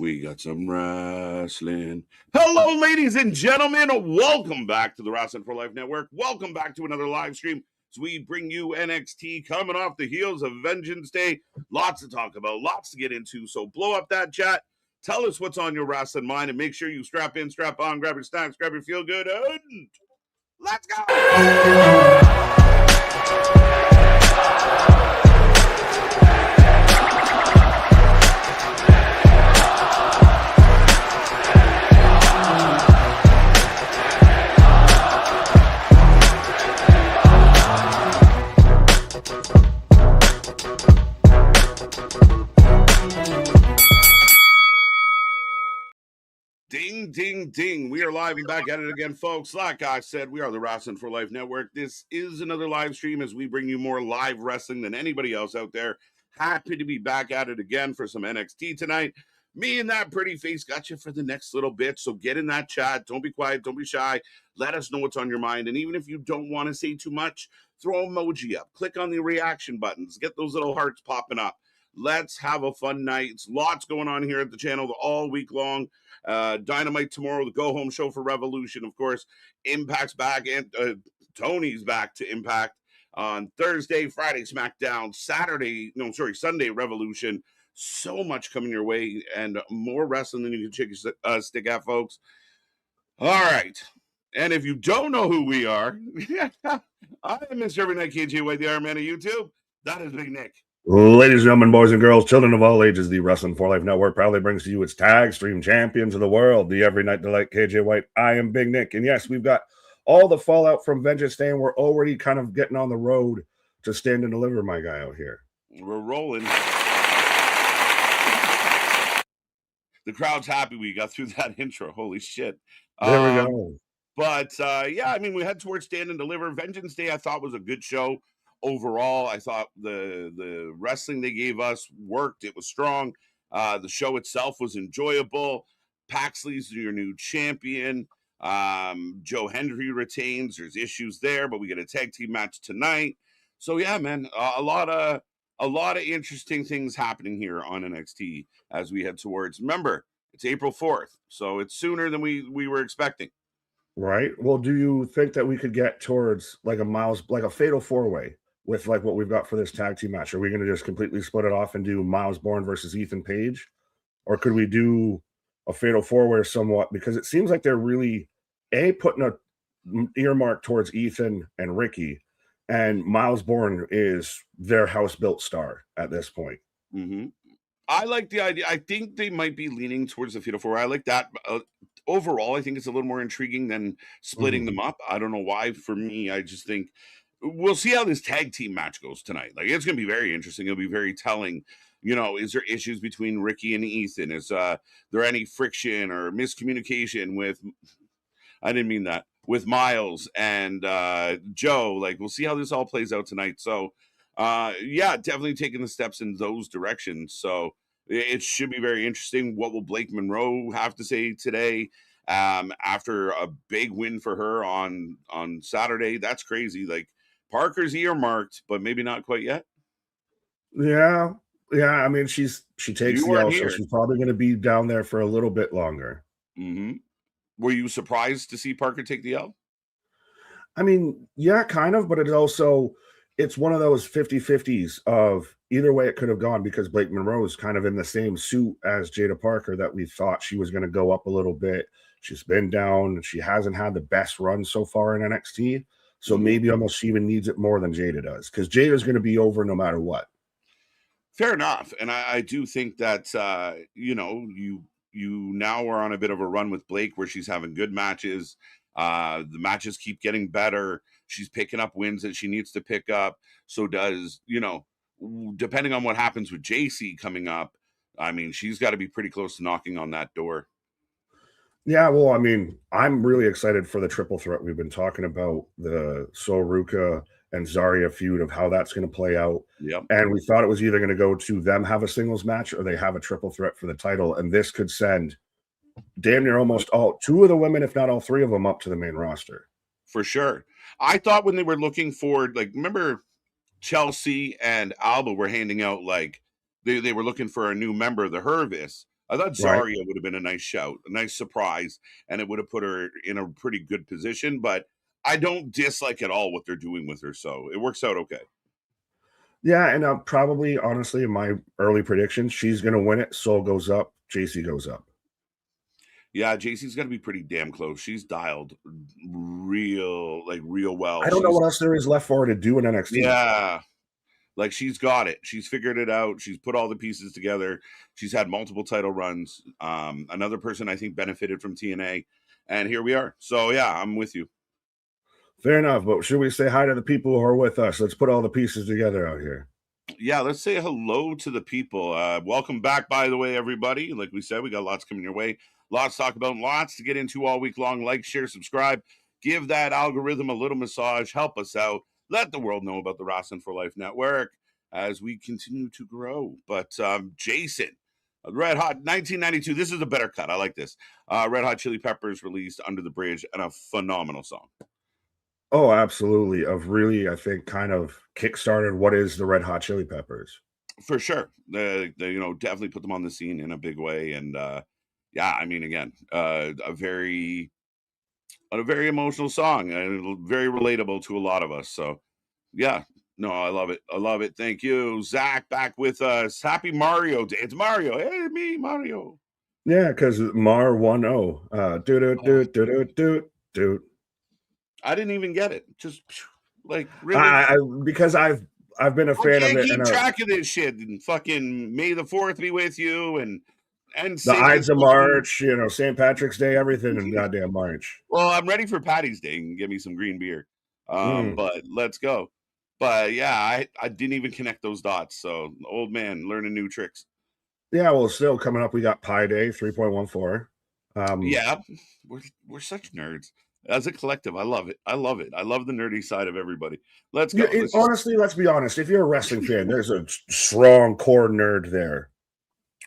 We got some wrestling. Hello, ladies and gentlemen. Welcome back to the Wrestling for Life Network. Welcome back to another live stream as we bring you NXT coming off the heels of Vengeance Day. Lots to talk about, lots to get into. So blow up that chat. Tell us what's on your wrestling mind and make sure you strap in, strap on, grab your snacks, grab your feel good, and let's go! Ding, ding, ding. We are live and back at it again, folks. Like I said, we are the Wrestling for Life Network. This is another live stream as we bring you more live wrestling than anybody else out there. Happy to be back at it again for some NXT tonight. Me and that pretty face got you for the next little bit, so get in that chat. Don't be quiet. Don't be shy. Let us know what's on your mind. And even if you don't want to say too much, throw an emoji up. Click on the reaction buttons. Get those little hearts popping up. Let's have a fun night. It's lots going on here at the channel all week long. Dynamite tomorrow, the go-home show for Revolution, of course. Impact's back, and Tony's back to Impact on Thursday, Friday, SmackDown, Sunday, Revolution. So much coming your way, and more wrestling than you can stick at, folks. All right. And if you don't know who we are, I am Mr. Every Night KJ White, the Iron Man of YouTube. That is Big Nick. Ladies and gentlemen, boys and girls, children of all ages, the Wrestling for Life Network proudly brings to you its tag stream champions of the world, the Every Night Delight, KJ White. I am Big Nick. And yes, we've got all the fallout from Vengeance Day, and we're already kind of getting on the road to Stand and Deliver, my guy out here. We're rolling. The crowd's happy we got through that intro. Holy shit. There we go. But, yeah, I mean, we head towards Stand and Deliver. Vengeance Day, I thought, was a good show. Overall, I thought the wrestling they gave us worked. It was strong. The show itself was enjoyable. Paxley's your new champion. Joe Hendry retains. There's issues there, but we get a tag team match tonight. So yeah, man, a lot of interesting things happening here on NXT as we head towards. Remember, it's April 4th, so it's sooner than we were expecting. Right. Well, do you think that we could get towards like a fatal four-way with like what we've got for this tag team match? Are we going to just completely split it off and do Miles Bourne versus Ethan Page? Or could we do a fatal four-way somewhat? Because it seems like they're really putting a earmark towards Ethan and Ricky, and Miles Bourne is their house-built star at this point. Mm-hmm. I like the idea. I think they might be leaning towards the fatal four-way. I like that. Overall, I think it's a little more intriguing than splitting them up. I don't know why. For me, I just think we'll see how this tag team match goes tonight. Like, it's going to be very interesting. It'll be very telling. You know, is there issues between Ricky and Ethan? Is there any friction or miscommunication with, I didn't mean that, with Miles and Joe? Like, we'll see how this all plays out tonight. So, yeah, definitely taking the steps in those directions. So it should be very interesting. What will Blake Monroe have to say today after a big win for her on Saturday? That's crazy. Like, Parker's earmarked, but maybe not quite yet. Yeah. I mean, she takes the L, so she's probably going to be down there for a little bit longer. Mm-hmm. Were you surprised to see Parker take the L? I mean, yeah, kind of, but it's one of those 50-50s of either way it could have gone, because Blake Monroe is kind of in the same suit as Jada Parker that we thought she was going to go up a little bit. She's been down. She hasn't had the best run so far in NXT. So maybe almost she even needs it more than Jada does, because Jada's going to be over no matter what. Fair enough. And I do think that, you now are on a bit of a run with Blake where she's having good matches. The matches keep getting better. She's picking up wins that she needs to pick up. So does, depending on what happens with JC coming up, I mean, she's got to be pretty close to knocking on that door. Yeah, well, I mean, I'm really excited for the triple threat. We've been talking about the Soruka and Zarya feud of how that's going to play out. Yep. And we thought it was either going to go to them have a singles match or they have a triple threat for the title. And this could send damn near almost two of the women, if not all three of them, up to the main roster. For sure. I thought when they were looking for, like, remember Chelsea and Alba were handing out, like, they were looking for a new member of the Hervis. I thought right? Zarya would have been a nice shout, a nice surprise, and it would have put her in a pretty good position. But I don't dislike at all what they're doing with her, so it works out okay. Yeah, and probably honestly, in my early predictions, she's gonna win it. Soul goes up, JC goes up. Yeah, JC's got to be pretty damn close. She's dialed real well. I don't know She's what else there is left for her to do in NXT. yeah, like she's got it. She's figured it out. She's put all the pieces together. She's had multiple title runs. Another person I think benefited from TNA, and here we are. So yeah, I'm with you. Fair enough, but should we say hi to the people who are with us? Let's put all the pieces together out here. Yeah, let's say hello to the people. Welcome back, by the way, everybody. Like we said, we got lots coming your way. Lots to talk about, lots to get into all week long. Like, share, subscribe. Give that algorithm a little massage. Help us out. Let the world know about the Wrestling for Life Network as we continue to grow. But Jason, Red Hot 1992. This is a better cut. I like this. Red Hot Chili Peppers released Under the Bridge, and a phenomenal song. Oh, absolutely. Of really, I think, kind of kickstarted what is the Red Hot Chili Peppers. For sure. They definitely put them on the scene in a big way. And yeah, I mean, again, a very emotional song and very relatable to a lot of us. So yeah, no, I love it. I love it. Thank you. Zach back with us. Happy Mario Day. It's Mario. Hey, me, Mario. Yeah, because Mar 1-0. Do. I didn't even get it. Just like really. Because I've been a fan of it. Keep track of this shit. And fucking May the 4th be with you, and the Ides of March, St. Patrick's Day, everything in goddamn March. Well, I'm ready for Patty's Day and give me some green beer. But let's go. But yeah, I didn't even connect those dots. So old man learning new tricks. Yeah, well, still coming up, we got Pi Day 3.14. Yeah, we're such nerds. As a collective, I love it. I love it. I love the nerdy side of everybody. Let's go. Honestly, let's be honest. If you're a wrestling fan, there's a strong core nerd there.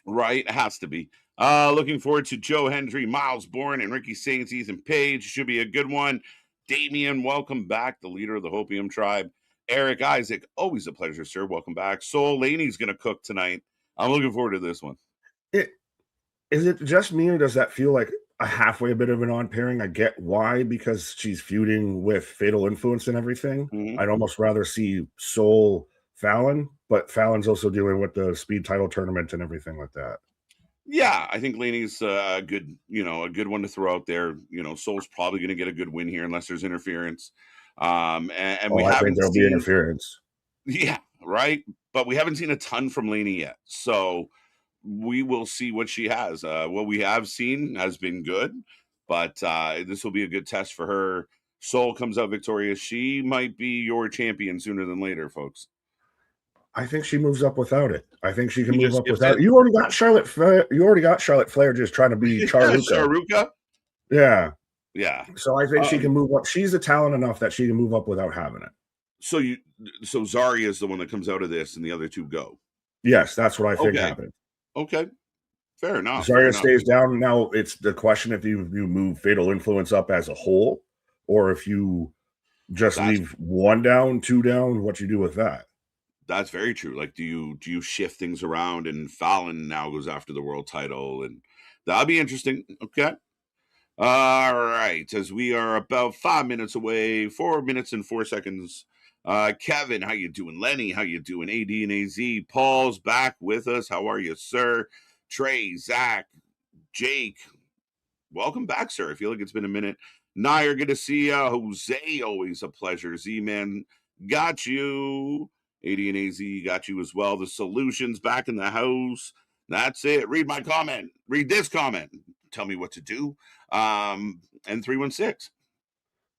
Right? It has to be. Looking forward to Joe Hendry, Miles Bourne, and Ricky Saints, Ethan Page. Should be a good one. Damien, welcome back, the leader of the Hopium tribe. Eric Isaac, always a pleasure, sir. Welcome back. Soul Laney's going to cook tonight. I'm looking forward to this one. Is it just me, or does that feel like a halfway bit of an on pairing? I get why, because she's feuding with Fatal Influence and everything. Mm-hmm. I'd almost rather see Soul Fallon, but Fallon's also dealing with the speed title tournament and everything like that. Yeah, I think Laney's a good one to throw out there. Soul's probably going to get a good win here unless there's interference. And we I haven't think there'll be interference. Yeah, right. But we haven't seen a ton from Laney yet, so we will see what she has. What we have seen has been good, but this will be a good test for her. Soul comes out victorious. She might be your champion sooner than later, folks. I think she moves up without it. I think she can move up without it. You already got Charlotte Flair just trying to be Charuka. Yeah. Yeah. So I think she can move up. She's a talent enough that she can move up without having it. So Zarya is the one that comes out of this and the other two go. Yes, that's what I think happened. Okay. Fair enough. Zarya stays down. Now it's the question if you move Fatal Influence up as a whole, or if you just leave one down, two down, what you do with that. That's very true. Like, do you shift things around and Fallon now goes after the world title, and that'll be interesting. Okay. All right. As we are about 5 minutes away, 4 minutes and 4 seconds. Kevin, how you doing? Lenny, how you doing? AD and AZ. Paul's back with us. How are you, sir? Trey, Zach, Jake. Welcome back, sir. I feel like it's been a minute. Nair, good to see you. Jose, always a pleasure. Z-Man, got you. AD and AZ got you as well. The Solutions back in the house. That's it. Read my comment. Read this comment. Tell me what to do. And 316.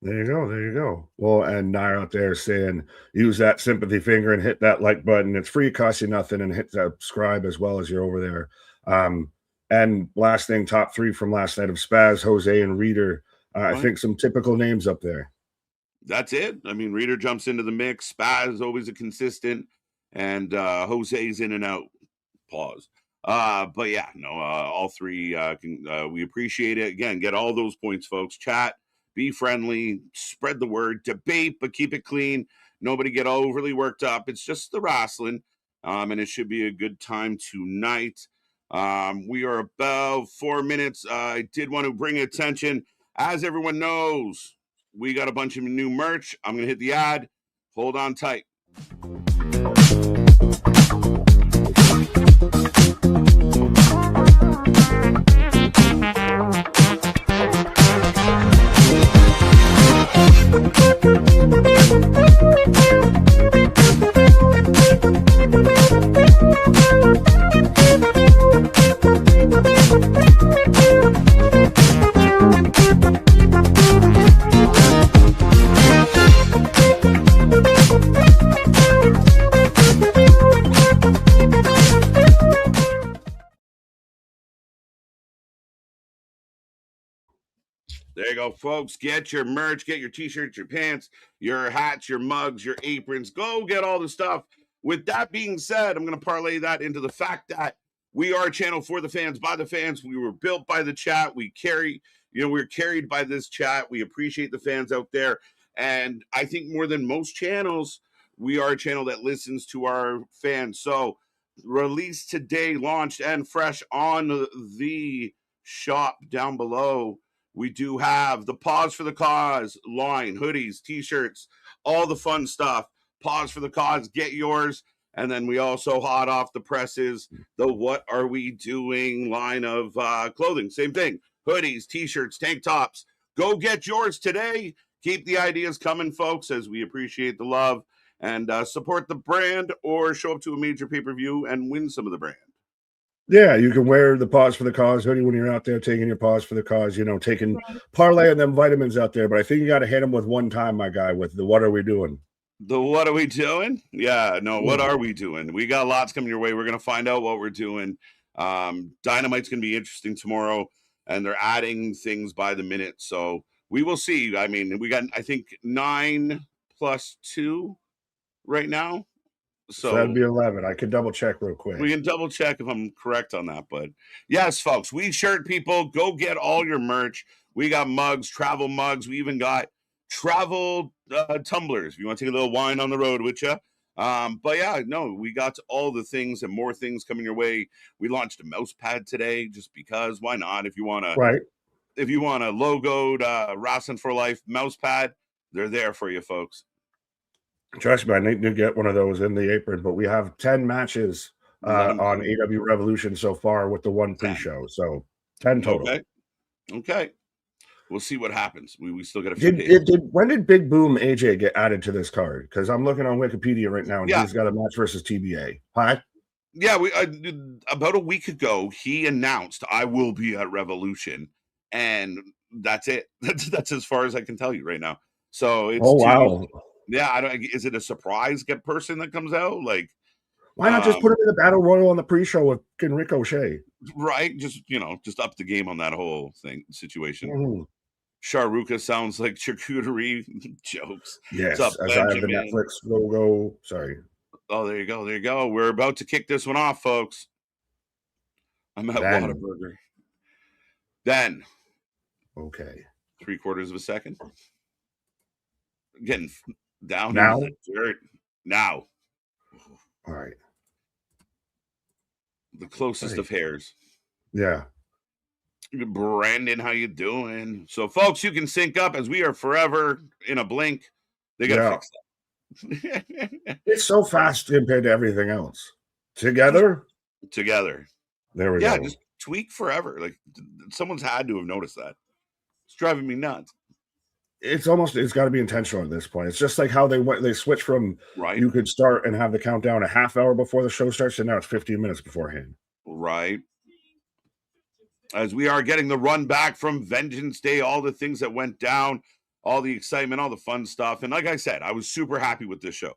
There you go. Well, and Nair out there saying, use that sympathy finger and hit that like button. It's free, costs you nothing, and hit subscribe as well as you're over there. And last thing, top 3 from last night of Spaz, Jose, and Reader. I think some typical names up there. That's it. I mean, Reader jumps into the mix. Spaz is always a consistent, and Jose's in and out. Pause. But yeah, no, all 3 we appreciate it. Again, get all those points, folks. Chat, be friendly, spread the word, debate, but keep it clean. Nobody get overly worked up. It's just the wrestling. And it should be a good time tonight. We are about 4 minutes. I did want to bring attention. As everyone knows, we got a bunch of new merch. I'm going to hit the ad. Hold on tight. There you go, folks. Get your merch, get your t-shirts, your pants, your hats, your mugs, your aprons. Go get all the stuff. With that being said, I'm going to parlay that into the fact that we are a channel for the fans, by the fans. We were built by the chat. We're carried by this chat. We appreciate the fans out there. And I think more than most channels, we are a channel that listens to our fans. So released today, launched and fresh on the shop down below. We do have the Pause for the Cause line, hoodies, t-shirts, all the fun stuff. Pause for the Cause, get yours. And then we also hot off the presses, the What Are We Doing line of clothing. Same thing, hoodies, t-shirts, tank tops. Go get yours today. Keep the ideas coming, folks, as we appreciate the love. And support the brand or show up to a major pay-per-view and win some of the brand. Yeah, you can wear the Pause for the Cause hoodie when you're out there taking your Pause for the Cause, taking parlay and them vitamins out there. But I think you got to hit them with one time, my guy, with the What Are We Doing? The What Are We Doing? Yeah, no, what are we doing? We got lots coming your way. We're going to find out what we're doing. Dynamite's going to be interesting tomorrow, and they're adding things by the minute. So we will see. I mean, we got, I think, 9 plus 2 right now. So that'd be 11. I could double check real quick. We can double check if I'm correct on that. But yes, folks, we shirt people. Go get all your merch. We got mugs, travel mugs. We even got travel tumblers. If you want to take a little wine on the road with you. But yeah, no, we got all the things and more things coming your way. We launched a mouse pad today just because. Why not? If you want to, right? If you want a logoed Wrestling for Life mouse pad, they're there for you, folks. Trust me, I need to get one of those in the apron, but we have 10 matches on AW Revolution so far with the one pre-show. So 10 total. Okay. We'll see what happens. We still got a few days. When did Big Boom AJ get added to this card? Because I'm looking on Wikipedia right now, and he's got a match versus TBA. Hi. Yeah, about a week ago, he announced I will be at Revolution, and that's it. That's as far as I can tell you right now. So it's wow. Yeah, is it a surprise person that comes out? Like, why not just put him in the Battle Royal on the pre-show with Ricochet? Right, just up the game on that whole situation. Sharuka sounds like charcuterie jokes. Yes, as I have the Netflix logo. Sorry. Oh, there you go. There you go. We're about to kick this one off, folks. I'm at Whataburger. Then. Okay. 3/4 of a second. Getting down now. Into the dirt. Now. All right. The closest of hairs. Yeah. Brandon, how you doing? So, folks, you can sync up as we are forever in a blink. They got to fix that. It's so fast compared to everything else. Together. There we go. Yeah, just tweak forever. Like someone's had to have noticed that. It's driving me nuts. It's got to be intentional at this point. It's just like how they switch from you could start and have the countdown a half hour before the show starts, and now it's 15 minutes beforehand. Right. As we are getting the run back from Vengeance Day, all the things that went down, all the excitement, all the fun stuff. And like I said, I was super happy with this show.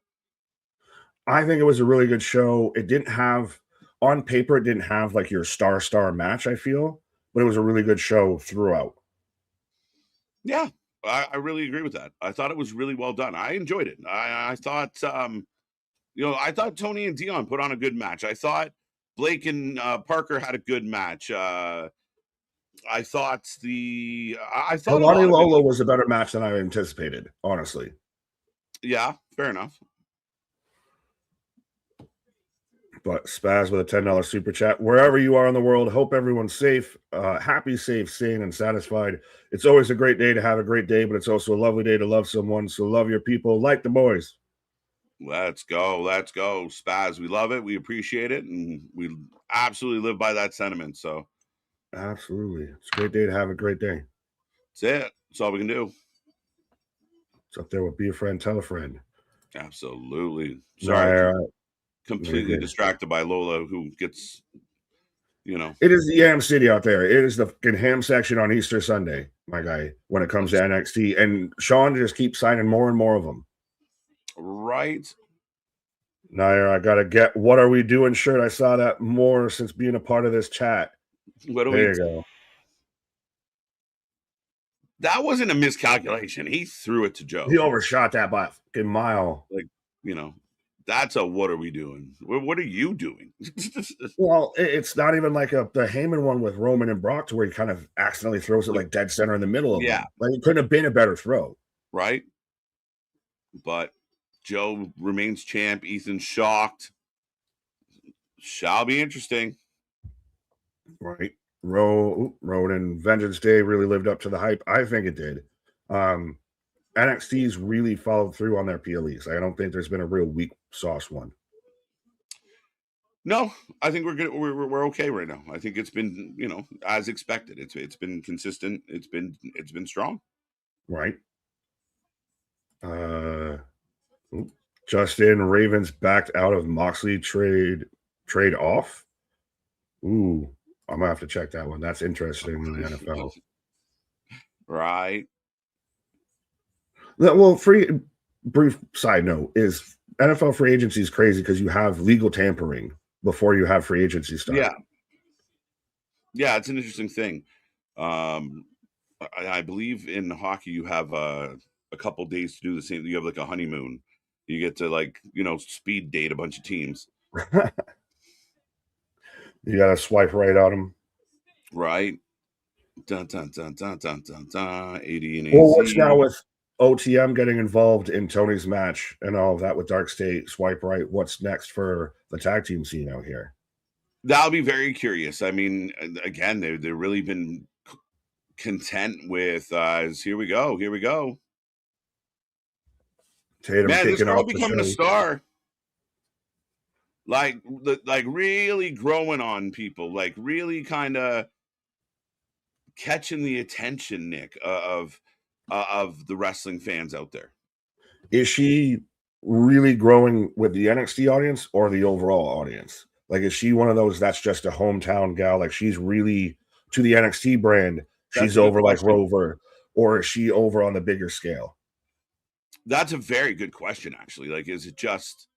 I think it was a really good show. It didn't have, on paper, it didn't have like your star match, I feel, but it was a really good show throughout. Yeah, I really agree with that. I thought it was really well done. I enjoyed it. I thought, I thought Tony and Dion put on a good match. I thought Blake and Parker had a good match. I thought Kalani Lola was a better match than I anticipated, honestly. Yeah, fair enough. But Spaz with a $10 super chat. Wherever you are in the world, hope everyone's safe, happy, safe, sane, and satisfied. It's always a great day to have a great day, but it's also a lovely day to love someone. So love your people like the boys. Let's go. Let's go. Spaz, we love it. We appreciate it. And we absolutely live by that sentiment. So absolutely. It's a great day to have a great day. That's it. That's all we can do. It's up there with be a friend, tell a friend. Absolutely. Sorry. No, completely distracted by Lola, who gets, It is the Yam City out there. It is the fucking ham section on Easter Sunday, my guy, when it comes to NXT. And Sean just keeps signing more and more of them. Right. Nair, I got to get What Are We Doing shirt. I saw that more since being a part of this chat. There you go. That wasn't a miscalculation. He threw it to Joe. He overshot that by a fucking mile. Like, that's a what are we doing? What are you doing? Well, it's not even like the Heyman one with Roman and Brock to where he kind of accidentally throws it like dead center in the middle of them. Like it couldn't have been a better throw. Right. But Joe remains champ. Ethan's shocked. Shall be interesting. Right. Road and Vengeance Day really lived up to the hype. I think it did. NXT's really followed through on their PLEs. I don't think there's been a real weak sauce one. No, I think we're good. We're okay right now. I think it's been, as expected. It's been consistent. It's been strong. Right. Justin Ravens backed out of Moxley trade off. Ooh, I'm gonna have to check that one. That's interesting in the NFL. Right. Well, brief side note is NFL free agency is crazy because you have legal tampering before you have free agency stuff. Yeah, it's an interesting thing. I believe in hockey you have a couple days to do the same. You have like a honeymoon. You get to speed date a bunch of teams. You gotta swipe right on them. Right. Dun dun dun dun dun dun dun. 80 and 80. Well, what's now with OTM getting involved in Tony's match and all of that with Dark State, swipe right. What's next for the tag team scene out here? That'll be very curious. I mean, again, they've really been content with here we go. Tatum man, this girl becoming a star. Like really growing on people, like really kind of catching the attention, Nick, of the wrestling fans out there. Is she really growing with the NXT audience or the overall audience? Like, is she one of those that's just a hometown gal? Like, she's really to the NXT brand. She's over like Rover, or is she over on the bigger scale? That's a very good question, actually. Like, is it just?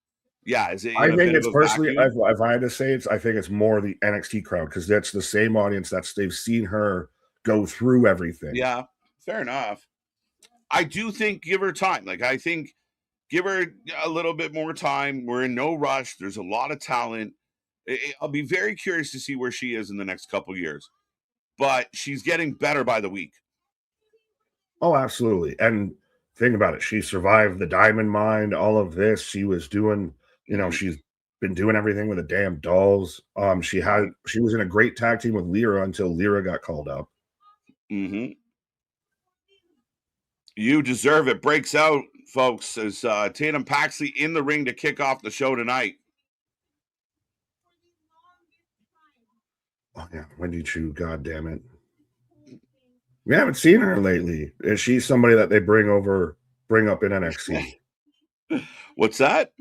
Yeah, is it? I think it's personally, if I had to say I think it's more the NXT crowd because that's the same audience they've seen her go through everything. Yeah, fair enough. I do think give her time. Like, I think give her a little bit more time. We're in no rush. There's a lot of talent. I'll be very curious to see where she is in the next couple of years. But she's getting better by the week. Oh, absolutely. And think about it. She survived the diamond mine, all of this. She was doing, she's been doing everything with the damn dolls. She was in a great tag team with Lyra until Lyra got called up. Mm-hmm. You deserve it. Breaks out, folks, as Tatum Paxley in the ring to kick off the show tonight. Oh, yeah. Wendy Chu, God damn it. We haven't seen her lately. Is she somebody that they bring up in NXT? What's that?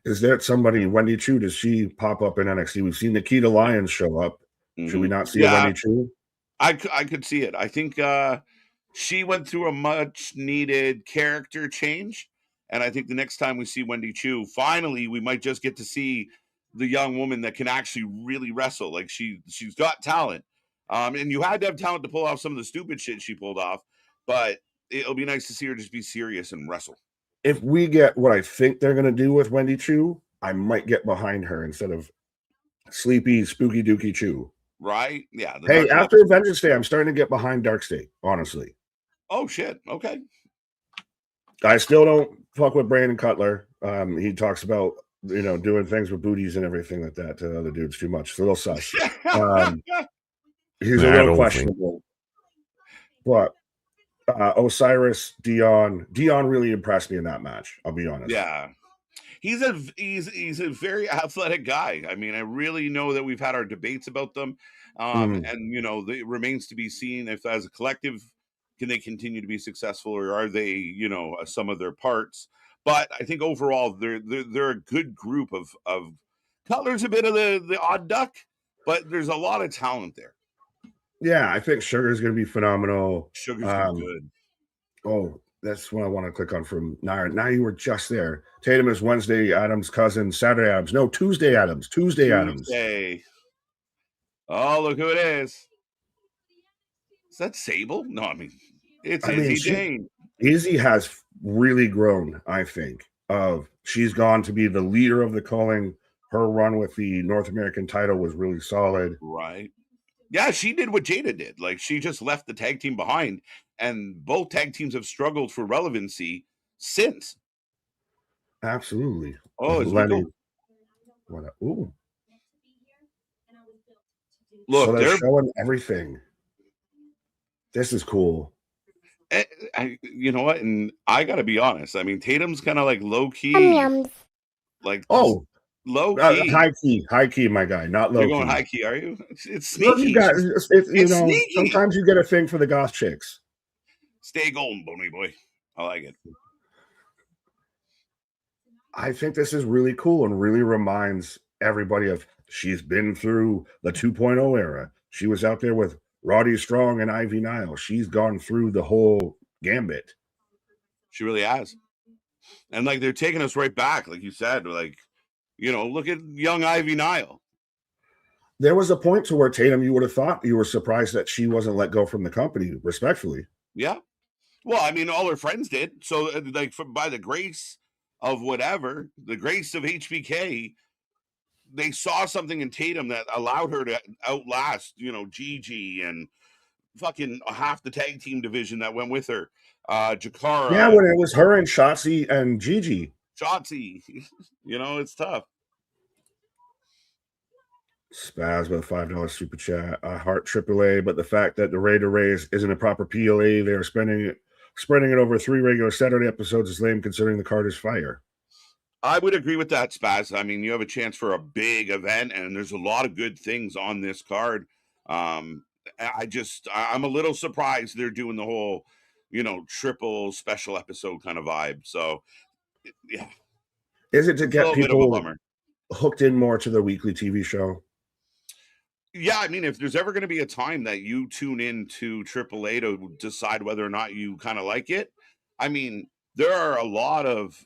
Is there somebody, Wendy Chu, does she pop up in NXT? We've seen Nikita Lyons show up. Mm-hmm. Should we not see Wendy Chu? I could see it. I think she went through a much-needed character change, and I think the next time we see Wendy Chu, finally, we might just get to see the young woman that can actually really wrestle. Like, she's got talent. And you had to have talent to pull off some of the stupid shit she pulled off, but it'll be nice to see her just be serious and wrestle. If we get what I think they're going to do with Wendy Chu, I might get behind her instead of sleepy, spooky dookie Chu. Right? Yeah. Hey, after Vengeance Day, I'm starting to get behind Dark State, honestly. Oh, shit. Okay. I still don't fuck with Brandon Cutler. He talks about doing things with booties and everything like that to other dudes too much. It's a little sus. He's a little questionable. But Osiris, Dion really impressed me in that match. I'll be honest. Yeah. He's a very athletic guy. I mean, I really know that we've had our debates about them. And it remains to be seen if as a collective can they continue to be successful, or are they, some of their parts. But I think overall they're a good group of Cutler's a bit of the odd duck, but there's a lot of talent there. Yeah, I think Sugar's going to be phenomenal. Sugar's good. Oh, that's what I want to click on from Nair. Now you were just there. Tatum is Wednesday Adams' cousin. Saturday Adams. No, Tuesday Adams. Adams. Oh, look who it is. Is that Sable? No, I mean, it's Izzy Jane. Izzy has really grown, I think. She's gone to be the leader of the culling. Her run with the North American title was really solid. Right. Yeah, she did what Jada did. Like, she just left the tag team behind, and both tag teams have struggled for relevancy since. Absolutely. Oh, it's Lenny. Ooh. Look, so they're showing everything. This is cool. You know what? And I got to be honest. I mean, Tatum's kind of like low key. Like, low key. High key, my guy, not low key. You're going high key, are you? It's sneaky. Sneaky. Sometimes you get a thing for the goth chicks. Stay golden, Boney boy. I like it. I think this is really cool and really reminds everybody of she's been through the 2.0 era. She was out there with Roddy Strong and Ivy Nile. She's gone through the whole gambit. She really has. And like they're taking us right back, like you said, like, look at young Ivy Nile. There was a point to where Tatum, you would have thought you were surprised that she wasn't let go from the company, respectfully. Yeah. Well, I mean, all her friends did. So like by the grace of whatever, the grace of HBK, they saw something in Tatum that allowed her to outlast, Gigi and fucking half the tag team division that went with her. Jakara. Yeah, when it was her and Shotzi and Gigi. Shotzi. It's tough. Spaz with a $5 super chat. Heart AAA, but the fact that the Raider Rays isn't a proper PLA, they are spreading it over 3 regular Saturday episodes is lame considering the card is fire. I would agree with that, Spaz. I mean, you have a chance for a big event, and there's a lot of good things on this card. I'm a little surprised they're doing the whole, triple special episode kind of vibe. So, yeah. Is it to get people hooked in more to the weekly TV show? Yeah, I mean, if there's ever going to be a time that you tune in to AAA to decide whether or not you kind of like it, I mean, there are a lot of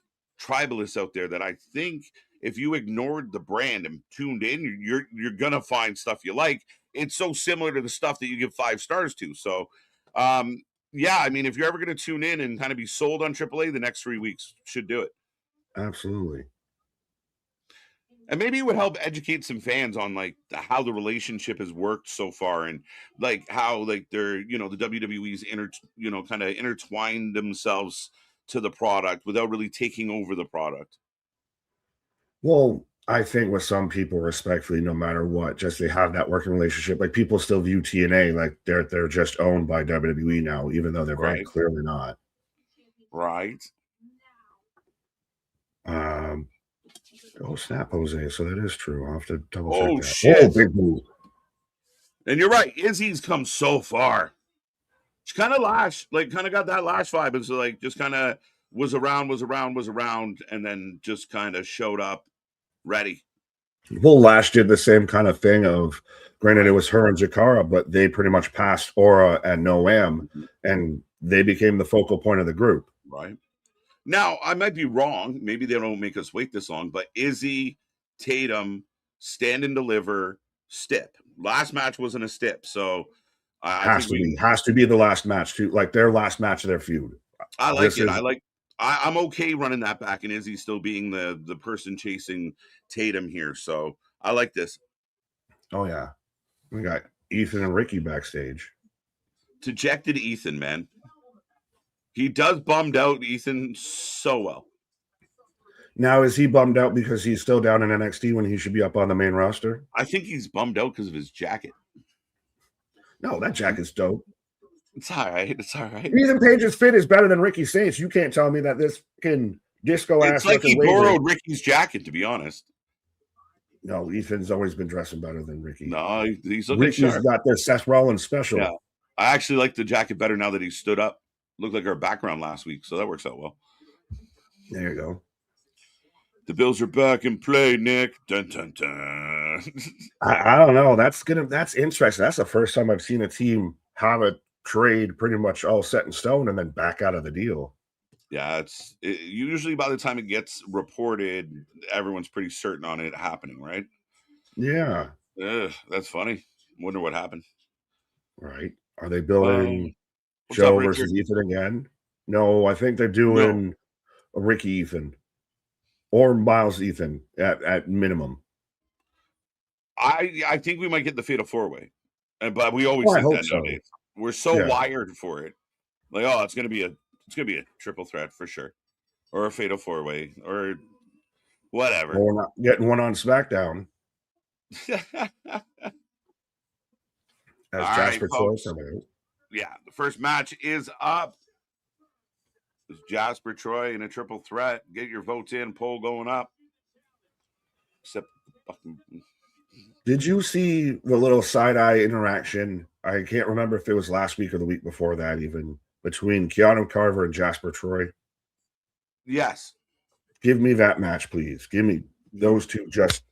tribalists out there that I think if you ignored the brand and tuned in, you're going to find stuff you like. It's so similar to the stuff that you give 5 stars to. So, yeah, I mean, if you're ever going to tune in and kind of be sold on AAA, the next 3 weeks should do it. Absolutely. And maybe it would help educate some fans on like how the relationship has worked so far, and like how like they're the WWE's kind of intertwined themselves to the product without really taking over the product. Well, I think with some people, respectfully, no matter what, just they have that working relationship. Like people still view TNA like they're just owned by WWE now, even though they're very clearly not. Right. Oh snap, Jose! So that is true. I'll have to double check that. Shit. Oh, big move! And you're right. Izzy's come so far. She kind of got that Lash vibe. It's like just kind of was around, and then just kind of showed up ready. Well, Lash did the same kind of thing. Of granted, it was her and Jakara, but they pretty much passed Aura and Noam, and they became the focal point of the group. Right. Now, I might be wrong. Maybe they don't make us wait this long, but Izzy, Tatum, Stand and Deliver, Stip. Last match wasn't a Stip, so has to be the last match too. Like their last match of their feud. I like it. I'm okay running that back, and Izzy still being the person chasing Tatum here. So I like this. Oh yeah, we got Ethan and Ricky backstage. Dejected Ethan, man. He does bummed out Ethan so well. Now, is he bummed out because he's still down in NXT when he should be up on the main roster? I think he's bummed out because of his jacket. No, that jacket's dope. It's all right. It's all right. Ethan Page's fit is better than Ricky Saints. You can't tell me that this fucking disco It's ass like he looking waiter. borrowed Ricky's jacket, to be honest. No, Ethan's always been dressing better than Ricky. No, he's looking Ricky's sharp. got the Seth Rollins special. Yeah. I actually like the jacket better now that he stood up. Looked like our background last week, so that works out well. There you go. The Bills are back in play, Nick. Dun, dun, dun. I don't know. That's interesting. That's the first time I've seen a team have a trade pretty much all set in stone and then back out of the deal. Yeah, usually by the time it gets reported, everyone's pretty certain on it happening, right? Yeah. Ugh, that's funny. Wonder what happened. Right. Are they building What's Joe up, versus Richard? Ethan again? No, I think they're doing a Ricky Ethan or Miles Ethan at minimum. I think we might get the fatal 4-way, but we always think that nowadays. We're so wired for it. Like, oh, it's gonna be a triple threat for sure, or a fatal 4-way, or whatever. Well, we're not getting one on SmackDown. As All Jasper right, folks. Troy. Yeah, the first match is up. It's Jasper Troy in a triple threat. Get your votes in. Poll going up. Except fucking. Did you see the little side-eye interaction? I can't remember if it was last week or the week before that, even between Keanu Carver and Jasper Troy. Yes. Give me that match, please. Give me those two just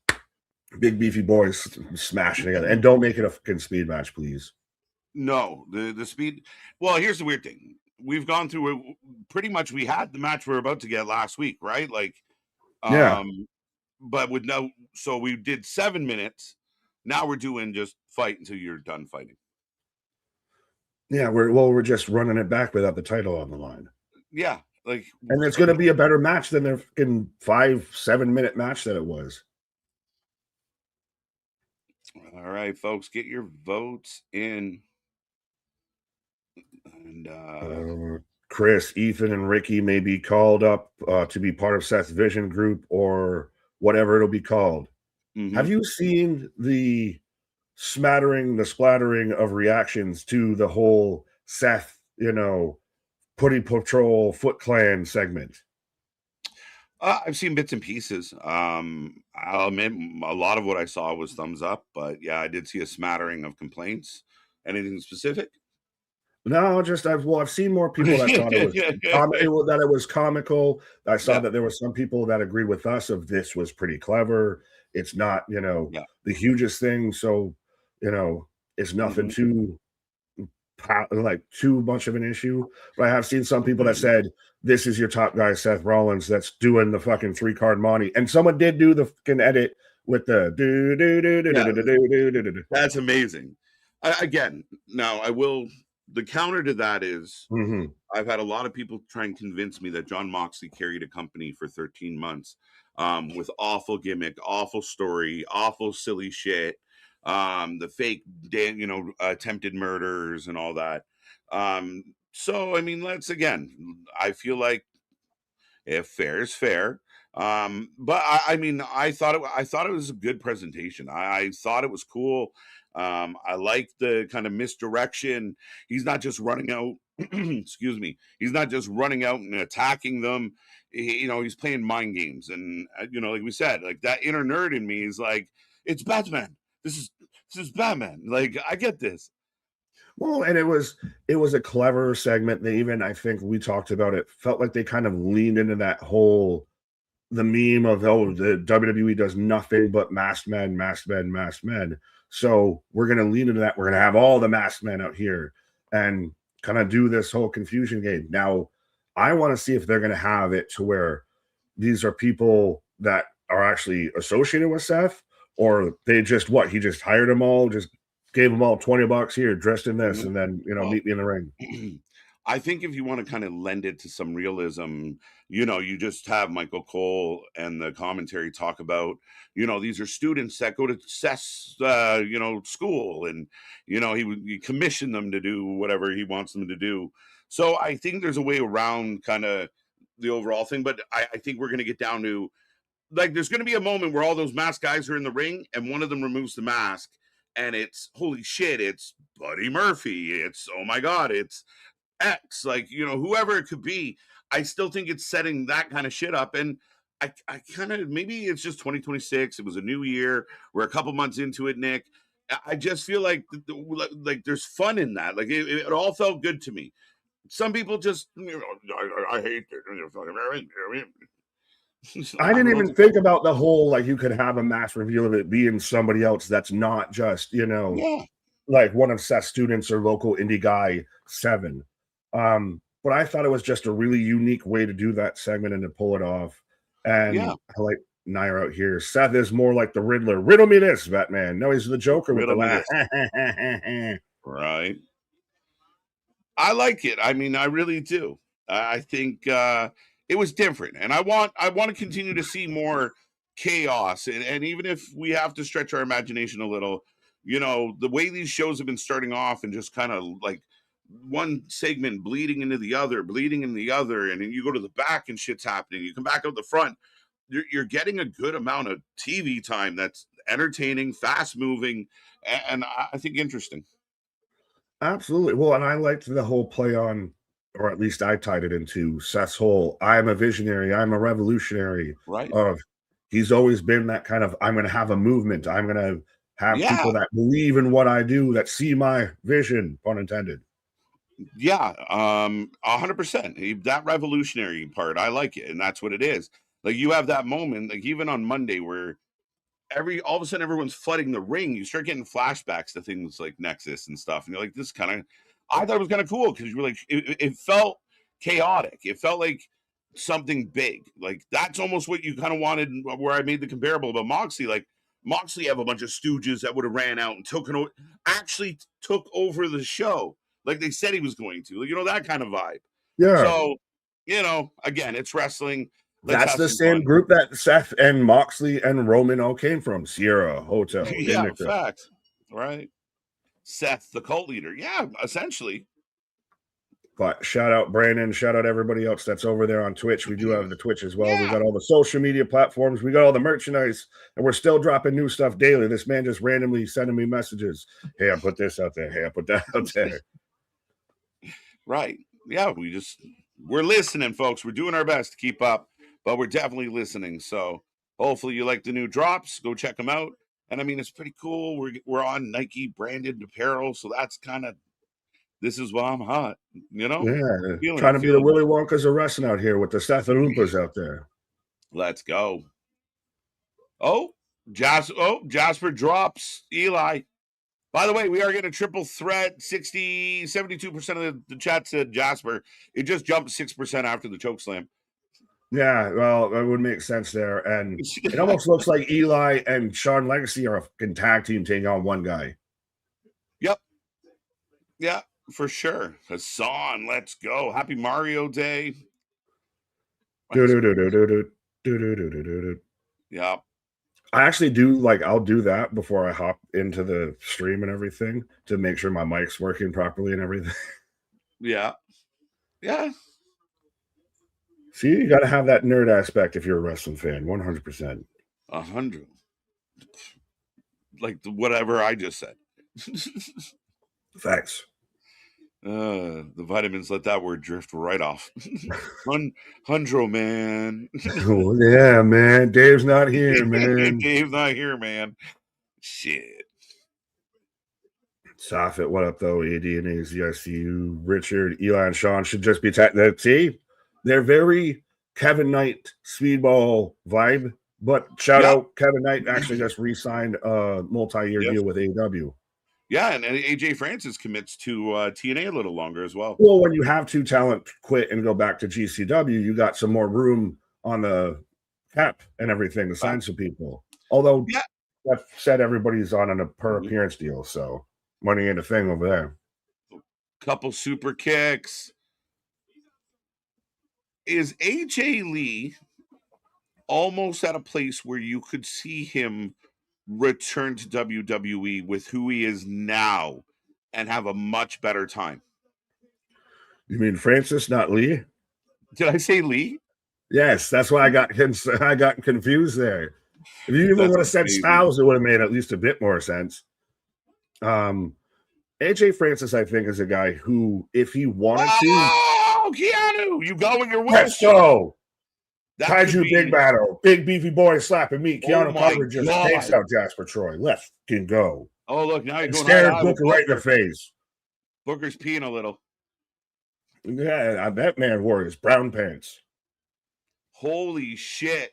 big beefy boys smashing together, and don't make it a fucking speed match, please. No, the speed. Well, here's the weird thing. We've gone through it. Pretty much, we had the match we were about to get last week, right? Like, yeah. But with no, so we did 7 minutes. Now we're doing just fight until you're done fighting. Yeah, we're just running it back without the title on the line. Yeah, like, and it's going to be a better match than the fucking 5-7 minute match that it was. All right, folks, get your votes in. And Chris, Ethan, and Ricky may be called up to be part of Seth's Vision group or whatever it'll be called. Mm-hmm. Have you seen the splattering of reactions to the whole Seth, Putty Patrol Foot Clan segment? I've seen bits and pieces. I'll admit a lot of what I saw was thumbs up, but yeah, I did see a smattering of complaints. Anything specific? No, just I've seen more people that thought that it was comical. I saw that there were some people that agreed with us of this was pretty clever. It's not, the hugest thing, so it's nothing too much of an issue. But I have seen some people that said this is your top guy, Seth Rollins, that's doing the fucking 3-card money, and someone did do the fucking edit with the do. That's amazing. Again, now I will. The counter to that is I've had a lot of people try and convince me that John Moxley carried a company for 13 months with awful gimmick, awful story, awful silly shit, the fake, attempted murders and all that. So, I mean, I feel like if fair is fair. But I thought it was a good presentation. I thought it was cool. I like the kind of misdirection. He's not just running out. Excuse me. He's not just running out and attacking them. He's playing mind games, and like we said, like that inner nerd in me is like, it's Batman. This is Batman. Like, I get this. Well, and it was a clever segment. I think we talked about it. Felt like they kind of leaned into that whole the meme of the WWE does nothing but masked men. So we're going to lean into that. We're going to have all the masked men out here and kind of do this whole confusion game. Now, I want to see if they're going to have it to where these are people that are actually associated with Seth, or they just he just hired them all, just gave them all $20 here, dressed in this, and then meet me in the ring. I think if you want to kind of lend it to some realism, you just have Michael Cole and the commentary talk about, these are students that go to Seth's, school, and, he commissioned them to do whatever he wants them to do. So I think there's a way around kind of the overall thing. But I think we're going to get down to, like, there's going to be a moment where all those masked guys are in the ring and one of them removes the mask and it's, holy shit, it's Buddy Murphy. It's, oh my God, it's X, like, you know, whoever it could be. I still think it's setting that kind of shit up. And I kind of, maybe it's just 2026. It was a new year. We're a couple months into it, Nick. I just feel like there's fun in that. Like it all felt good to me. Some people just, you know, I hate it. I didn't even think about the whole, like, you could have a mass reveal of it being somebody else that's not just, you know, Yeah. like one of Seth's students or local indie guy 7. But I thought it was just a really unique way to do that segment and to pull it off. And Yeah. I like Nair out here. Seth is more like the Riddler. Riddle me this, Batman. No, he's the Joker with the laugh. Right. I like it. I mean, I really do. I think it was different, and I want to continue to see more chaos. And even if we have to stretch our imagination a little, you know, the way these shows have been starting off and just kind of like one segment bleeding into the other, and then you go to the back and shit's happening. You come back out the front. You're getting a good amount of TV time that's entertaining, fast moving, and I think interesting. Absolutely. Well, and I liked the whole play on, or at least I tied it into Seth's whole I'm a visionary, I'm a revolutionary. Right. Of he's always been that kind of, I'm going to have a movement. I'm going to have people that believe in what I do, that see my vision, pun intended. Yeah, 100%. That revolutionary part, I like it, and that's what it is. Like you have that moment, like even on Monday, where all of a sudden everyone's flooding the ring. You start getting flashbacks to things like Nexus and stuff, and you're like, this kind of, I thought it was kind of cool because you were like, it felt chaotic. It felt like something big. Like that's almost what you kind of wanted. Where I made the comparable about Moxley, like Moxley have a bunch of stooges that would have ran out and actually took over the show like they said he was going to. Like, you know, that kind of vibe. Yeah. So, you know, again, it's wrestling. That's the same group that Seth and Moxley and Roman all came from. Sierra Hotel. Yeah, fact. Right. Seth, the cult leader. Yeah, essentially. But shout out Brandon, shout out everybody else that's over there on Twitch. We do have the Twitch as well. We got all the social media platforms. We got all the merchandise, and we're still dropping new stuff daily. This man just randomly sending me messages. Hey, I put this out there. Hey, I put that out there. Right. Yeah, we're listening, folks. We're doing our best to keep up, but we're definitely listening. So hopefully you like the new drops. Go check them out. And I mean, it's pretty cool. We're on Nike branded apparel, so that's kind of, this is why I'm hot, you know? Yeah, trying to be the Willy Wonkas of wrestling out here with the Seth Oompas out there. Let's go. Oh, Jasper drops Eli. By the way, we are getting a triple threat. 72% of the chat said Jasper. It just jumped 6% after the chokeslam. Yeah, well, that would make sense there. And it almost looks like Eli and Sean Legacy are a fucking tag team taking on one guy. Yep. Yeah, for sure. Hassan, let's go. Happy Mario Day. Yeah. I actually do, like, I'll do that before I hop into the stream and everything to make sure my mic's working properly and everything. Yeah. Yeah. See, you got to have that nerd aspect if you're a wrestling fan. 100%. 100. Like whatever I just said. Facts. The vitamins let that word drift right off. Hundro, man. Oh, yeah, man. Dave's not here, man. Dave's not here, man. Shit. Soffit, what up, though? AD and AZICU, Richard, Eli, and Sean should just be see, they're very Kevin Knight speedball vibe, but shout out Kevin Knight actually just re-signed a multi-year deal with AEW. Yeah, and AJ Francis commits to TNA a little longer as well. Well, when you have two talent quit and go back to GCW, you got some more room on the cap and everything to sign some people. Although that said, everybody's on a per appearance deal, so money ain't a thing over there. Couple super kicks. Is AJ Lee almost at a place where you could see him return to WWE with who he is now and have a much better time? You mean Francis, not Lee? Did I say Lee? Yes, that's why I got confused there. If you even would have said Styles, it would have made at least a bit more sense. AJ Francis, I think, is a guy who, if he wanted to, Keanu, you go with your wish. Let's go. That Kaiju big battle, big beefy boy slapping meat. Keanu Carver just takes out Jasper Troy. Let's go. Oh, look, now you're going stared Booker right in the face. Booker's peeing a little. Yeah, that man wore his brown pants. Holy shit.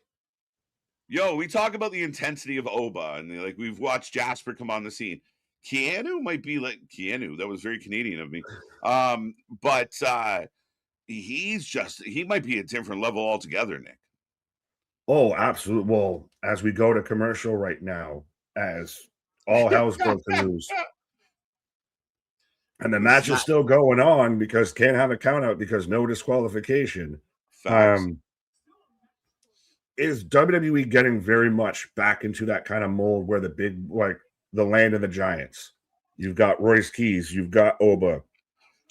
Yo, we talk about the intensity of Oba, and like we've watched Jasper come on the scene. Keanu might be like Keanu. That was very Canadian of me. But he might be a different level altogether, Nick. Oh, absolutely. Well, as we go to commercial right now, as all hell's broken loose. And the match is still going on because can't have a count out because no disqualification. Is WWE getting very much back into that kind of mold where the land of the giants? You've got Royce Keys, you've got Oba,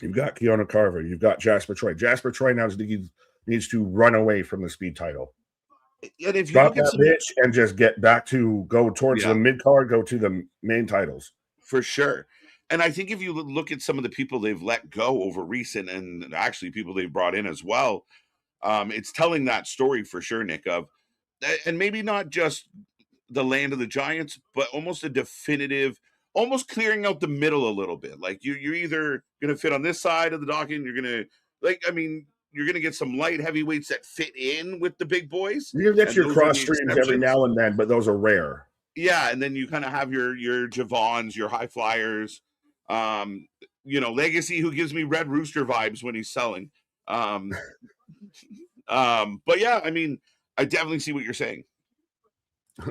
you've got Keanu Carver, you've got Jasper Troy. Jasper Troy now needs to run away from the speed title. And if you drop that bitch and just get back to go towards the mid card, go to the main titles. For sure. And I think if you look at some of the people they've let go over recent and actually people they've brought in as well, it's telling that story for sure, Nick, and maybe not just the land of the giants, but almost a definitive, almost clearing out the middle a little bit. Like you're either going to fit on this side of the docket and you're going to you're going to get some light heavyweights that fit in with the big boys. You get your cross streams every now and then, but those are rare. Yeah, and then you kind of have your Javons, your high flyers, Legacy, who gives me Red Rooster vibes when he's selling. But yeah, I mean, I definitely see what you're saying.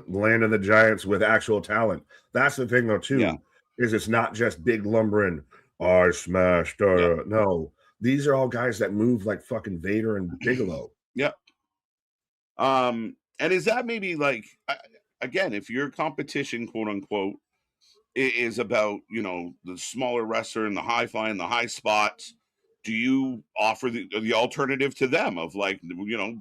Land of the giants with actual talent. That's the thing, though, too, is it's not just big lumbering. I smashed. No, these are all guys that move like fucking Vader and Bigelow. Yeah. And is that maybe like, again, if your competition, quote unquote, is about, the smaller wrestler and the high fly and the high spots, do you offer the alternative to them of like,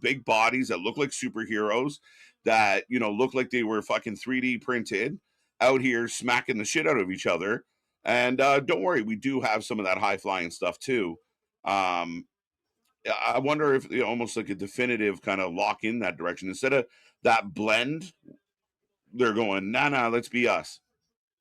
big bodies that look like superheroes that, look like they were fucking 3D printed out here smacking the shit out of each other? And don't worry, we do have some of that high flying stuff too. I wonder if almost like a definitive kind of lock in that direction instead of that blend. They're going, nah, let's be us.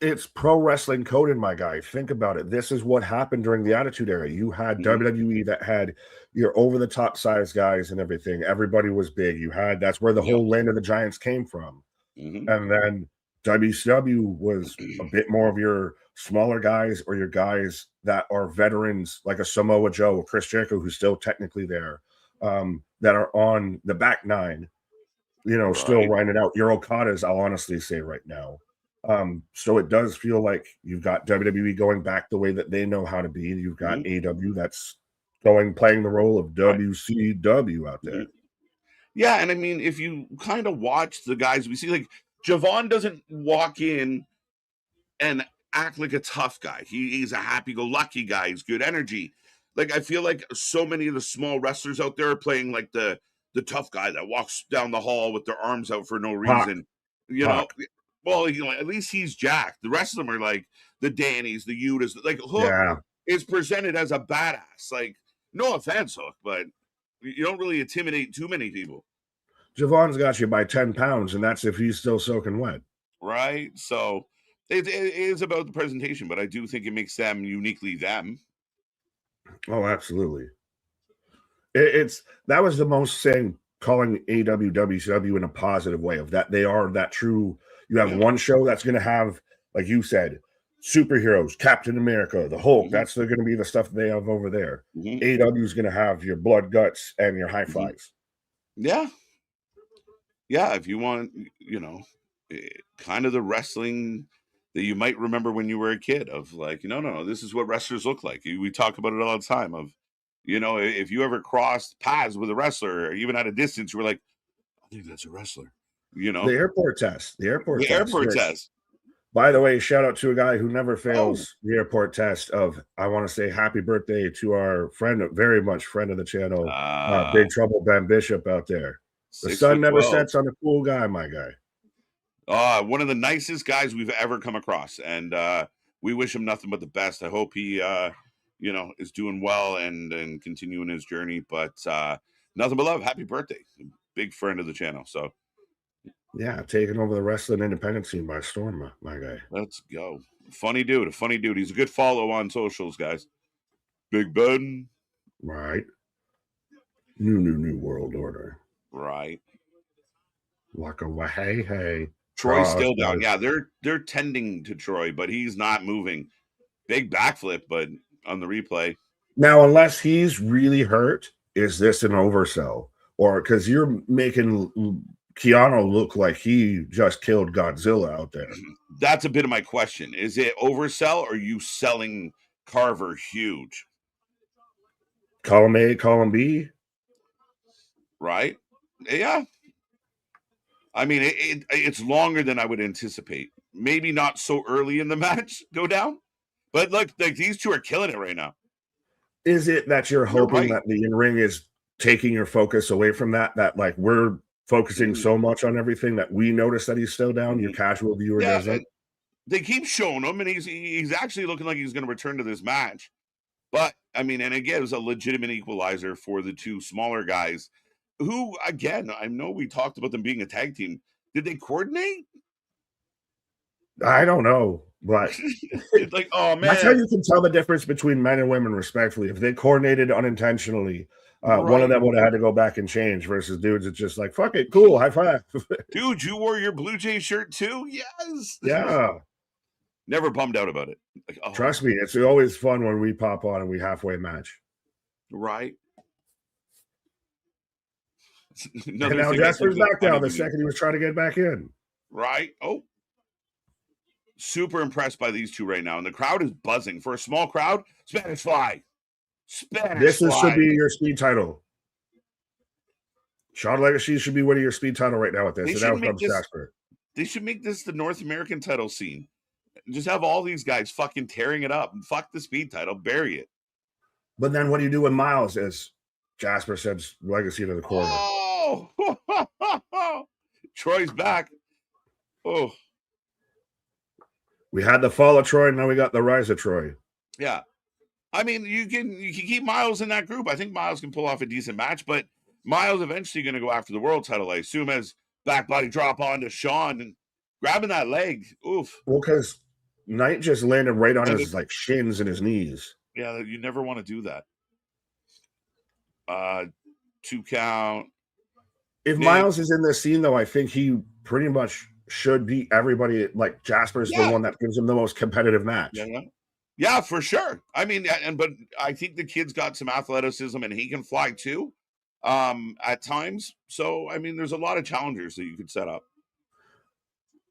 It's pro wrestling coded, my guy. Think about it. This is what happened during the Attitude Era. You had WWE that had your over the top size guys and everything. Everybody was big. That's where the whole land of the giants came from. And then WCW was a bit more of your smaller guys or your guys that are veterans, like a Samoa Joe, or Chris Jericho, who's still technically there, that are on the back nine, still running out. Your Okadas, I'll honestly say right now. So it does feel like you've got WWE going back the way that they know how to be. You've got AEW that's playing the role of WCW out there. Yeah, and I mean, if you kind of watch the guys we see, like Javon doesn't walk in and act like a tough guy. He's a happy-go-lucky guy. He's good energy. Like I feel like so many of the small wrestlers out there are playing like the tough guy that walks down the hall with their arms out for no reason. Well, at least he's jacked. The rest of them are like the Dannys, the Yutas. Like Hook is presented as a badass. Like, no offense, Hook, but you don't really intimidate too many people. Javon's got you by 10 pounds, and that's if he's still soaking wet. Right? So it is about the presentation, but I do think it makes them uniquely them. Oh, absolutely. That was the most saying calling AEW WCW in a positive way of that they are that true. You have one show that's going to have, like you said, superheroes, Captain America, the Hulk. That's going to be the stuff they have over there. AEW is going to have your blood guts and your high flies. Yeah. Yeah. If you want, kind of the wrestling that you might remember when you were a kid of like, no, this is what wrestlers look like. We talk about it all the time of, if you ever crossed paths with a wrestler or even at a distance, you were like, I think that's a wrestler. The airport test. By the way, shout out to a guy who never Oh, fails the airport test of, I want to say happy birthday to our friend, very much friend of the channel, Big Trouble Ben Bishop out there. The sun never 6'12". sets on a cool guy, my guy. One of the nicest guys we've ever come across, and we wish him nothing but the best. I hope he, is doing well and continuing his journey. But nothing but love. Happy birthday, big friend of the channel. So Yeah, taking over the wrestling independent scene by storm, my guy. let's go. Funny dude, a funny dude. He's a good follow on socials, guys. Big Ben. Right. New world order. Right. Waka hey hey. Troy's still down. Yeah, they're tending to Troy, but he's not moving. Big backflip, but on the replay. Now, unless he's really hurt, is this an oversell? Or because you're making Keanu look like he just killed Godzilla out there. That's a bit of my question. Is it oversell or are you selling Carver huge? Column A, column B. Right? Yeah. I mean, it's longer than I would anticipate. Maybe not so early in the match go down, but look, like these two are killing it right now. Is it that you're hoping that the in-ring is taking your focus away from that like we're focusing so much on everything that we notice that he's still down? Your casual viewer doesn't. They keep showing him, and he's actually looking like he's going to return to this match. But I mean, and again, it was a legitimate equalizer for the two smaller guys. Who, again, I know we talked about them being a tag team. Did they coordinate? I don't know, but like, oh man, that's how you can tell the difference between men and women, respectfully. If they coordinated unintentionally, one of them would have had to go back and change. Versus dudes, it's just like, fuck it, cool, high five. Dude, you wore your Blue Jay shirt too? Yes. Yeah. Never bummed out about it. Like, oh. Trust me, it's always fun when we pop on and we halfway match. Right. And now Jasper's back down the second he was trying to get back in. Right. Oh. Super impressed by these two right now. And the crowd is buzzing. For a small crowd, Spanish Fly. Spanish Fly. Should be your speed title. Shawn Legacy should be winning your speed title right now with this. And now comes Jasper. They should make this the North American title scene. Just have all these guys fucking tearing it up. Fuck the speed title. Bury it. But then what do you do with Miles as Jasper sends Legacy to the corner? Oh! Troy's back. Oh. We had the fall of Troy, now we got the rise of Troy. Yeah. I mean, you can keep Miles in that group. I think Miles can pull off a decent match, but Miles eventually going to go after the world title, I assume, as back body drop onto Shawn and grabbing that leg. Oof. Well, because Knight just landed right on his like shins and his knees. Yeah, you never want to do that. 2 count. If Miles is in this scene, though, I think he pretty much should beat everybody. Like Jasper's the one that gives him the most competitive match. Yeah, for sure. I mean, but I think the kid's got some athleticism and he can fly too, at times. So I mean, there's a lot of challengers that you could set up.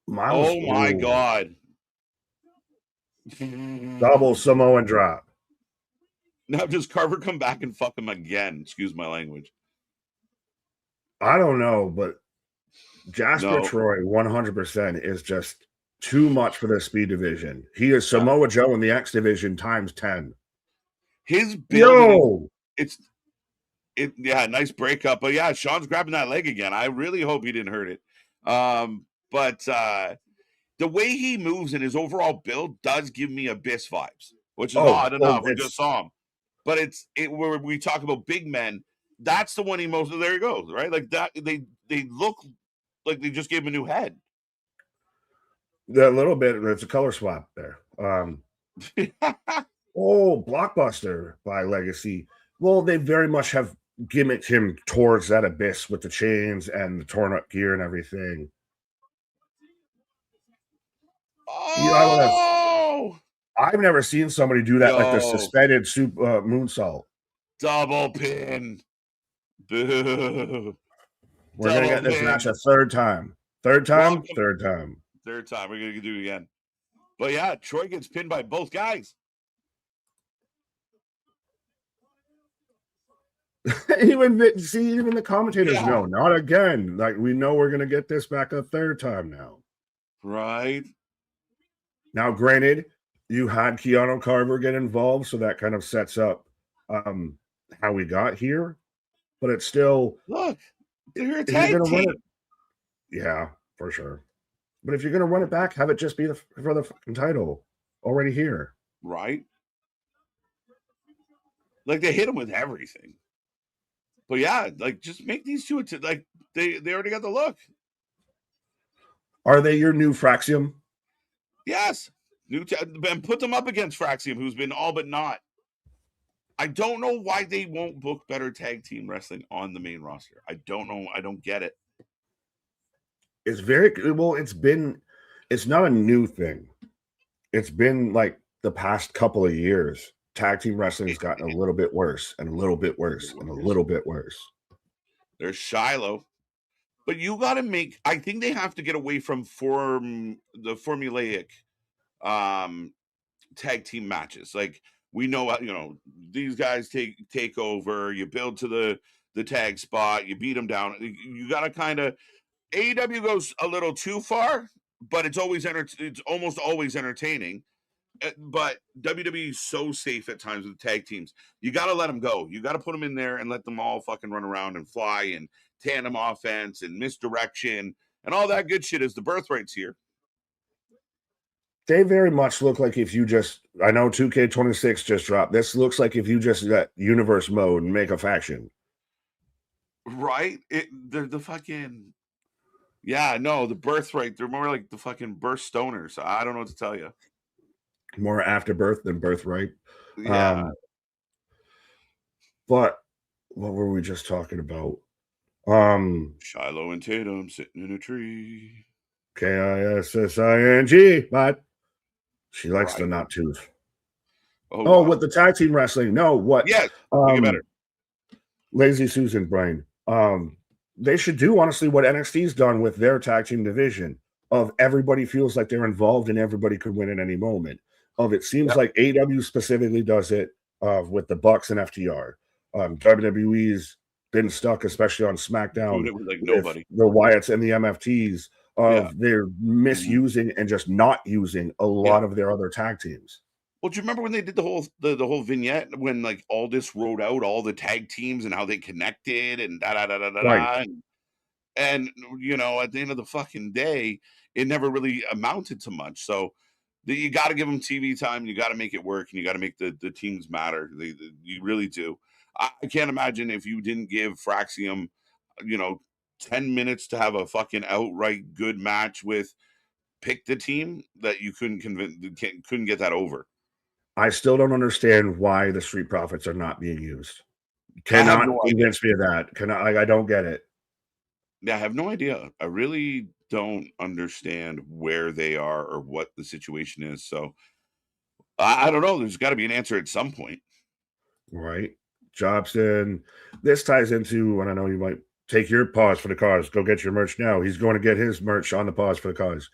Miles, oh my god! Double Samoan drop. Now does Carver come back and fuck him again? Excuse my language. I don't know, but Jasper Troy 100% is just too much for the speed division. He is Samoa Joe in the X division times 10. His build, nice breakup. But yeah, Shawn's grabbing that leg again. I really hope he didn't hurt it. But the way he moves and his overall build does give me Abyss vibes, which is odd enough. We just saw him. But where we talk about big men, that's the one he most. There he goes, right? Like that. They look like they just gave him a new head. A little bit. It's a color swap there. Blockbuster by Legacy. Well, they very much have gimmicked him towards that Abyss with the chains and the torn up gear and everything. I've never seen somebody do that, like the suspended moonsault. Double pin. Boo. We're going to get this match a third time. Third time. We're going to do it again. But yeah, Troy gets pinned by both guys. Even the commentators know, not again. Like, we know we're going to get this back a third time now. Right. Now, granted, you had Keanu Carver get involved, so that kind of sets up how we got here. But it's still, Look, they're a if you're tag going to run team, it, yeah, for sure. But if you're going to run it back, have it just be for the fucking title already here. right? Like they hit him with everything. But yeah, like just make these two like they already got the look. Are they your new Fraxium? Yes, and put them up against Fraxium, who's been all but not. I don't know why they won't book better tag team wrestling on the main roster. I don't know. I don't get it. It's very well. It's not a new thing. It's been like the past couple of years. Tag team wrestling's gotten a little bit worse and a little bit worse and a little bit worse. There's Shiloh. But you got to make. I think they have to get away from the formulaic tag team matches. Like we know, these guys take over. You build to the tag spot. You beat them down. You got to kind of. AEW goes a little too far, but it's almost always entertaining. But WWE is so safe at times with tag teams. You got to let them go. You got to put them in there and let them all fucking run around and fly and tandem offense and misdirection and all that good shit as the birthrights here. They very much look like if you just, I know 2K26 just dropped. This looks like if you just got universe mode and make a faction. Right? They're the fucking, yeah, no, the birthright. They're more like the fucking birth stoners. I don't know what to tell you. More afterbirth than birthright. Yeah. But what were we just talking about? Shiloh and Tatum sitting in a tree. Kissing, but she likes the nut tooth. Oh, with the tag team wrestling. No, what? Yes, make it better. Lazy Susan brain. They should do honestly what NXT's done with their tag team division of everybody feels like they're involved and everybody could win at any moment. Of it seems like AEW specifically does it with the Bucks and FTR. WWE's been stuck, especially on SmackDown, it with like nobody. The Wyatts and the MFTs of they're misusing and just not using a lot of their other tag teams. Well, do you remember when they did the whole vignette when like Aldis wrote out all the tag teams and how they connected and Right. and at the end of the fucking day, it never really amounted to much. So you got to give them TV time. You got to make it work, and you got to make the teams matter. You really do. I can't imagine if you didn't give Fraxium, 10 minutes to have a fucking outright good match with pick the team that you couldn't get that over. I still don't understand why the Street Profits are not being used. Cannot convince me of that. I don't get it. Yeah, I have no idea. I really don't understand where they are or what the situation is. So I don't know. There's got to be an answer at some point. Right. Jobson. This ties into, and I know you might take your pause for the cause. Go get your merch now. He's going to get his merch on the pause for the cause.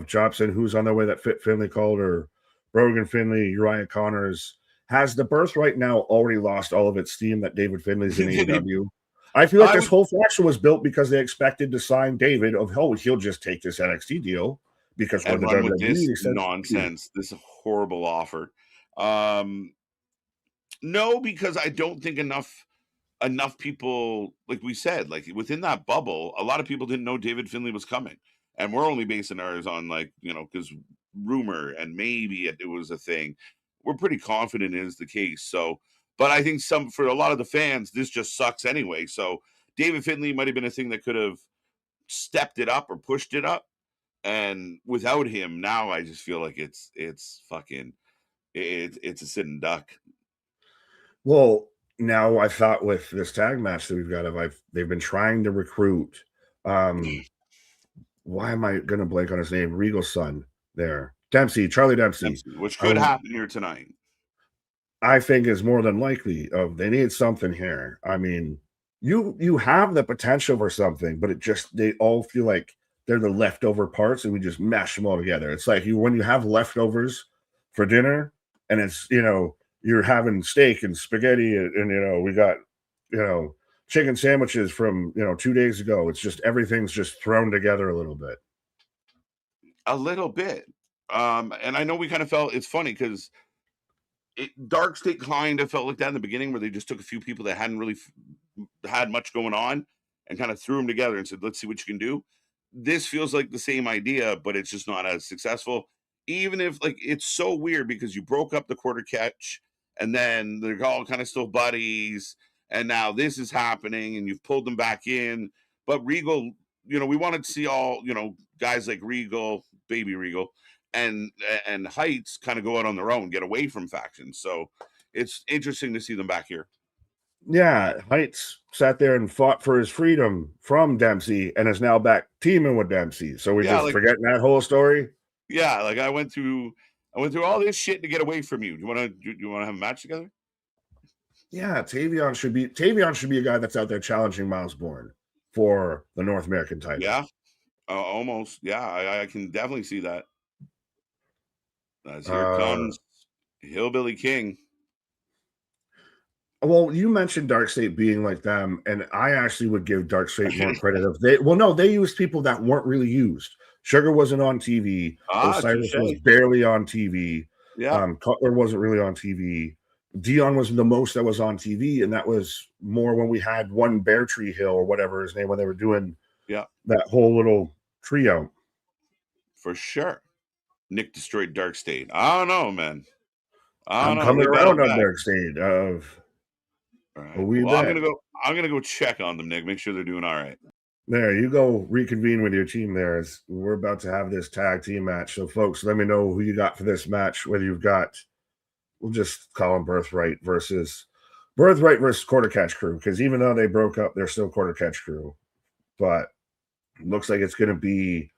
Jobson, who's on their way that Fit Finley called, or Brogan Finley, Uriah Connors. Has the birthright now already lost all of its steam that David Finley's in AEW? I feel like this whole faction was built because they expected to sign David he'll just take this NXT deal because and run with this nonsense, this horrible offer. No, because I don't think enough people, like we said, like within that bubble, a lot of people didn't know David Finley was coming, and we're only basing ours on because rumor and maybe it was a thing. We're pretty confident it is the case. So, but I think for a lot of the fans, this just sucks anyway. So David Finley might have been a thing that could have stepped it up or pushed it up. And without him, now I just feel like it's fucking, it's a sitting duck. Well, now I thought with this tag match that we've got, they've been trying to recruit. Why am I going to blank on his name? Regal's son there. Charlie Dempsey. Which could happen here tonight. I think is more than likely. They need something here. I mean, you have the potential for something, but they all feel like they're the leftover parts, and we just mash them all together. It's like when you have leftovers for dinner, and it's you're having steak and spaghetti, and we got chicken sandwiches from 2 days ago. It's just everything's just thrown together a little bit. A little bit. And I know we kind of felt it's funny because Dark State kind of felt like that in the beginning, where they just took a few people that hadn't really had much going on and kind of threw them together and said, "Let's see what you can do." This feels like the same idea, but it's just not as successful. Even if like it's so weird because you broke up the quarter catch and then they're all kind of still buddies, and now this is happening and you've pulled them back in. But Regal, we wanted to see all guys like Regal, Baby Regal, and Heights kind of go out on their own, get away from factions. So it's interesting to see them back here. Yeah, Heights sat there and fought for his freedom from Dempsey and is now back teaming with Dempsey. So we just forgetting that whole story. Yeah, like I went through all this shit to get away from you. Do you want to have a match together? Yeah, Tavion should be a guy that's out there challenging Miles Bourne for the North American title. Yeah, almost. Yeah, I can definitely see that. As here comes Hillbilly King. Well, you mentioned Dark State being like them, and I actually would give Dark State more credit. They used people that weren't really used. Sugar wasn't on TV. Osiris was barely on TV. Yeah. Cutler wasn't really on TV. Dion was the most that was on TV, and that was more when we had one Bear Tree Hill or whatever his name, when they were doing that whole little trio. For sure. Nick destroyed Dark State. I don't know, man. I'm coming around on Dark State. Right. Well, I'm gonna go check on them, Nick. Make sure they're doing all right. There, you go reconvene with your team there. As we're about to have this tag team match. So, folks, let me know who you got for this match. Whether you've got, we'll just call them Birthright versus Quarter Catch Crew, because even though they broke up, they're still Quarter Catch Crew. But looks like it's going to be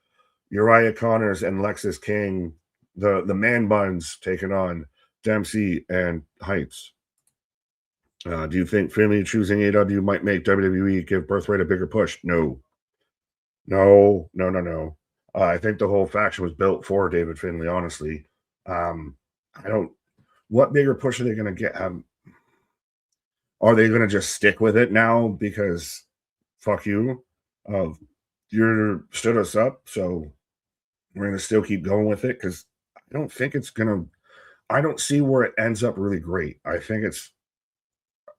Uriah Connors and Lexus King, the man buns, taking on Dempsey and Heights. Do you think Finley choosing AW might make WWE give Birthright a bigger push? No. I think the whole faction was built for David Finley, honestly. What bigger push are they going to get? Are they going to just stick with it now because fuck you? You stood us up, so we're going to still keep going with it? Because I don't think it's going to, I don't see where it ends up really great. I think it's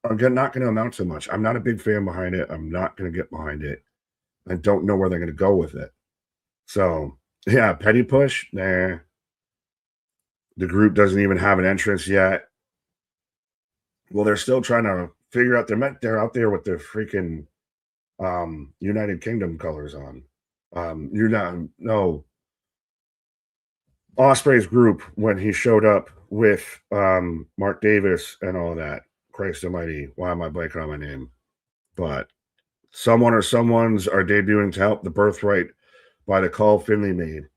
not going to amount to much. I'm not a big fan behind it. I'm not going to get behind it. I don't know where they're going to go with it. So, yeah, petty push, nah. The group doesn't even have an entrance yet. Well, they're still trying to figure out. They're out there with their freaking United Kingdom colors on. Ospreay's group, when he showed up with Mark Davis and all that. Christ almighty, why am I blanking on my name? But someone or someone's are debuting to help the Birthright by the call Finley made.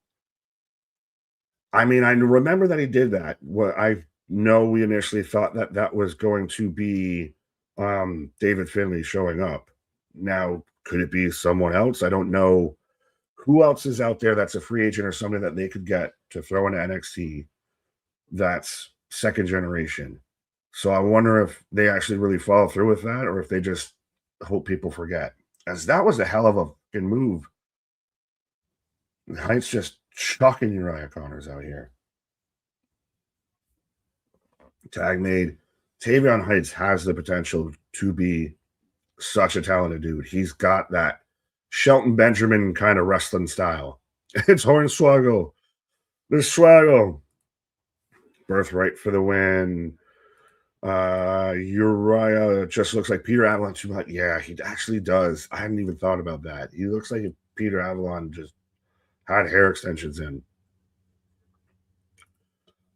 I mean, I remember that he did that. I know we initially thought that was going to be David Finley showing up. Now, could it be someone else? I don't know who else is out there that's a free agent or somebody that they could get to throw into NXT that's second generation. So I wonder if they actually really follow through with that, or if they just hope people forget. As that was a hell of a fucking move. Heights just chucking Uriah Connors out here. Tag made. Tavion Heights has the potential to be such a talented dude. He's got that Shelton Benjamin kind of wrestling style. It's Hornswoggle. The Swaggle. Birthright for the win. Uriah just looks like Peter Avalon too much. Yeah, he actually does. I hadn't even thought about that. He looks like if Peter Avalon just had hair extensions in.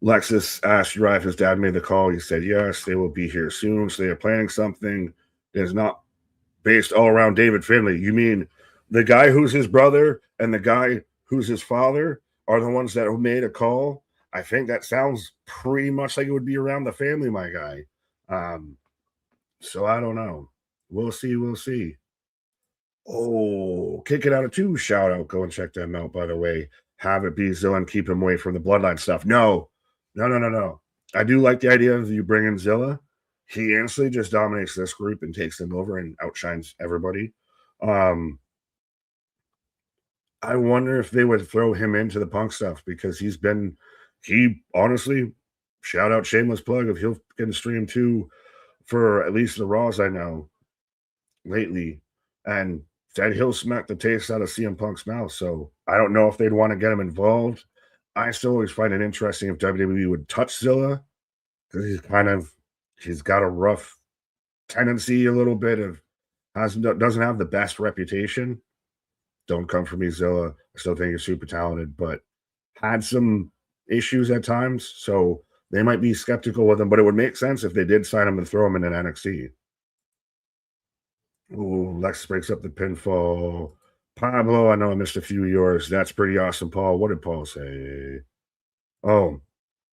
Lexus asked Uriah if his dad made the call. He said yes, they will be here soon. So they are planning something that is not based all around David Finley. You mean the guy who's his brother and the guy who's his father are the ones that made a call? I think that sounds pretty much like it would be around the family, my guy. So I don't know. We'll see. Oh, Kick It Out of 2 shout out. Go and check them out, by the way. Have it be Zilla and keep him away from the bloodline stuff. No. I do like the idea of you bringing Zilla. He instantly just dominates this group and takes them over and outshines everybody. I wonder if they would throw him into the Punk stuff because he honestly, shout out shameless plug if he'll get stream too for at least the Raws I know lately, and said he'll smack the taste out of CM Punk's mouth. So I don't know if they'd want to get him involved. I still always find it interesting if WWE would touch Zilla because he's got a rough tendency a little bit of doesn't have the best reputation. Don't come for me, Zilla. I still think you're super talented, but had some issues at times. So they might be skeptical with him, but it would make sense if they did sign him and throw him in an NXT. Ooh, Lex breaks up the pinfall. Pablo, I know I missed a few of yours. That's pretty awesome, Paul. What did Paul say? Oh,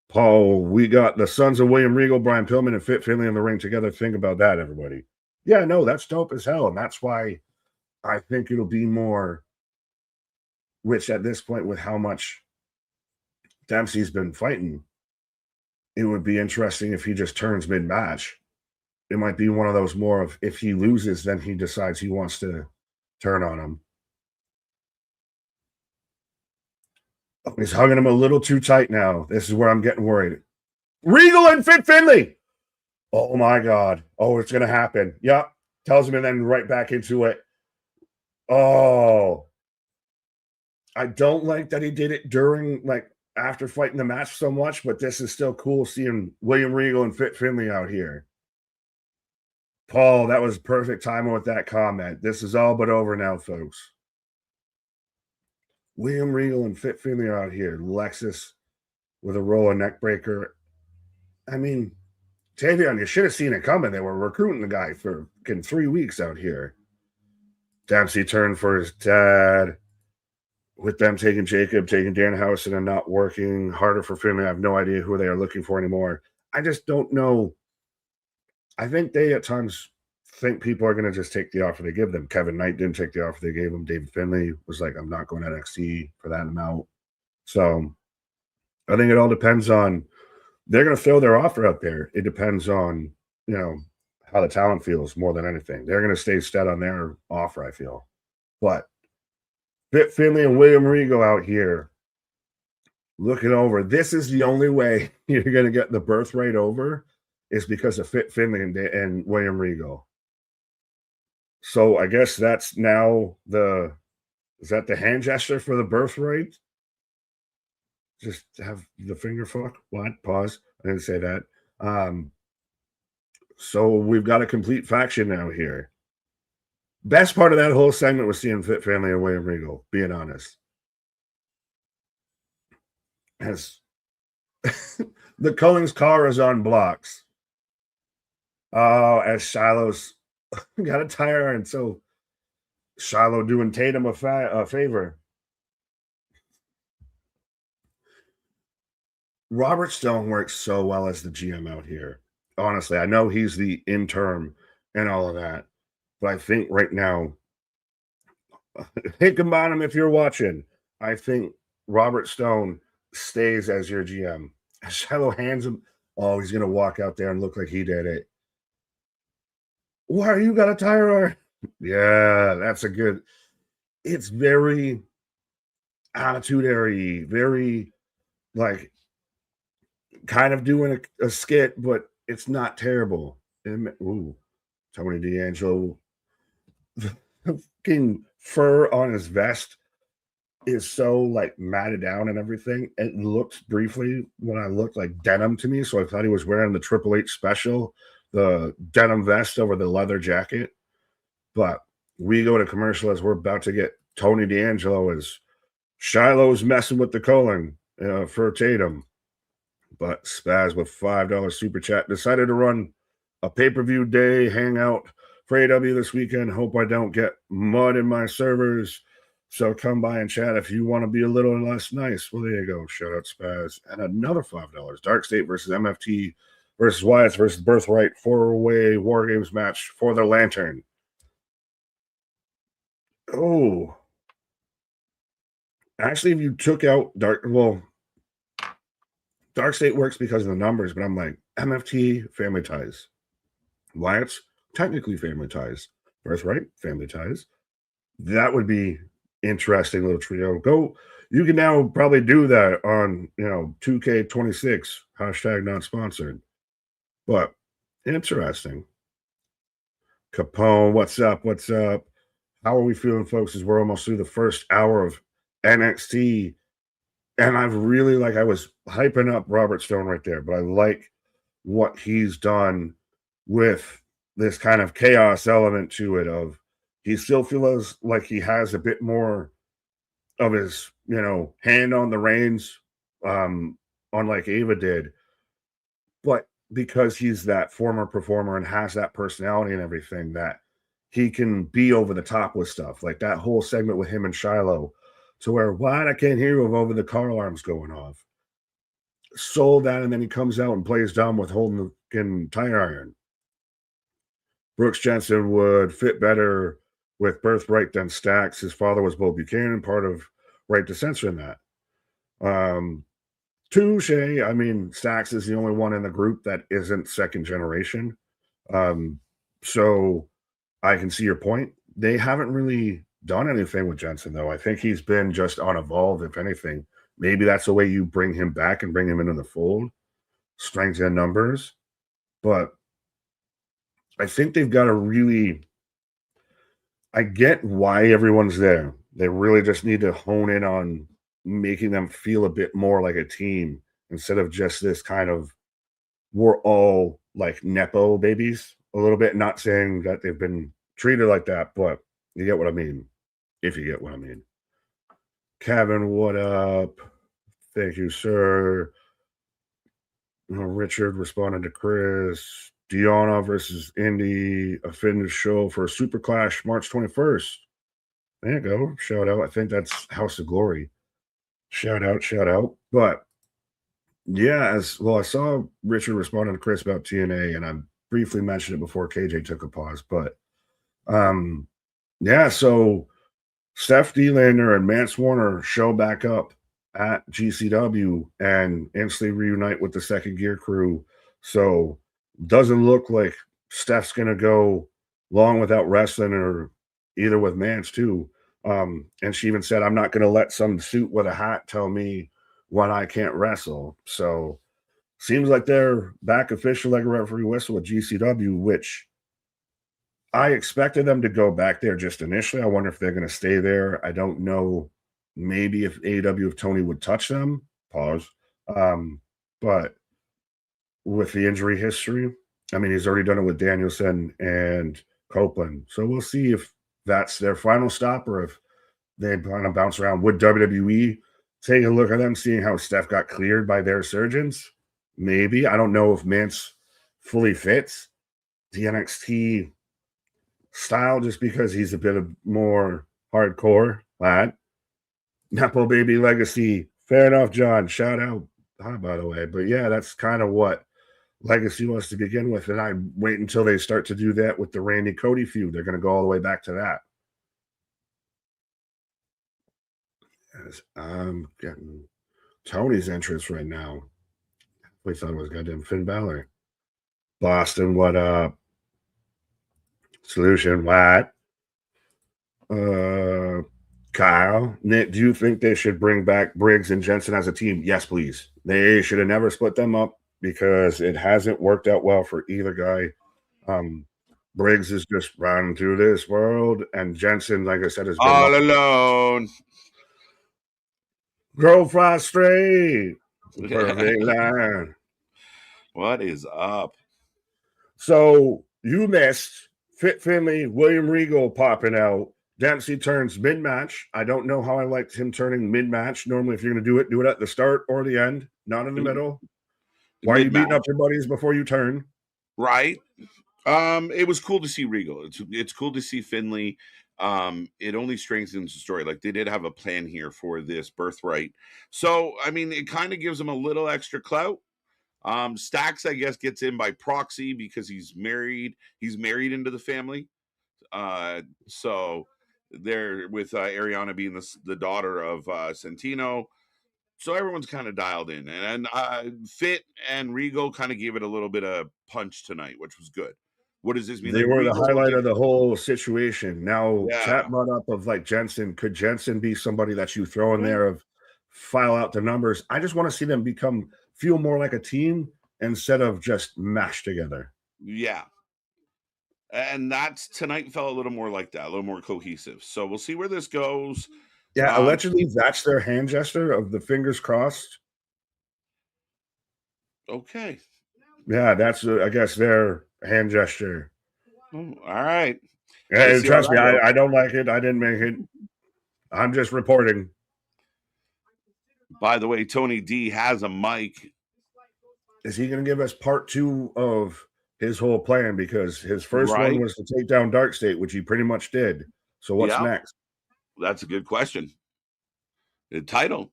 Paul, we got the sons of William Regal, Brian Pillman, and Fit Finlay in the ring together. Think about that, everybody. Yeah, no, that's dope as hell. And that's why I think it'll be more, which at this point, with how much Dempsey's been fighting, it would be interesting if he just turns mid-match. It might be one of those more of if he loses, then he decides he wants to turn on him. Oh, he's hugging him a little too tight now. This is where I'm getting worried. Regal and Fit Finlay. Oh my God. Oh, it's going to happen. Yep. Tells him and then right back into it. Oh. I don't like that he did it during, like, after fighting the match so much, but this is still cool seeing William Regal and Fit Finlay out here. Paul, that was perfect timing with that comment. This is all but over now, folks. William Regal and Fit Finlay are out here. Lexus with a roll of neck breaker. I mean, Tavion, you should have seen it coming. They were recruiting the guy for 3 weeks out here. Dempsey turned for his dad. With them taking Jacob, taking Danhausen and not working, harder for Finlay. I have no idea who they are looking for anymore. I just don't know. I think they at times think people are going to just take the offer they give them. Kevin Knight didn't take the offer they gave him. David Finlay was like, I'm not going to NXT for that amount. So I think it all depends on, they're going to throw their offer out there. It depends on, how the talent feels more than anything. They're going to stay stead on their offer, I feel. But Fit Finlay and William Regal out here looking over. This is the only way you're going to get the birthright over is because of Fit Finlay and William Regal. So I guess that's now is that the hand gesture for the birthright? Just have the finger fuck? What? Pause. I didn't say that. So we've got a complete faction now here. Best part of that whole segment was seeing Fit Finlay and William Regal, being honest. As the Culling's car is on blocks. Oh, as Shiloh's got a tire, and so Shiloh doing Tatum a favor. Robert Stone works so well as the GM out here. Honestly, I know he's the interim and all of that. But I think right now, think about him if you're watching. I think Robert Stone stays as your GM. Shiloh hands him. Oh, he's going to walk out there and look like he did it. Why you got a tire? Yeah, that's a good. It's very attitude-ary, very like kind of doing a skit, but it's not terrible. Ooh, Tony D'Angelo. Fucking fur on his vest is so like matted down and everything. It looks briefly when I looked like denim to me, so I thought he was wearing the Triple H special, the denim vest over the leather jacket. But we go to commercial as we're about to get Tony D'Angelo as Shiloh's messing with the colon for Tatum. But Spaz with $5 super chat decided to run a pay-per-view day hangout for AW this weekend. Hope I don't get mud in my servers. So come by and chat if you want to be a little less nice. Well, there you go. Shout out Spaz. And another $5. Dark State versus MFT versus Wyatt versus Birthright 4-way War Games match for the Lantern. Oh. Actually, if you took out Dark State works because of the numbers, but I'm like, MFT, family ties. Wyatt's technically family ties. Birthright, family ties. That would be interesting little trio. You can now probably do that on 2K26 hashtag not sponsored, but interesting. Capone, what's up? What's up? How are we feeling, folks? As we're almost through the first hour of NXT, and I was hyping up Robert Stone right there, but I like what he's done with this kind of chaos element to it. Of he still feels like he has a bit more of his hand on the reins, on like Ava did, but because he's that former performer and has that personality and everything, that he can be over the top with stuff like that whole segment with him and Shiloh, to where what I can't hear you over the car alarms going off. Sold that, and then he comes out and plays dumb with holding the fucking tire iron. Brooks Jensen would fit better with Birthright than Stax. His father was Bo Buchanan, part of Right to Censor in that. Touche. I mean, Stax is the only one in the group that isn't second generation. So I can see your point. They haven't really done anything with Jensen, though. I think he's been just on Evolve, if anything. Maybe that's the way you bring him back and bring him into the fold. Strength in numbers. But I think they've got to really. I get why everyone's there. They really just need to hone in on making them feel a bit more like a team instead of just this kind of we're all like Nepo babies a little bit. Not saying that they've been treated like that, but you get what I mean. If you get what I mean. Kevin, what up? Thank you, sir. Richard responded to Chris. Deanna versus Indy, a fitness show for Super Clash March 21st. There you go. Shout out. I think that's House of Glory. Shout out, shout out. But yeah, as well, I saw Richard responding to Chris about TNA, and I briefly mentioned it before KJ took a pause. But yeah, so Steph D-Lander and Mance Warner show back up at GCW and instantly reunite with the Second Gear crew. So doesn't look like Steph's gonna go long without wrestling, or either with Mance too. And she even said, I'm not gonna let some suit with a hat tell me when I can't wrestle. So seems like they're back official like a referee whistle with GCW, which I expected them to go back there just initially. I wonder if they're going to stay there. I don't know. Maybe if AEW, if Tony would touch them, pause. But with the injury history, I mean, he's already done it with Danielson and Copeland. So we'll see if that's their final stop or if they kind of bounce around. Would WWE take a look at them, seeing how Steph got cleared by their surgeons? Maybe. I don't know if Mance fully fits the NXT style just because he's a bit of more hardcore lad. Nepo Baby Legacy. Fair enough, John. Shout out. Hi, by the way. But yeah, that's kind of what Legacy was to begin with. And I wait until they start to do that with the Randy Cody feud. They're going to go all the way back to that. As I'm getting Tony's entrance right now. We thought it was goddamn Finn Balor. Boston, what up? Solution, what? Kyle, Nick, do you think they should bring back Briggs and Jensen as a team? Yes, please. They should have never split them up because it hasn't worked out well for either guy. Briggs is just running through this world, and Jensen, like I said, has been all alone. Grow fly straight. Perfect line. What is up? So you missed Fit Finley, William Regal popping out. Dempsey turns mid-match. I don't know how I liked him turning mid-match. Normally, if you're going to do it at the start or the end, not in the middle. Why are you beating up your buddies before you turn? Right. It was cool to see Regal. It's cool to see Finley. It only strengthens the story. Like, they did have a plan here for this Birthright. So, I mean, it kind of gives them a little extra clout. Stax, I guess, gets in by proxy because he's married. He's married into the family. So they're with Ariana being the daughter of Santino. So everyone's kind of dialed in, and Fit and Regal kind of gave it a little bit of punch tonight, which was good. What does this mean? They Like were the Regal will highlight get, of the whole situation. Now, yeah. chat brought up of like Jensen. Could Jensen be somebody that you throw in Yeah. there of file out the numbers? I just want to see them feel more like a team instead of just mashed together. Yeah. And that's tonight felt a little more like that, a little more cohesive. So we'll see where this goes. Yeah, allegedly that's their hand gesture of the fingers crossed. Okay. Yeah, that's I guess their hand gesture. All right. And trust me, I don't like it. I didn't make it. I'm just reporting. By the way, Tony D has a mic. Is he going to give us part 2 of his whole plan? Because his first one was to take down Dark State, which he pretty much did. So what's next? That's a good question. The title.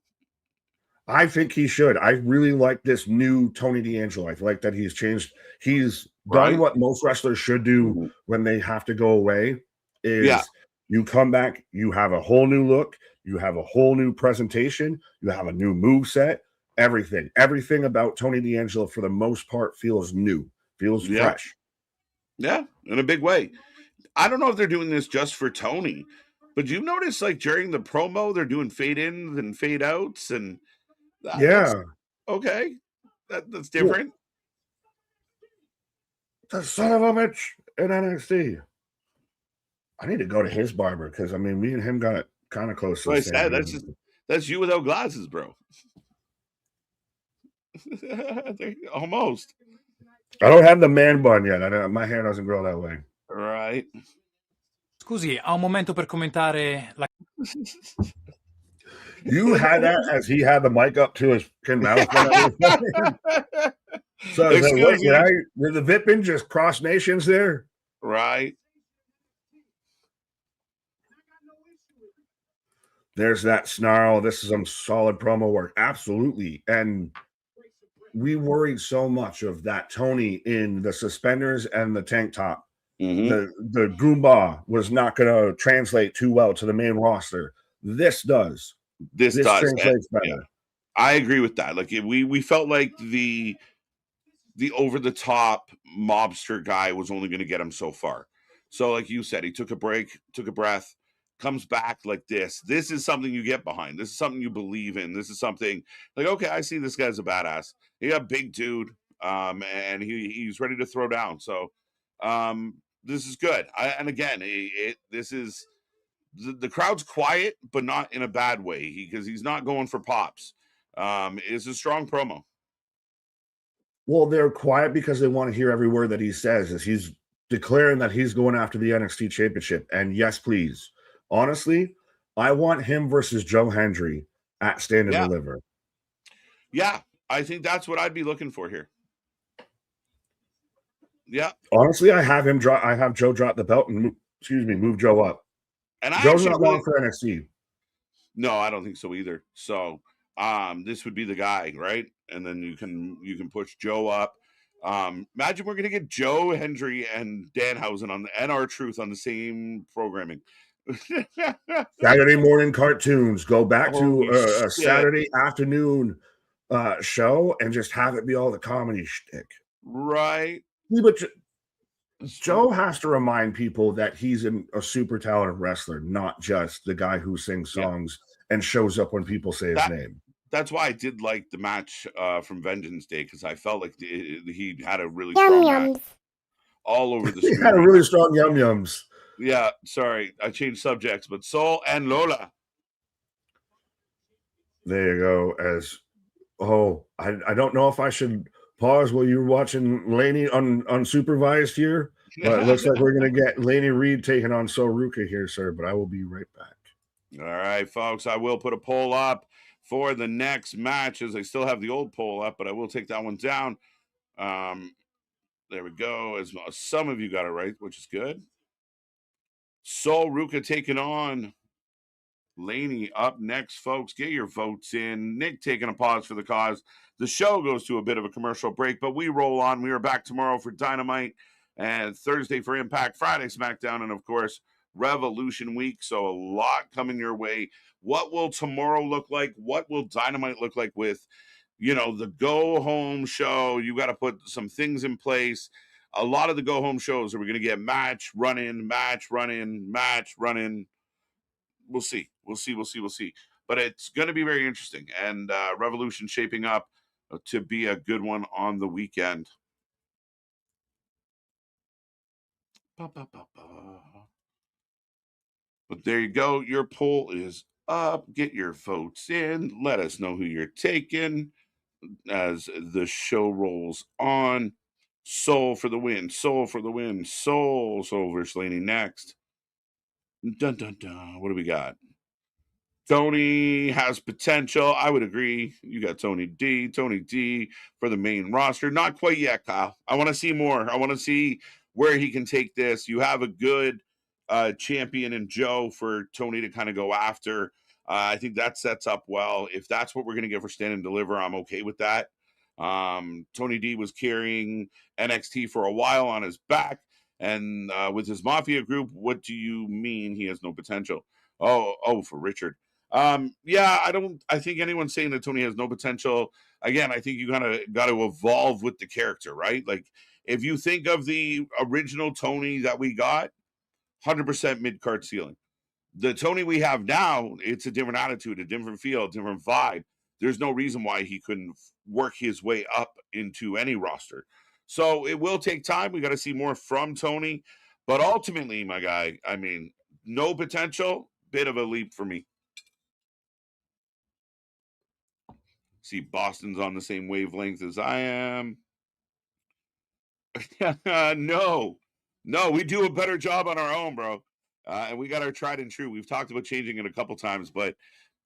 I think he should. I really like this new Tony D'Angelo. I like that he's changed. He's done what most wrestlers should do when they have to go away is you come back, you have a whole new look, you have a whole new presentation, you have a new move set, everything. Everything about Tony D'Angelo for the most part feels new, feels fresh. Yeah, in a big way. I don't know if they're doing this just for Tony, but you notice like during the promo, they're doing fade ins and fade outs and that's okay. That's different. The son of a bitch in NXT. I need to go to his barber because I mean, me and him got kind of close. I said that's you without glasses, bro. Almost. I don't have the man bun yet. My hair doesn't grow that way. Right. Scusi, ha un momento per commentare la... You had that as he had the mic up to his mouth. So I was like, wait, did the Vipin just cross nations there? Right. There's that snarl. This is some solid promo work. Absolutely. And we worried so much of that Tony in the suspenders and the tank top. The Goomba was not going to translate too well to the main roster. This does. This does translates better. Yeah. I agree with that. Like we felt like the over the top mobster guy was only going to get him so far. So like you said, he took a break, took a breath, comes back like this. This is something you get behind. This is something you believe in. This is something like, okay, I see this guy's a badass. He's a big dude, and he's ready to throw down. So this is good. And again, this is the crowd's quiet, but not in a bad way because he's not going for pops. It's a strong promo. Well, they're quiet because they want to hear every word that he says as he's declaring that he's going after the NXT championship. And yes, please. Honestly, I want him versus Joe Hendry at Stand and Deliver. Yeah, I think that's what I'd be looking for here. Yeah. Honestly, I have Joe drop the belt and move Joe up. And Joe's not long for NXT. No, I don't think so either. So this would be the guy, right? And then you can push Joe up. Imagine we're gonna get Joe Hendry and Danhausen and R-Truth on the same programming. Saturday morning cartoons. Go back to a Saturday afternoon show and just have it be all the comedy shtick. Right. Yeah, but Joe has to remind people that he's a super talented wrestler, not just the guy who sings songs and shows up when people say his name. That's why I did like the match from Vengeance Day because I felt like he had a really strong match all over the screen. He had a really strong yum-yums. Yeah, sorry, I changed subjects, but Sol and Lola. There you go. I don't know if I should pause while you're watching Laney unsupervised here, but it looks like we're going to get Laney Reed taking on Sol Ruka here, sir, but I will be right back. All right, folks, I will put a poll up for the next matches. I still have the old poll up, but I will take that one down. There we go. As some of you got it right, which is good. Sol Ruka taking on Laney up next, folks. Get your votes in. Nick taking a pause for the cause. The show goes to a bit of a commercial break, but we roll on. We are back tomorrow for Dynamite and Thursday for Impact, Friday SmackDown, and of course, Revolution Week. So a lot coming your way. What will tomorrow look like? What will Dynamite look like with, the go home show? You got to put some things in place. a lot of the go home shows are we going to get match, run in, match, run in, match, run in. We'll see. But it's going to be very interesting. And Revolution shaping up to be a good one on the weekend. But there you go. Your poll is up. Get your votes in. Let us know who you're taking as the show rolls on. Soul for the win. Soul versus Laney next. Dun dun dun. What do we got? Tony has potential. I would agree. You got Tony D for the main roster. Not quite yet, Kyle. I want to see more. I want to see where he can take this. You have a good champion in Joe for Tony to kind of go after. I think that sets up well. If that's what we're going to get for Stand and Deliver, I'm okay with that. Tony D was carrying NXT for a while on his back. And with his Mafia group, what do you mean he has no potential? Oh, for Richard. Yeah, I think anyone saying that Tony has no potential, again, I think you kind of got to evolve with the character, right? Like if you think of the original Tony that we got, 100% mid-card ceiling. The Tony we have now, it's a different attitude, a different feel, a different vibe. There's no reason why he couldn't work his way up into any roster. So it will take time. We got to see more from Tony. But ultimately, my guy, I mean, no potential, bit of a leap for me. See, Boston's on the same wavelength as I am. No, we do a better job on our own, bro. And we got our tried and true. We've talked about changing it a couple times, but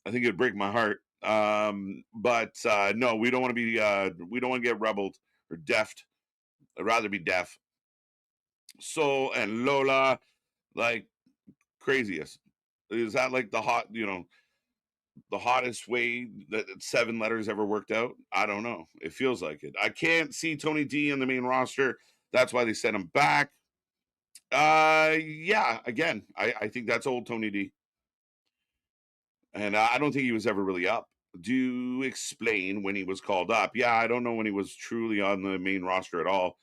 I think it'd break my heart. But no, we don't want to be, we don't want to get rebelled or deft. I'd rather be deaf. Soul and Lola, like craziest. Is that like the hottest way that 7 letters ever worked out? I don't know. It feels like it. I can't see Tony D in the main roster. That's why they sent him back. Yeah, again, I think that's old Tony D. And I don't think he was ever really up. Do explain when he was called up. Yeah, I don't know when he was truly on the main roster at all.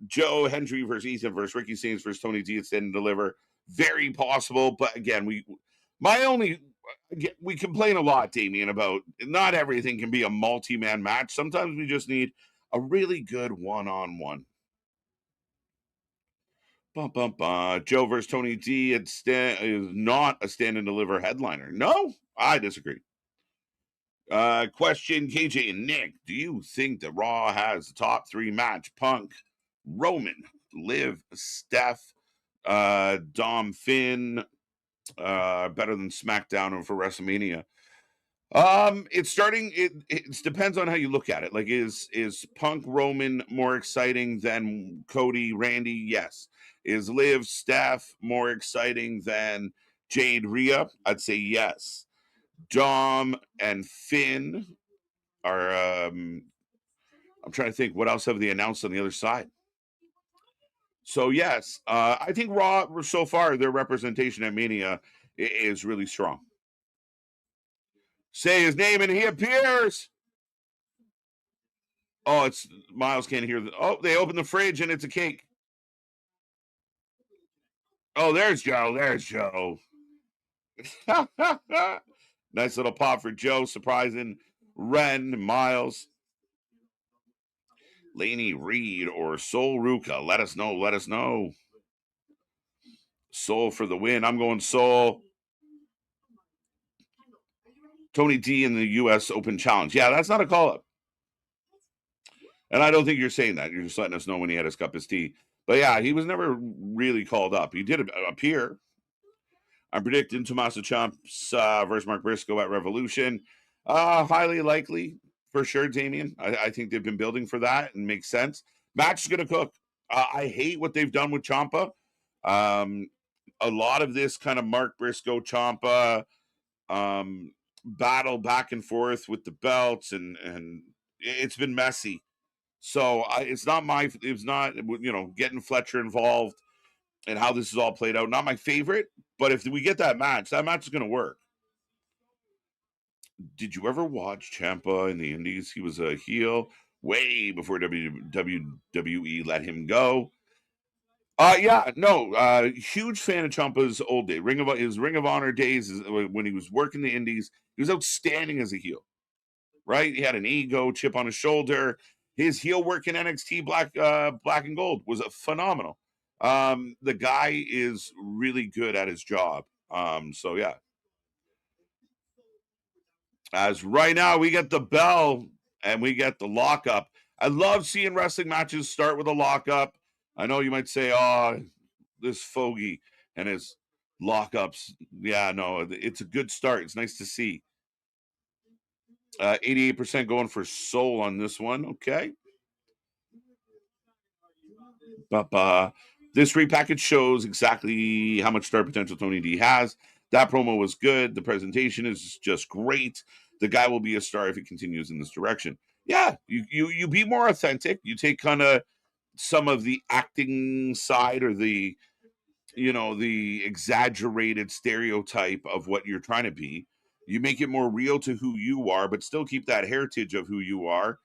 Joe Hendry versus Ethan versus Ricky Saints versus Tony D at Stand and Deliver. Very possible. But again, we complain a lot, Damien, about not everything can be a multi-man match. Sometimes we just need a really good one-on-one. Joe versus Tony D is not a Stand and Deliver headliner. No, I disagree. Question, KJ and Nick, do you think that Raw has the top 3 match? Punk, Roman, Liv, Steph, Dom, Finn, better than SmackDown or for WrestleMania? It depends on how you look at it. Like, is Punk Roman more exciting than Cody Randy? Yes. Is Liv Steph more exciting than Jade Rhea? I'd say yes. Dom and Finn are I'm trying to think what else have they announced on the other side. So yes, I think Raw so far, their representation at Mania is really strong. Say his name and he appears. Oh, it's Miles can't hear. They open the fridge and it's a cake. Oh, there's Joe. Nice little pop for Joe, surprising Ren, Miles. Laney Reed or Soul Ruka. Let us know. Soul for the win. I'm going Soul. Tony D in the U.S. Open Challenge. Yeah, that's not a call-up. And I don't think you're saying that. You're just letting us know when he had his cup of tea. But yeah, he was never really called up. He did appear. I'm predicting Tommaso Ciampa versus Mark Briscoe at Revolution. Highly likely, for sure, Damien. I think they've been building for that and makes sense. Match is going to cook. I hate what they've done with Ciampa. A lot of this kind of Mark Briscoe Ciampa battle back and forth with the belts, and it's been messy. So it's not getting Fletcher involved and how this is all played out. Not my favorite, but if we get that match is going to work. Did you ever watch Ciampa in the Indies? He was a heel way before WWE let him go. Yeah, no, huge fan of Ciampa's old day. His Ring of Honor days when he was working the Indies. He was outstanding as a heel, right? He had an ego, chip on his shoulder. His heel work in NXT Black and Gold was phenomenal. The guy is really good at his job. So yeah. As right now we get the bell and we get the lockup. I love seeing wrestling matches start with a lockup. I know you might say, "Oh, this fogey and his lockups." Yeah, no, it's a good start. It's nice to see. 88% going for Soul on this one. Okay. This repackage shows exactly how much star potential Tony D has. That promo was good. The presentation is just great. The guy will be a star if he continues in this direction. Yeah, you be more authentic. You take kind of some of the acting side or the the exaggerated stereotype of what you're trying to be. You make it more real to who you are, but still keep that heritage of who you are.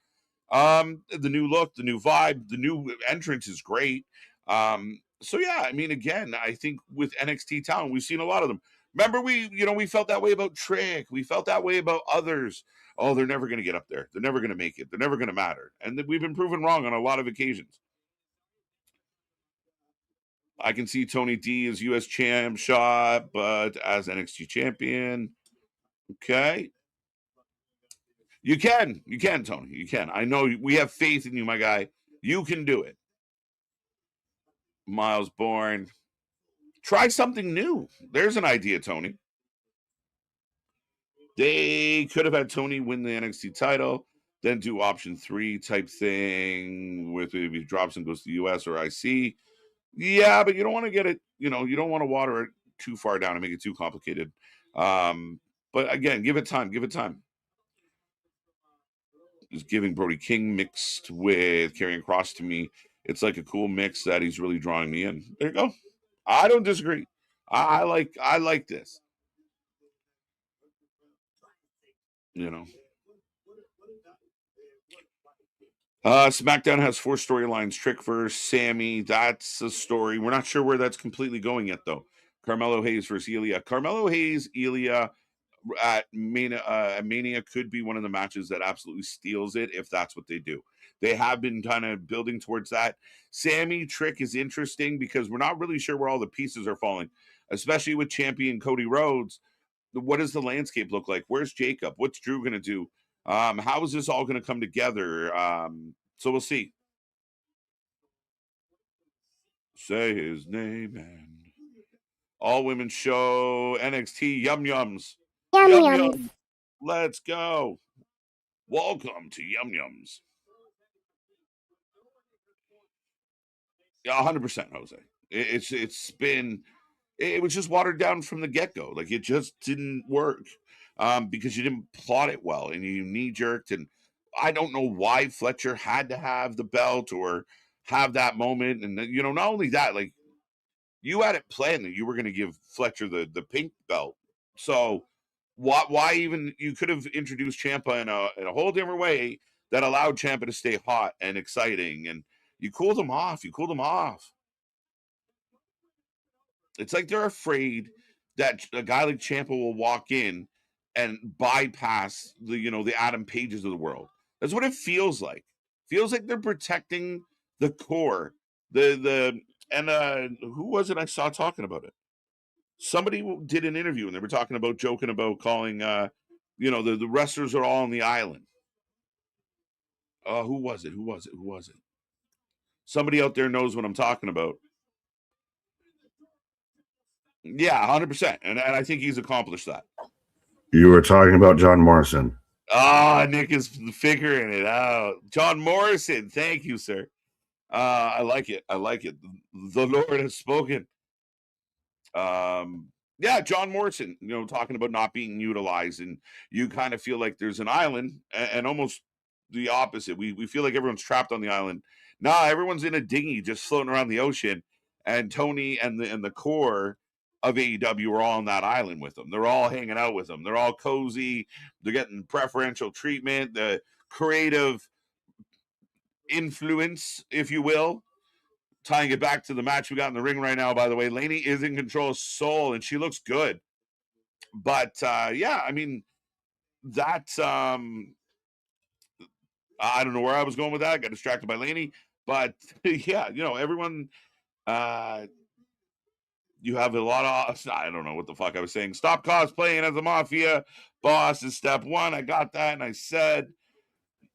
The new look, the new vibe, the new entrance is great. So yeah, I mean, again, I think with NXT talent, we've seen a lot of them. Remember, we felt that way about Trick. We felt that way about others. Oh, they're never going to get up there. They're never going to make it. They're never going to matter. And we've been proven wrong on a lot of occasions. I can see Tony D as US champ shot, but as NXT champion. Okay. You can, Tony. You can. I know we have faith in you, my guy. You can do it. Miles Bourne. Try something new. There's an idea, Tony. They could have had Tony win the NXT title, then do option 3 type thing with if he drops and goes to the US or IC. Yeah, but you don't want to get it, you don't want to water it too far down and make it too complicated. But again, give it time. Just giving Brody King mixed with Karrion Kross to me. It's like a cool mix that he's really drawing me in. There you go. I don't disagree. I like this. SmackDown has 4 storylines. Trick versus Sammy. That's a story. We're not sure where that's completely going yet, though. Carmelo Hayes versus Ilya. Carmelo Hayes, Ilya at Mania could be one of the matches that absolutely steals it if that's what they do. They have been kind of building towards that. Sammy Trick is interesting because we're not really sure where all the pieces are falling, especially with champion Cody Rhodes. What does the landscape look like? Where's Jacob? What's Drew going to do? How is this all going to come together? So we'll see. Say his name and all women show NXT Yum Yums. Yum Yum yums. Yums. Let's go. Welcome to Yum Yums. Yeah, 100%, Jose. It was just watered down from the get-go. Like, it just didn't work because you didn't plot it well and you knee-jerked. And I don't know why Fletcher had to have the belt or have that moment. And, not only that, like, you had it planned that you were going to give Fletcher the pink belt. So why even you could have introduced Ciampa in a whole different way that allowed Ciampa to stay hot and exciting. And you cooled him off. It's like they're afraid that a guy like Ciampa will walk in and bypass the Adam Pages of the world. That's what it feels like. Feels like they're protecting the core. Who was it I saw talking about it? Somebody did an interview and they were joking about calling the wrestlers are all on the island. Who was it? Somebody out there knows what I'm talking about. Yeah, 100%. And I think he's accomplished that. You were talking about John Morrison. Nick is figuring it out. John Morrison. Thank you, sir. I like it. The Lord has spoken. Yeah, John Morrison, talking about not being utilized. And you kind of feel like there's an island and almost the opposite. We feel like everyone's trapped on the island. Nah, everyone's in a dinghy just floating around the ocean. And Tony and the core of AEW are all on that island with them. They're all hanging out with them. They're all cozy. They're getting preferential treatment, the creative influence, if you will. tying it back to the match we got in the ring right now, by the way, Lainey is in control of Soul, and she looks good. But yeah, I mean, that's I don't know where I was going with that. I got distracted by Lainey. But yeah, you know, everyone you have a lot of, I don't know what the fuck I was saying. Stop cosplaying as a mafia boss is step one. I got that, and I said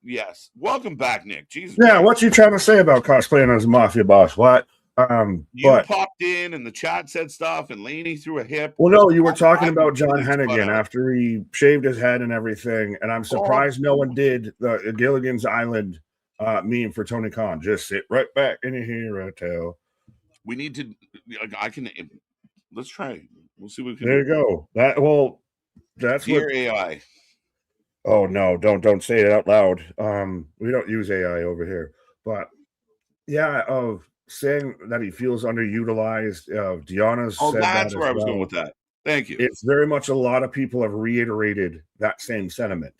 yes. Welcome back, Nick. Jesus. Yeah, what you trying to say about cosplaying as a mafia boss? What? You popped in, and the chat said stuff, and Lainey threw a hip. Well, no, you were talking about John Hennigan after he shaved his head and everything, and I'm surprised no one did the Gilligan's Island meme for Tony Khan. Just sit right back and you hear a tale. We need to. Let's try. We'll see what we can. There you go. That's Dear what AI. Oh no! Don't say it out loud. We don't use AI over here, but yeah, of saying that he feels underutilized. Deanna's said that's that where I was going with that. Thank you. It's very much a lot of people have reiterated that same sentiment.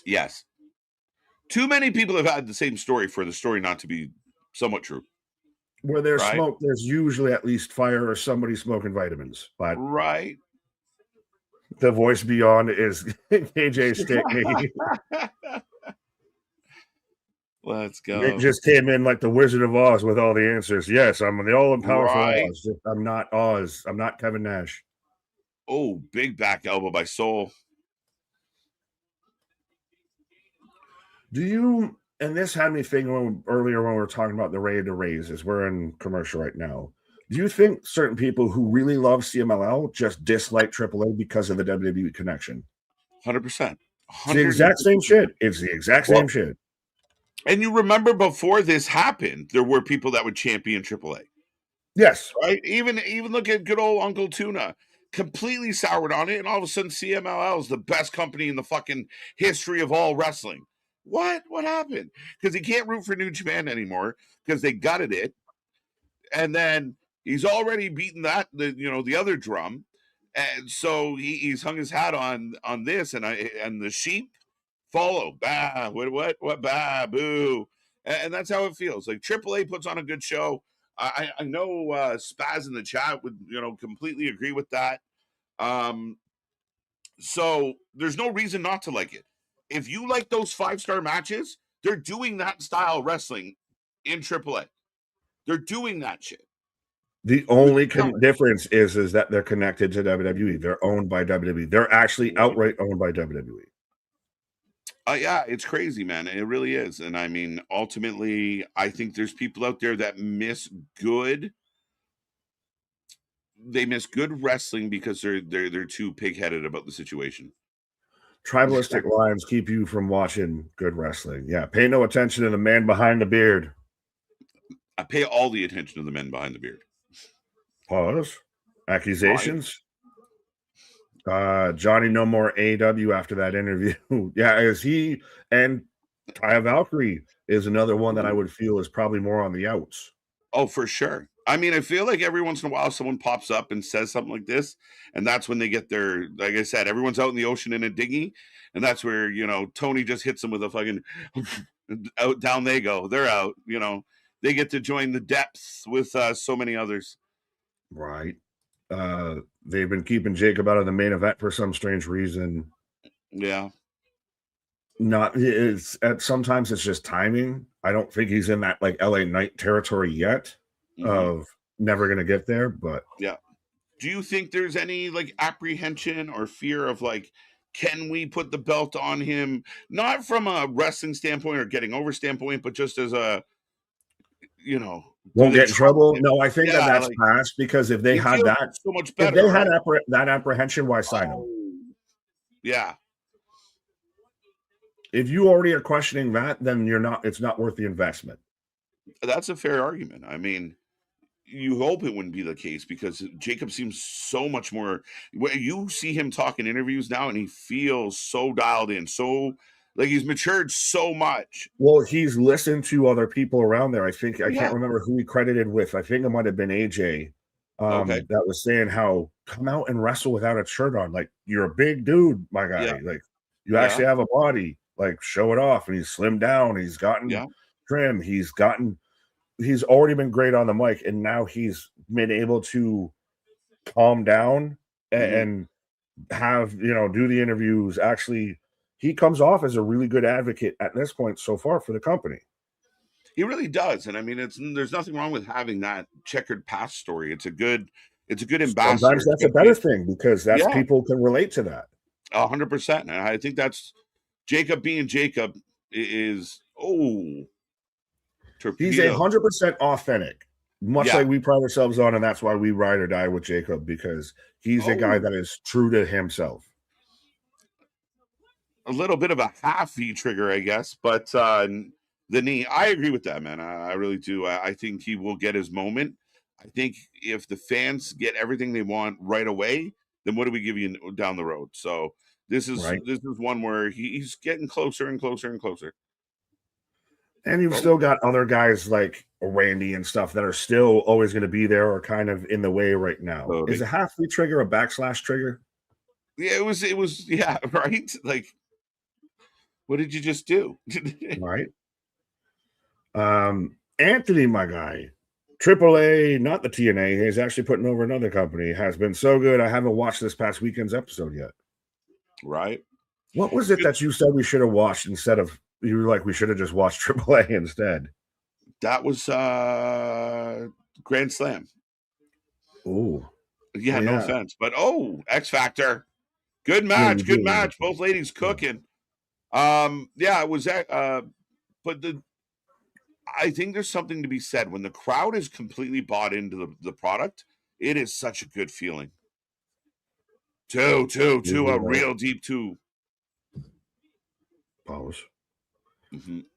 Yes. Too many people have had the same story for the story not to be somewhat true. Where there's smoke, there's usually at least fire or somebody smoking vitamins. But right. The voice beyond is KJ Stickney. Let's go. It just came in like the Wizard of Oz with all the answers. Yes, I'm the all-powerful Oz. I'm not Oz. I'm not Kevin Nash. Oh, big back elbow by Soul. Do you, and this had me thinking earlier when we were talking about the Raid to Raises, we're in commercial right now. Do you think certain people who really love CMLL just dislike AAA because of the WWE connection? 100%. It's the exact same shit. It's the exact same shit. And you remember before this happened, there were people that would champion AAA. Yes. Right? Even look at good old Uncle Tuna. Completely soured on it, and all of a sudden CMLL is the best company in the fucking history of all wrestling. What happened? Because he can't root for New Japan anymore because they gutted it. And then he's already beaten the other drum. And so he's hung his hat on this, and the sheep follow. Bah, what, bah, boo. And that's how it feels. Like AAA puts on a good show. I know Spaz in the chat would, completely agree with that. So there's no reason not to like it. If you like those 5-star matches, they're doing that style of wrestling in AAA. They're doing that shit. The only difference is that they're connected to WWE. They're owned by WWE. They're actually outright owned by WWE. Yeah, it's crazy, man. It really is. And I mean, ultimately, I think there's people out there that miss good. They miss good wrestling because they're too pig-headed about the situation. Tribalistic lines keep you from watching good wrestling. Yeah, pay no attention to the man behind the beard. I pay all the attention to the men behind the beard. Pause. Accusations. Johnny no more AEW after that interview. Yeah, is he and Taya Valkyrie is another one that I would feel is probably more on the outs. Oh, for sure. I mean, I feel like every once in a while someone pops up and says something like this, and that's when they get their, like I said, everyone's out in the ocean in a dinghy, and that's where, Tony just hits them with a fucking out, down they go. They're out, they get to join the depths with so many others. Right. They've been keeping Jacob out of the main event for some strange reason. Yeah. Sometimes it's just timing. I don't think he's in that like LA Knight territory yet of never going to get there, but yeah. Do you think there's any like apprehension or fear of like, can we put the belt on him? Not from a wrestling standpoint or getting over standpoint, but just as a, won't get in trouble. No, I think that's past because if they had that, so much better, if they had that apprehension, why sign him? Yeah. If you already are questioning that, then it's not worth the investment. That's a fair argument. I mean, you hope it wouldn't be the case because Jacob seems so much more. You see him talk in interviews now, and he feels so dialed in, so like he's matured so much. Well, he's listened to other people around there. I think I can't remember who he credited with. I think it might have been AJ. That was saying how come out and wrestle without a shirt on. Like you're a big dude, my guy. Yeah. Like you actually have a body. Like show it off. And he's slimmed down. He's gotten trim. He's gotten he's already been great on the mic, and now he's been able to calm down and have, do the interviews. Actually, he comes off as a really good advocate at this point so far for the company. He really does, and I mean, there's nothing wrong with having that checkered past story. It's a good ambassador. Sometimes that's a better thing because people can relate to that. 100%, and I think that's Jacob being Jacob is torpedo. He's 100% authentic, much like we pride ourselves on, and that's why we ride or die with Jacob, because he's a guy that is true to himself. A little bit of a half V trigger, I guess, but the knee, I agree with that, man. I really do. I think he will get his moment. I think if the fans get everything they want right away, then what do we give you down the road? So this is one where he's getting closer and closer and closer. And you've still got other guys like Randy and stuff that are still always going to be there or kind of in the way right now. Totally. Is a half V trigger a backslash trigger? Yeah, it was, yeah, right? Like, what did you just do? Right. Anthony, my guy, AAA, not the TNA, he's actually putting over another company, has been so good. I haven't watched this past weekend's episode yet. Right. What was it that you said we should have watched instead of, you were like, we should have just watched AAA instead? That was Grand Slam. Oh. Yeah, no offense. But X Factor. Good match, good match. Both ladies cooking. It was that but I think there's something to be said when the crowd is completely bought into the product. It is such a good feeling. Two, a real deep two. Pause.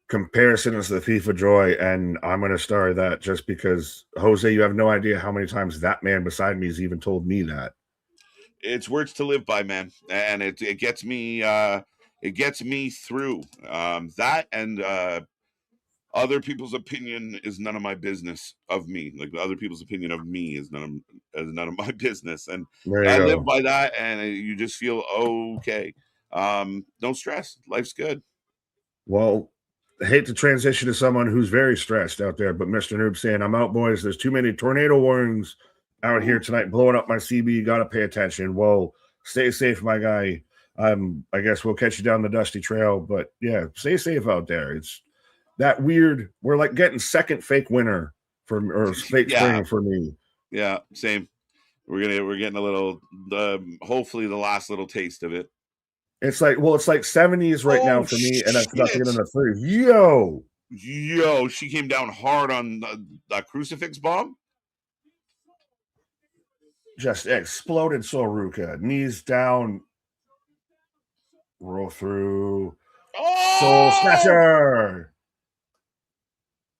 Comparison is the thief of joy, and I'm going to star that just because, Jose, you have no idea how many times that man beside me has even told me that. It's words to live by, man, and it gets me. It gets me through that, and other people's opinion is none of my business of me. Like other people's opinion of me is none of my business, and I live by that. And you just feel okay. Don't stress. Life's good. Well, I hate to transition to someone who's very stressed out there, but Mr. Noob saying, I'm out, boys. There's too many tornado warnings out here tonight, blowing up my CB. You got to pay attention. Well, stay safe, my guy. I guess we'll catch you down the dusty trail, but yeah, stay safe out there. It's that weird. We're like getting second fake winter or fake spring for me. Yeah, same. We're getting a little, hopefully the last little taste of it. It's like 70s right now for me, and that's nothing in the 30s. Yo, she came down hard on that crucifix bomb. Just exploded Soruka. Knees down. Roll through. Soul Snatcher.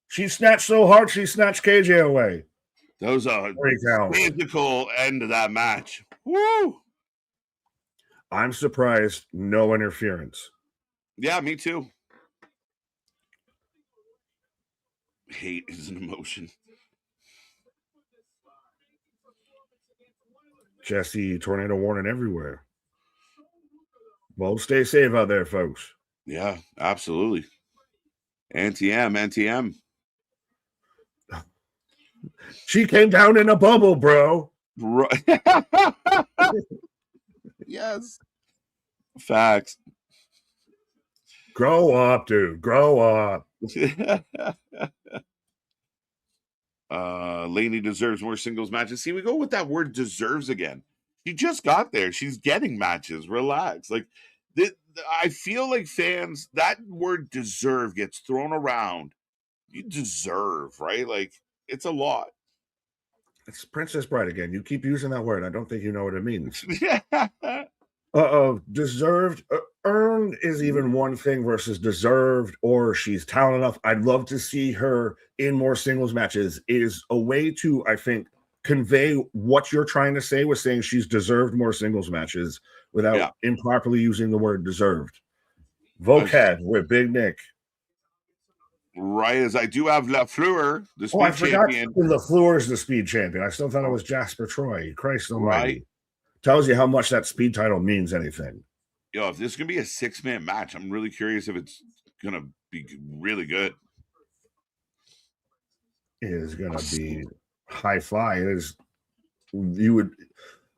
She snatched so hard, she snatched KJ away. That was a physical end of that match. Woo! I'm surprised no interference. Yeah, me too. Hate is an emotion. Jesse, tornado warning everywhere. Well, stay safe out there, folks. Yeah, absolutely. NTM. She came down in a bubble, bro. Right. Yes. Facts. Grow up, dude. Grow up. Lainey deserves more singles matches. See, we go with that word deserves again. She just got there. She's getting matches. Relax. Like, I feel like fans, that word deserve gets thrown around. You deserve, right? Like, it's a lot. It's Princess Bride again. You keep using that word. I don't think you know what it means. Deserved. Earned is even one thing versus deserved, or she's talented enough. I'd love to see her in more singles matches. It is a way to, I think, convey what you're trying to say with saying she's deserved more singles matches without improperly using the word deserved. Vocab with Big Nick. Right, as I do have Lafleur, the speed champion. Lafleur is the speed champion. I still thought it was Jasper Troy. Christ almighty. Right. Tells you how much that speed title means anything. Yo, if this is going to be a 6-man match, I'm really curious if it's going to be really good. is going to be high fly.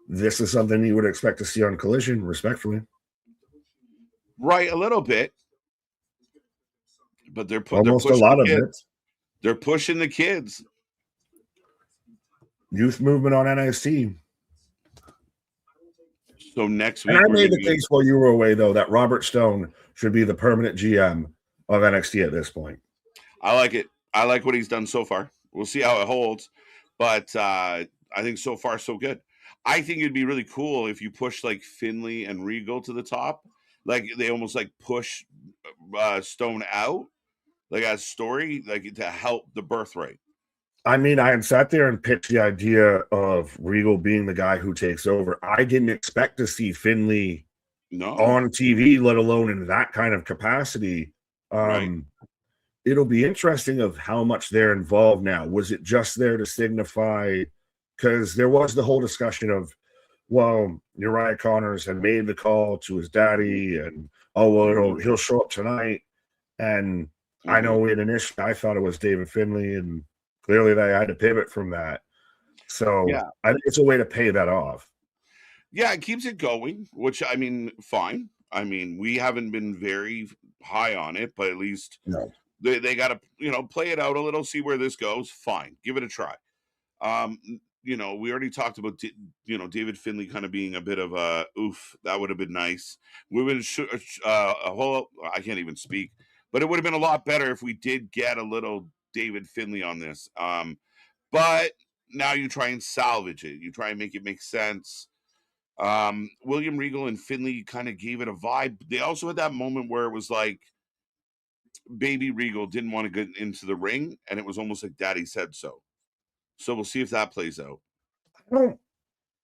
This is something you would expect to see on Collision, respectfully. Right, a little bit. But they're Almost pushing a lot the of kids. it. They're pushing the kids. Youth movement on NXT. So next week, And I made the case while you were away, though, that Robert Stone should be the permanent GM of NXT at this point. I like it. I like what he's done so far. We'll see how it holds. But I think so far, so good. I think it'd be really cool if you push like Finley and Regal to the top. Like they almost like push Stone out, like as story, like to help the birthright. I mean, I had sat there and pitched the idea of Regal being the guy who takes over. I didn't expect to see Finley on TV, let alone in that kind of capacity. Right. It'll be interesting of how much they're involved now. Was it just there to signify? Because there was the whole discussion of, well, Uriah Connors had made the call to his daddy, and he'll show up tonight. And I know initially I thought it was David Finley, and clearly they had to pivot from that. So I think it's a way to pay that off. Yeah, it keeps it going, which I mean, fine. I mean, we haven't been very high on it, but at least they got to, play it out a little, see where this goes. Fine, give it a try. We already talked about, David Finley kind of being a bit of a oof. That would have been nice. We would I can't even speak, but it would have been a lot better if we did get a little David Finley on this. But now you try and salvage it. You try and make it make sense. William Regal and Finley kind of gave it a vibe. They also had that moment where it was like baby Regal didn't want to get into the ring, and it was almost like daddy said so. So we'll see if that plays out. I don't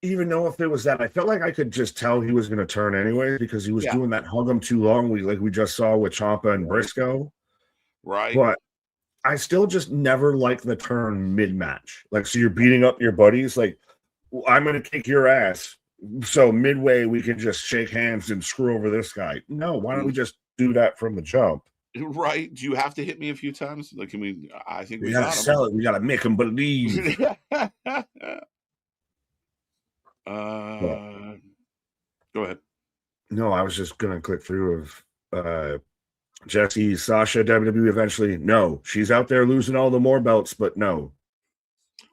even know if it was that. I felt like I could just tell he was going to turn anyway because he was doing that hug him too long. We just saw with Ciampa and Briscoe. Right. But I still just never like the turn mid-match. Like, so you're beating up your buddies. Like, I'm going to kick your ass. So midway, we can just shake hands and screw over this guy. No, why don't we just do that from the jump? Right. Do you have to hit me a few times? Like, I think we got to sell it. We got to make them believe. Go ahead. No, I was just going to click through of Jesse, Sasha, WWE eventually. No, she's out there losing all the more belts, but no.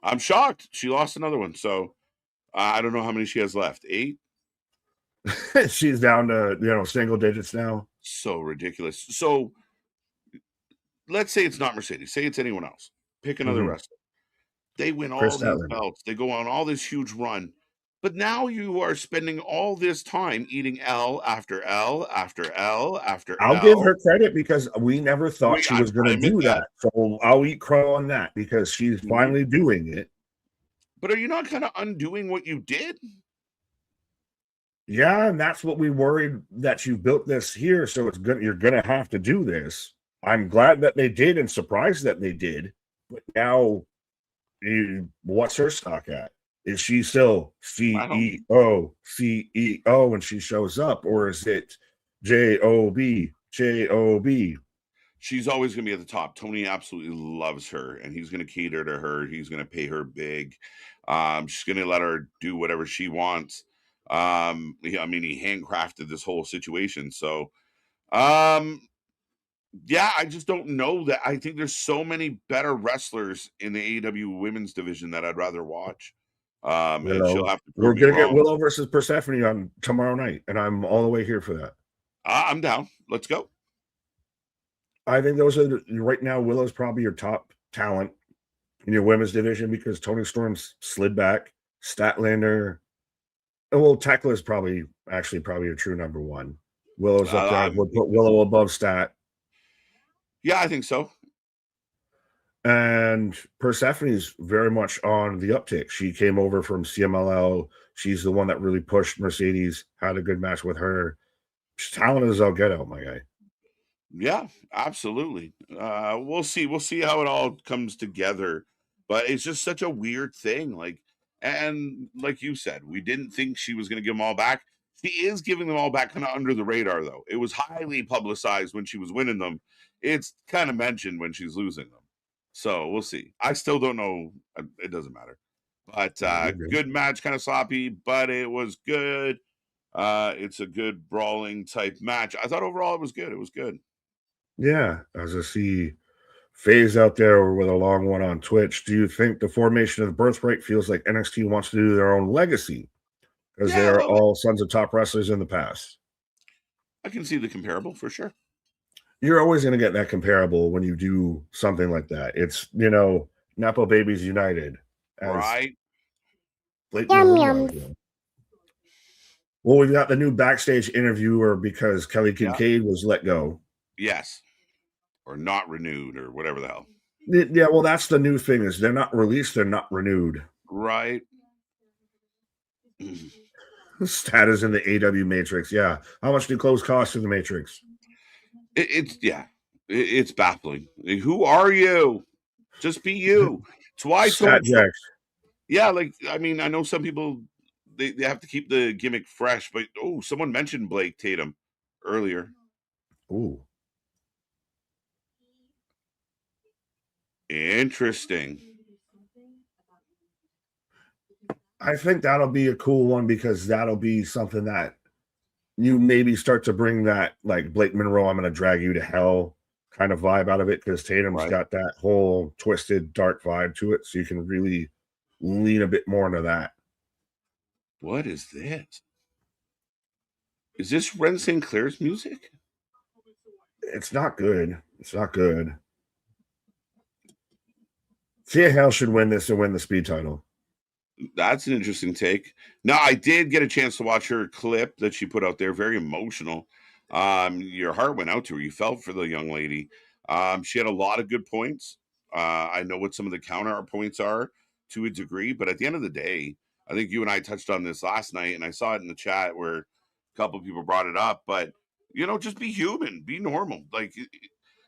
I'm shocked. She lost another one. So I don't know how many she has left. 8? She's down to, single digits now. So ridiculous. So let's say it's not Mercedes. Say it's anyone else. Pick another wrestler. They win all these belts. They go on all this huge run. But now you are spending all this time eating L after L after L after L. I'll give her credit because we never thought she was going to do that. So I'll eat crow on that because she's finally doing it. But are you not kind of undoing what you did? Yeah, and that's what we worried, that you built this here, so you're gonna have to do this. I'm glad that they did and surprised that they did. But now, what's her stock at? Is she still CEO when she shows up, or is it JOB? She's always going to be at the top. Tony absolutely loves her, and he's going to cater to her. He's going to pay her big. She's going to let her do whatever she wants. He handcrafted this whole situation. So, I just don't know that. I think there's so many better wrestlers in the AEW women's division that I'd rather watch. And she'll have to we're going to get Willow versus Persephone on tomorrow night, and I'm all the way here for that. I'm down. Let's go. I think those are right now. Willow's probably your top talent in your women's division because Toni Storm's slid back. Statlander, Tekla is probably a true number one. Willow's up there. We'll put Willow above Stat. Yeah, I think so. And Persephone's very much on the uptick. She came over from CMLL. She's the one that really pushed Mercedes. Had a good match with her. She's talented as I'll get out, my guy. Yeah, absolutely. We'll see. We'll see how it all comes together. But it's just such a weird thing. And like you said, we didn't think she was going to give them all back. She is giving them all back kind of under the radar, though. It was highly publicized when she was winning them. It's kind of mentioned when she's losing them. So we'll see. I still don't know. It doesn't matter. But good match, kind of sloppy, but it was good. It's a good brawling type match. I thought overall it was good. It was good. Yeah, as I see Phase out there with a long one on Twitch. Do you think the formation of the Birthright feels like NXT wants to do their own legacy? Because Yeah, they a are little bit. all sons of top wrestlers in the past. I can see the comparable for sure. You're always going to get that comparable when you do something like that. It's, you know, Nepo Babies United. Right. Well, we've got the new backstage interviewer because Kelly Kincaid was let go. Yes. Or not renewed or whatever the hell. Yeah, well, that's the new thing is they're not released, they're not renewed. Right. Status in the AW Matrix. Yeah. How much do clothes cost in the Matrix? It's baffling. Like, who are you? Just be you. It's why yeah, like I mean, I know some people they have to keep the gimmick fresh, but someone mentioned Blake Tatum earlier. Ooh. Interesting. I think that'll be a cool one because that'll be something that you maybe start to bring that like Blake Monroe, I'm going to drag you to hell kind of vibe out of it because Tatum's got that whole twisted dark vibe to it. So you can really lean a bit more into that. What is this? Is this Ren St. Clair's music? It's not good. It's not good. Thea Hale should win this and win the speed title. That's an interesting take. Now, I did get a chance to watch her clip that she put out there. Very emotional. Your heart went out to her. You felt for the young lady. She had a lot of good points. I know what some of the counter points are to a degree, but at the end of the day, I think you and I touched on this last night, and I saw it in the chat where a couple of people brought it up. But just be human, be normal. Like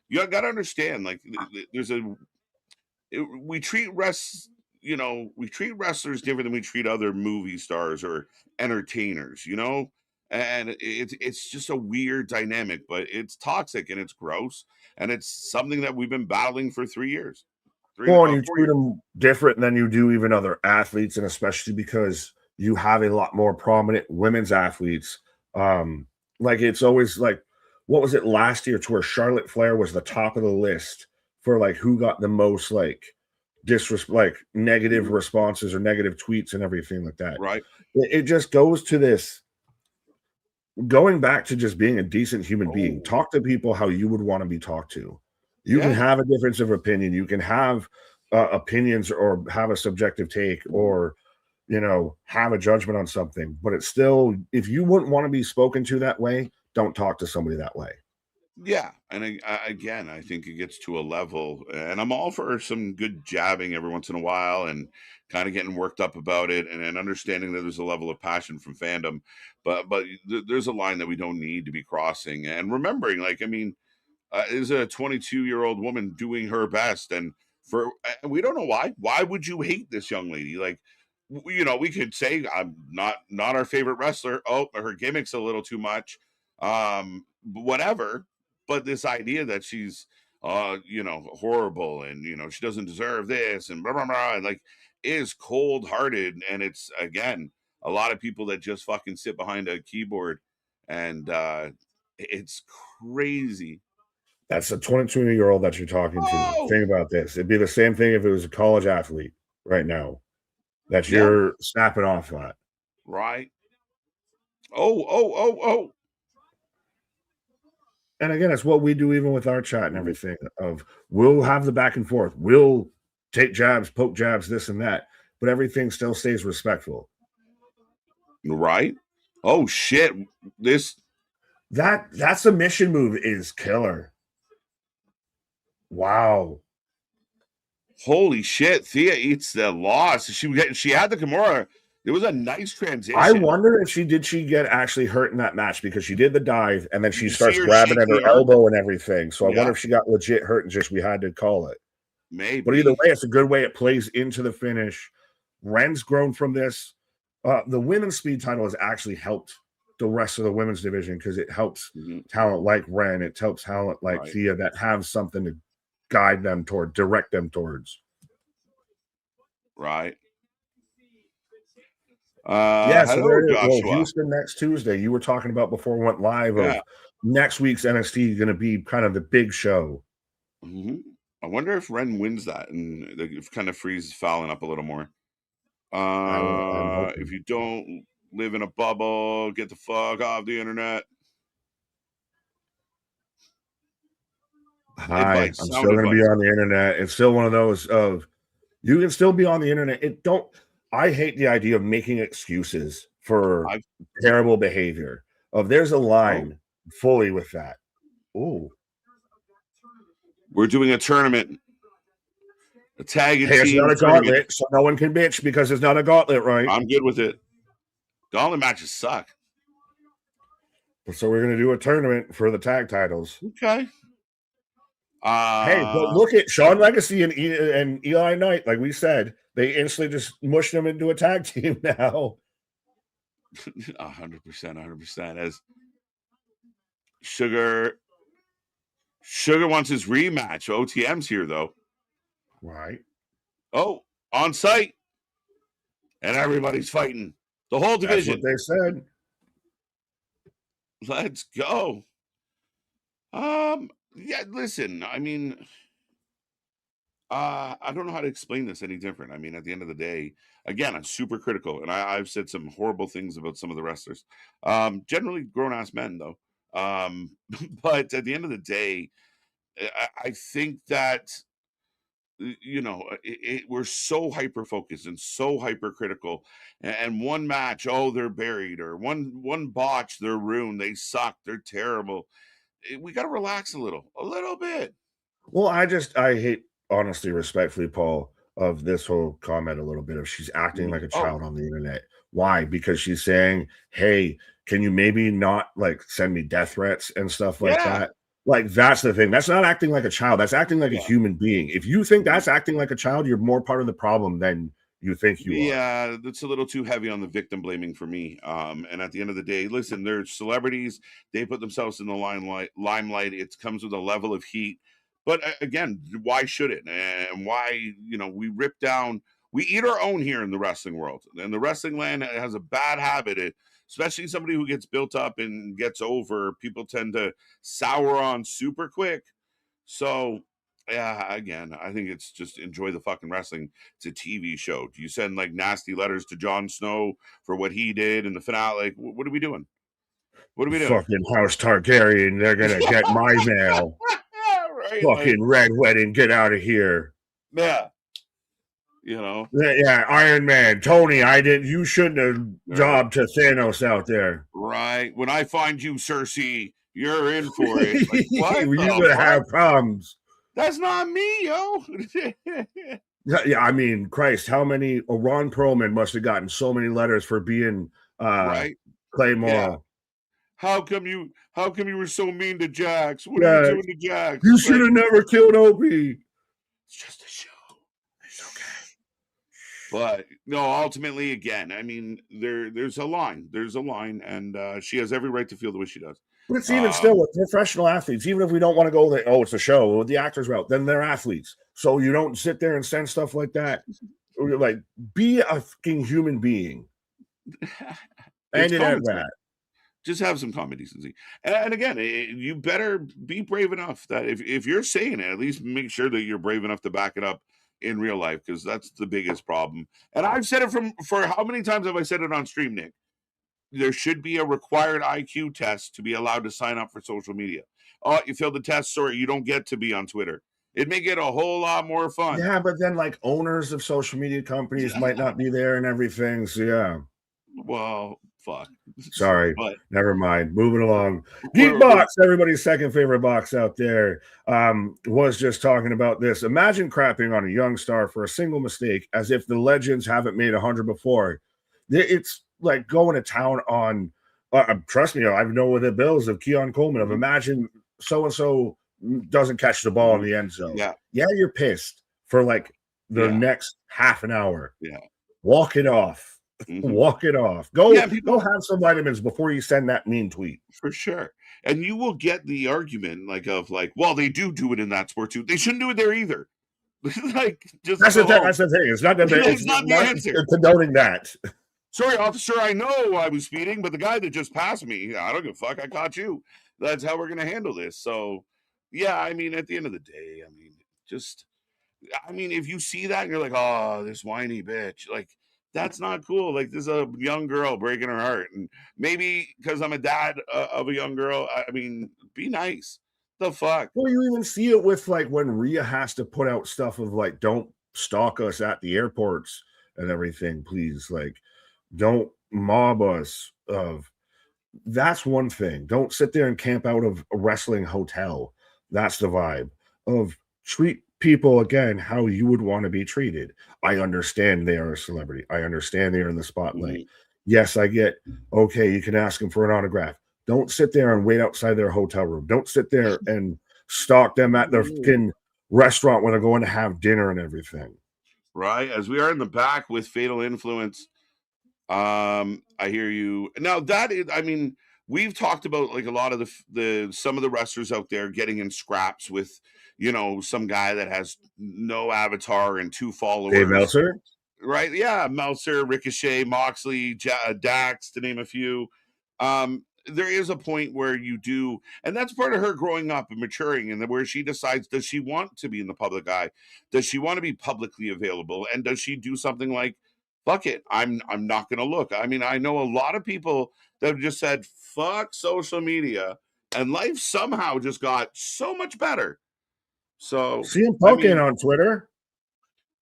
you got to understand. Like there's we treat wrestlers different than we treat other movie stars or entertainers, and it's just a weird dynamic, but it's toxic and it's gross, and it's something that we've been battling for 3 years. Well, and you treat them different than you do even other athletes, and especially because you have a lot more prominent women's athletes. Like it's always like, what was it last year to where Charlotte Flair was the top of the list for like who got the most like negative responses or negative tweets and everything like that. Right. It just goes to this going back to just being a decent human being. Talk to people how you would want to be talked to. You can have a difference of opinion. You can have opinions or have a subjective take or, have a judgment on something. But it's still, if you wouldn't want to be spoken to that way, don't talk to somebody that way. Yeah. And again, I think it gets to a level, and I'm all for some good jabbing every once in a while and kind of getting worked up about it and understanding that there's a level of passion from fandom. But there's a line that we don't need to be crossing, and remembering, like, I mean, is a 22-year-old woman doing her best, and we don't know why. Why would you hate this young lady? Like, we could say I'm not our favorite wrestler. Oh, her gimmick's a little too much. Whatever. But this idea that she's horrible and she doesn't deserve this and blah blah blah, and like is cold-hearted, and it's again a lot of people that just fucking sit behind a keyboard, and it's crazy. That's a 22-year-old that you're talking to. Think about this. It'd be the same thing if it was a college athlete right now that you're snapping off at. Right. Oh. And again, it's what we do even with our chat and everything of we'll have the back and forth. We'll take jabs, poke jabs, this and that, but everything still stays respectful. Right. Oh shit. That submission move is killer. Wow. Holy shit. Thea eats the loss. She had the Kimura. It was a nice transition. I wonder if she get actually hurt in that match because she did the dive and then she starts grabbing at her elbow and everything. So I wonder if she got legit hurt and just we had to call it. Maybe. But either way, it's a good way it plays into the finish. Ren's grown from this. The women's speed title has actually helped the rest of the women's division because it helps talent like Ren. It helps talent like Thea that have something to guide them toward, direct them towards. Right. Yeah, so Hello, well, Joshua. Houston next Tuesday. You were talking about before we went live of Yeah. next week's NXT going to be kind of the big show. I wonder if Ren wins that and it kind of frees Fallon up a little more. I'm hoping. If you don't live in a bubble, get the fuck off the internet. Hi, I'm still going to be on the internet. It's still one of those of you can still be on the internet. I hate the idea of making excuses for terrible behavior. There's a line fully with that. Ooh. We're doing a tournament. A tag and team. It's not a gauntlet, so no one can bitch because it's not a gauntlet, right? I'm good with it. Gauntlet matches suck. So we're going to do a tournament for the tag titles. Okay. Hey, but look at Shawn Legacy and Eli Knight. Like we said, they instantly just mushed them into a tag team now. 100%. As Sugar wants his rematch. OTM's here, though. Right. Oh, on site. And everybody's fighting. The whole division. That's what they said. Let's go. Yeah, listen, I mean, I don't know how to explain this any different. I mean, at the end of the day, again, I'm super critical, and I've said some horrible things about some of the wrestlers. Generally grown-ass men, though. But at the end of the day, I think that, we're so hyper-focused and so hypercritical. And one match, they're buried, or one botch, they're ruined, they suck, they're terrible. We got to relax a little bit. Well, I hate, honestly, respectfully, Paul, of this whole comment a little bit of she's acting like a child on the internet. Why? Because she's saying, hey, can you maybe not like send me death threats and stuff like that? Like, that's the thing. That's not acting like a child. That's acting like a human being. If you think that's acting like a child, you're more part of the problem than you think you are. Yeah, that's a little too heavy on the victim blaming for me. And at the end of the day, listen, they're celebrities. They put themselves in the limelight. It comes with a level of heat. But again, why should it? And why, we eat our own here in the wrestling world. And the wrestling land has a bad habit, especially somebody who gets built up and gets over. People tend to sour on super quick. So, yeah, again, I think it's just enjoy the fucking wrestling. It's a TV show. Do you send like nasty letters to Jon Snow for what he did in the finale? Like, what are we doing? What are we doing? Fucking House Targaryen, they're gonna get my mail. Right, fucking Red Wedding, get out of here. Yeah. Yeah, Iron Man, Tony, you shouldn't have jobbed to Thanos out there. Right. When I find you, Cersei, you're in for it. Like, what? You're gonna have problems. That's not me, yo. Yeah, I mean, Christ, how many Ron Perlman must have gotten so many letters for being Claymore. Yeah. How come you were so mean to Jax? What are you doing to Jax? You should have never killed Opie. It's just a show. It's okay. But no, ultimately, again, I mean, there's a line. There's a line, and she has every right to feel the way she does. But it's even still with professional athletes, even if we don't want to go there, it's a show, the actors route, then they're athletes. So you don't sit there and send stuff like that. Like, be a fucking human being. And it had that. Just have some common decency. And again, you better be brave enough that if you're saying it, at least make sure that you're brave enough to back it up in real life, because that's the biggest problem. And I've said it for how many times have I said it on stream, Nick? There should be a required IQ test to be allowed to sign up for social media. Oh, you failed the test. Sorry, you don't get to be on Twitter. It may get a whole lot more fun. Yeah, but then like owners of social media companies might not be there and everything. So yeah. Well, fuck. Sorry, but never mind. Moving along. Geekbox, everybody's second favorite box out there, was just talking about this. Imagine crapping on a young star for a single mistake, as if the legends haven't made 100 before. It's like going to town on. Trust me, I know with the bills of Keon Coleman. Of imagine so and so doesn't catch the ball in the end zone. Yeah, you're pissed for like the next half an hour. Yeah, walk it off. Walk it off. Go Yeah, go have some vitamins before you send that mean tweet. for sure. And you will get the argument of well, they do it in that sport too. They shouldn't do it there either. Like, just That's go the thing. home. That's the thing. It's not that That's it's not the answer. condoning that. Sorry, officer, I know I was speeding, but the guy that just passed me, I don't give a fuck. I caught you. That's how we're gonna handle this. So, yeah, I mean, at the end of the day, if you see that and you're like, oh, this whiny bitch, like, that's not cool. Like, this is a young girl breaking her heart, and maybe because I'm a dad of a young girl, I mean, be nice. The fuck? Well, you even see it with like when Rhea has to put out stuff of like, don't stalk us at the airports and everything, please. Like, don't mob us. That's one thing. Don't sit there and camp out of a wrestling hotel. That's the vibe of treat people again how you would want to be treated. I understand they are a celebrity. I understand they are in the spotlight. Yes, I get, okay, you can ask them for an autograph. Don't sit there and wait outside their hotel room. Don't sit there and stalk them at their fucking restaurant when they're going to have dinner and everything. Right? As we are in the back with Fatal Influence, I hear you. Now that is, I mean, we've talked about like a lot of some of the wrestlers out there getting in scraps with, some guy that has no avatar and 2 followers. Dave Meltzer? Right? Yeah, Meltzer, Ricochet, Moxley, Dax, to name a few. There is a point where you do, and that's part of her growing up and maturing, and where she decides, does she want to be in the public eye? Does she want to be publicly available? And does she do something like, fuck it, I'm not going to look? I mean, I know a lot of people that have just said, fuck social media, and life somehow just got so much better. So, CM Punk on Twitter.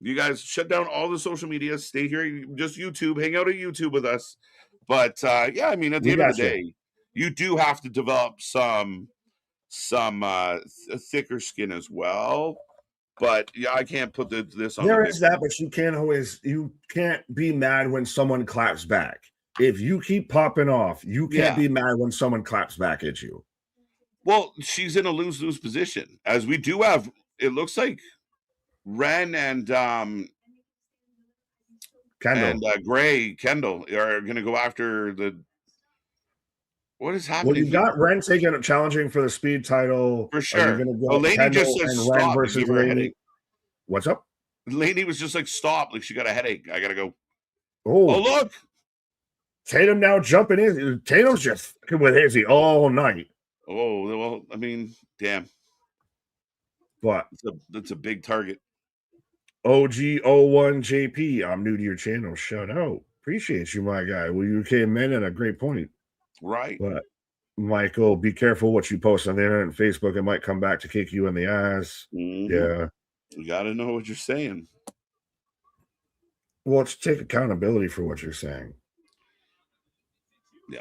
You guys shut down all the social media, stay here, just YouTube, hang out at YouTube with us. But yeah, I mean, at the end of the day, you do have to develop some thicker skin as well. But yeah, I can't put this on. There is that, but you can't be mad when someone claps back. If you keep popping off, you can't be mad when someone claps back at you. Well, she's in a lose-lose position, as we do have. It looks like Ren and Kendall and Gray Kendall are going to go after the. What is happening? Well, you got Ren challenging for the speed title. For sure. Are you going to go Lady Kendall just says and stop Ren versus and give her a headache. What's up? Lady was just like, stop. Like, she got a headache. I got to go. Oh, look. Tatum now jumping in. Tatum's just fucking with Izzy all night. Oh, well, I mean, damn. But that's a big target. OG01JP, I'm new to your channel. Shout out. Appreciate you, my guy. Well, you came in at a great point. Right. But Michael, be careful what you post on the internet and Facebook. It might come back to kick you in the ass. Mm-hmm. Yeah. You got to know what you're saying. Well, let's take accountability for what you're saying. Yeah.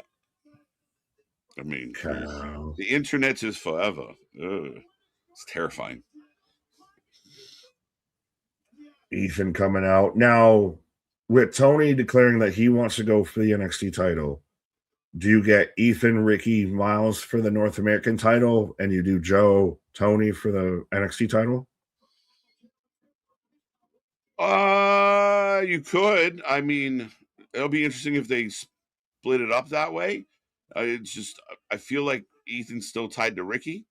I mean, the internet is forever. Ugh. It's terrifying. Ethan coming out. Now, with Tony declaring that he wants to go for the NXT title, do you get Ethan, Ricky, Miles for the North American title, and you do Joe, Tony for the NXT title? You could. I mean, it'll be interesting if they split it up that way. It's just, I feel like Ethan's still tied to Ricky.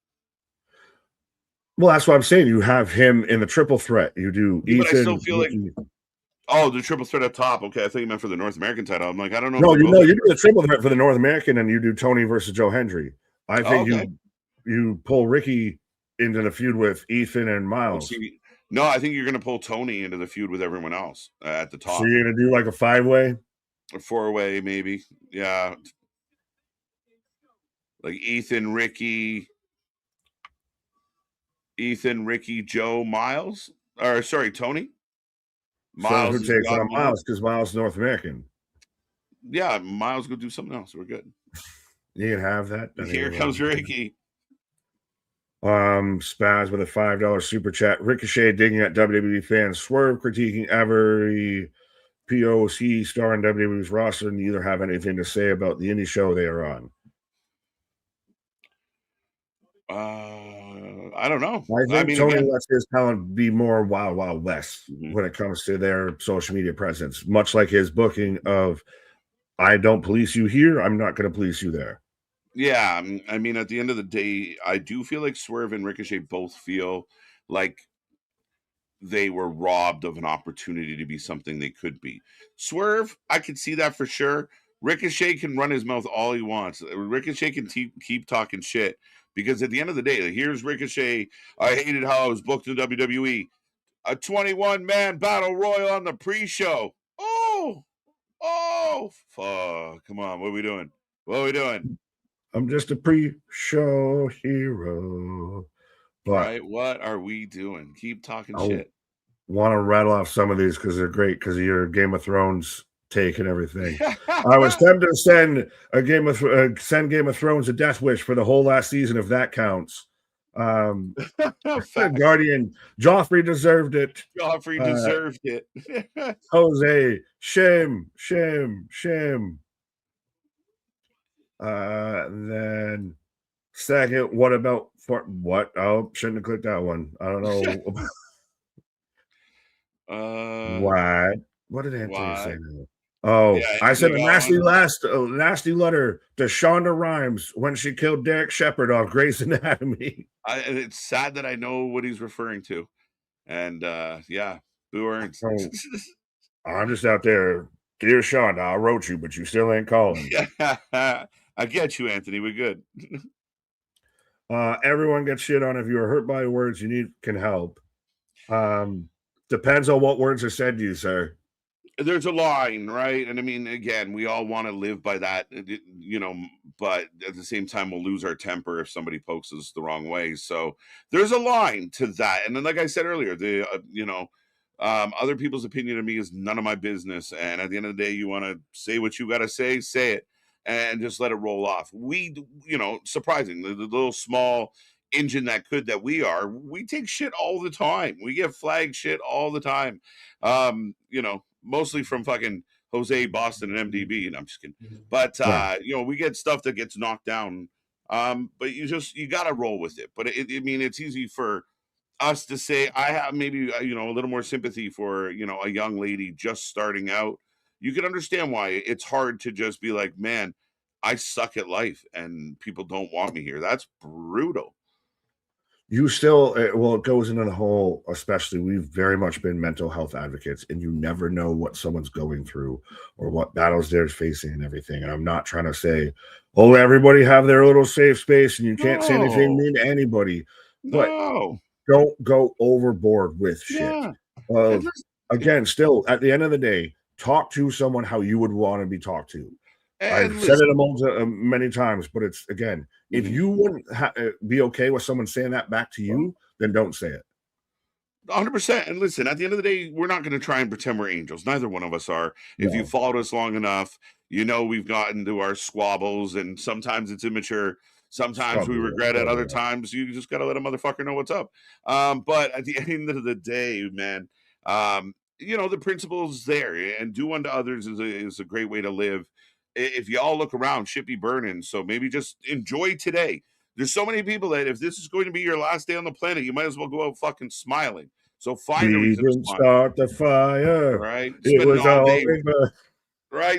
Well, that's what I'm saying. You have him in the triple threat. You do Ethan. But I still feel Ricky. The triple threat up top. Okay, I thought you meant for the North American title. I'm like, I don't know. No, you do the triple threat for the North American, and you do Tony versus Joe Hendry. I think you pull Ricky into the feud with Ethan and Miles. No, I think you're going to pull Tony into the feud with everyone else at the top. So you're going to do like a 5-way? A 4-way, maybe. Yeah. Like Ethan, Ricky, Joe, Miles. Or, sorry, Tony. Miles. So who takes on Miles? Because Miles is North American. Yeah, Miles go do something else. We're good. You can have that. Here comes Ricky. Spaz with a $5 super chat. Ricochet digging at WWE fans. Swerve critiquing every POC star in WWE's roster, and neither have anything to say about the indie show they are on. I don't know. I think mean, Tony again, lets his talent be more Wild Wild West when it comes to their social media presence, much like his booking of, I don't police you here, I'm not going to police you there. yeah, I mean, at the end of the day, I do feel like Swerve and Ricochet both feel like they were robbed of an opportunity to be something they could be. Swerve, I could see that for sure. Ricochet can run his mouth all he wants. Ricochet can keep talking shit because at the end of the day, like, here's Ricochet. I hated how I was booked in WWE. A 21-man battle royal on the pre-show. Oh, fuck. Come on. What are we doing? What are we doing? I'm just a pre-show hero. But right? What are we doing? Keep talking shit. Want to rattle off some of these because they're great because of your Game of Thrones take and everything. I was tempted to send Game of Thrones a death wish for the whole last season, if that counts. Guardian Joffrey deserved it. Joffrey deserved it. Jose, shame. Then second, what about what? Oh, shouldn't have clicked that one. I don't know. What did Anthony say now? Oh, yeah, I said a nasty letter to Shonda Rhimes when she killed Derek Shepard off Grey's Anatomy. It's sad that I know what he's referring to. And yeah, Boo Earns. I'm just out there. Dear Shonda, I wrote you, but you still ain't calling. I get you, Anthony. We're good. Everyone gets shit on. If you are hurt by words you can help. Depends on what words are said to you, sir. There's a line, right? And I mean, again, we all want to live by that, you know, but at the same time, we'll lose our temper if somebody pokes us the wrong way. So there's a line to that. And then, like I said earlier, other people's opinion of me is none of my business. And at the end of the day, you want to say what you got to say it, and just let it roll off. We, surprising, the little small engine that we take shit all the time. We get flagged shit all the time. Mostly from fucking Jose, Boston, and MDB. And I'm just kidding. But, we get stuff that gets knocked down. But you got to roll with it. But it's easy for us to say, I have maybe, a little more sympathy for, a young lady just starting out. You can understand why it's hard to just be like, man, I suck at life and people don't want me here. That's brutal. You still, it goes into the whole, especially we've very much been mental health advocates, and you never know what someone's going through or what battles they're facing and everything. And I'm not trying to say, everybody have their little safe space and you can't say anything mean to anybody. But don't go overboard with shit. Again, still, at the end of the day, talk to someone how you would want to be talked to. I've said it many times, but it's, again, if you wouldn't be okay with someone saying that back to you, then don't say it. 100%. And listen, at the end of the day, we're not going to try and pretend we're angels. Neither one of us are. If you followed us long enough, we've gotten to our squabbles, and sometimes it's immature. Sometimes we regret it. Other times you just got to let a motherfucker know what's up. But at the end of the day, man, the principle is there, and do unto others is a great way to live. If you all look around, shit be burning. So maybe just enjoy today. There's so many people that if this is going to be your last day on the planet, you might as well go out fucking smiling. So find a reason to smile. Start the fire. Right?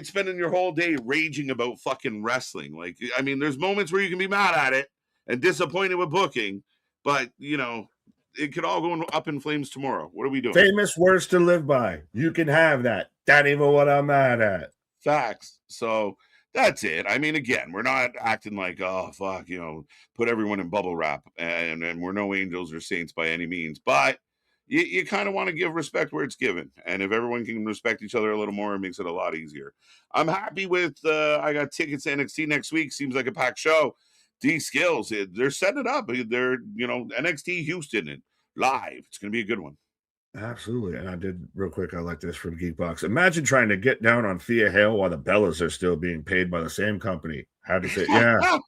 Spending your whole day raging about fucking wrestling. Like, I mean, there's moments where you can be mad at it and disappointed with booking, but, it could all go up in flames tomorrow. What are we doing? Famous words to live by. You can have that. That ain't even what I'm mad at. Facts. So that's it. I mean, again, we're not acting like, oh, fuck, put everyone in bubble wrap, and we're no angels or saints by any means. But you kind of want to give respect where it's given. And if everyone can respect each other a little more, it makes it a lot easier. I'm happy with, I got tickets to NXT next week. Seems like a packed show. D Skills, they're setting it up. They're, NXT Houston and live. It's going to be a good one. Absolutely. And I did real quick. I like this from Geekbox. Imagine trying to get down on Thea Hale while the Bellas are still being paid by the same company. How to say, yeah.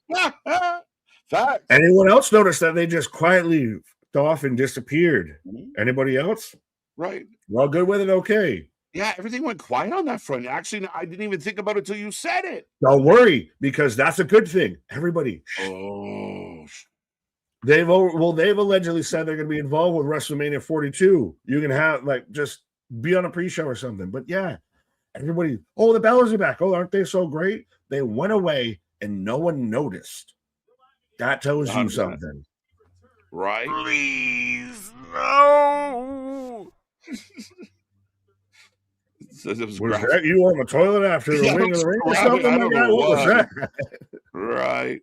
Fact. Anyone else notice that they just quietly off and disappeared? Anybody else? Right. Well, good with it. Okay. Yeah, everything went quiet on that front. Actually, I didn't even think about it till you said it. Don't worry, because that's a good thing. Everybody. They've allegedly said they're going to be involved with WrestleMania 42. You can have just be on a pre-show or something. But yeah, everybody, the Bellas are back. Oh, aren't they so great? They went away and no one noticed. That tells you 100%. something. Right? Please, no. Was that you on the toilet after the Ring of the Ring or something like that? What was that? Right.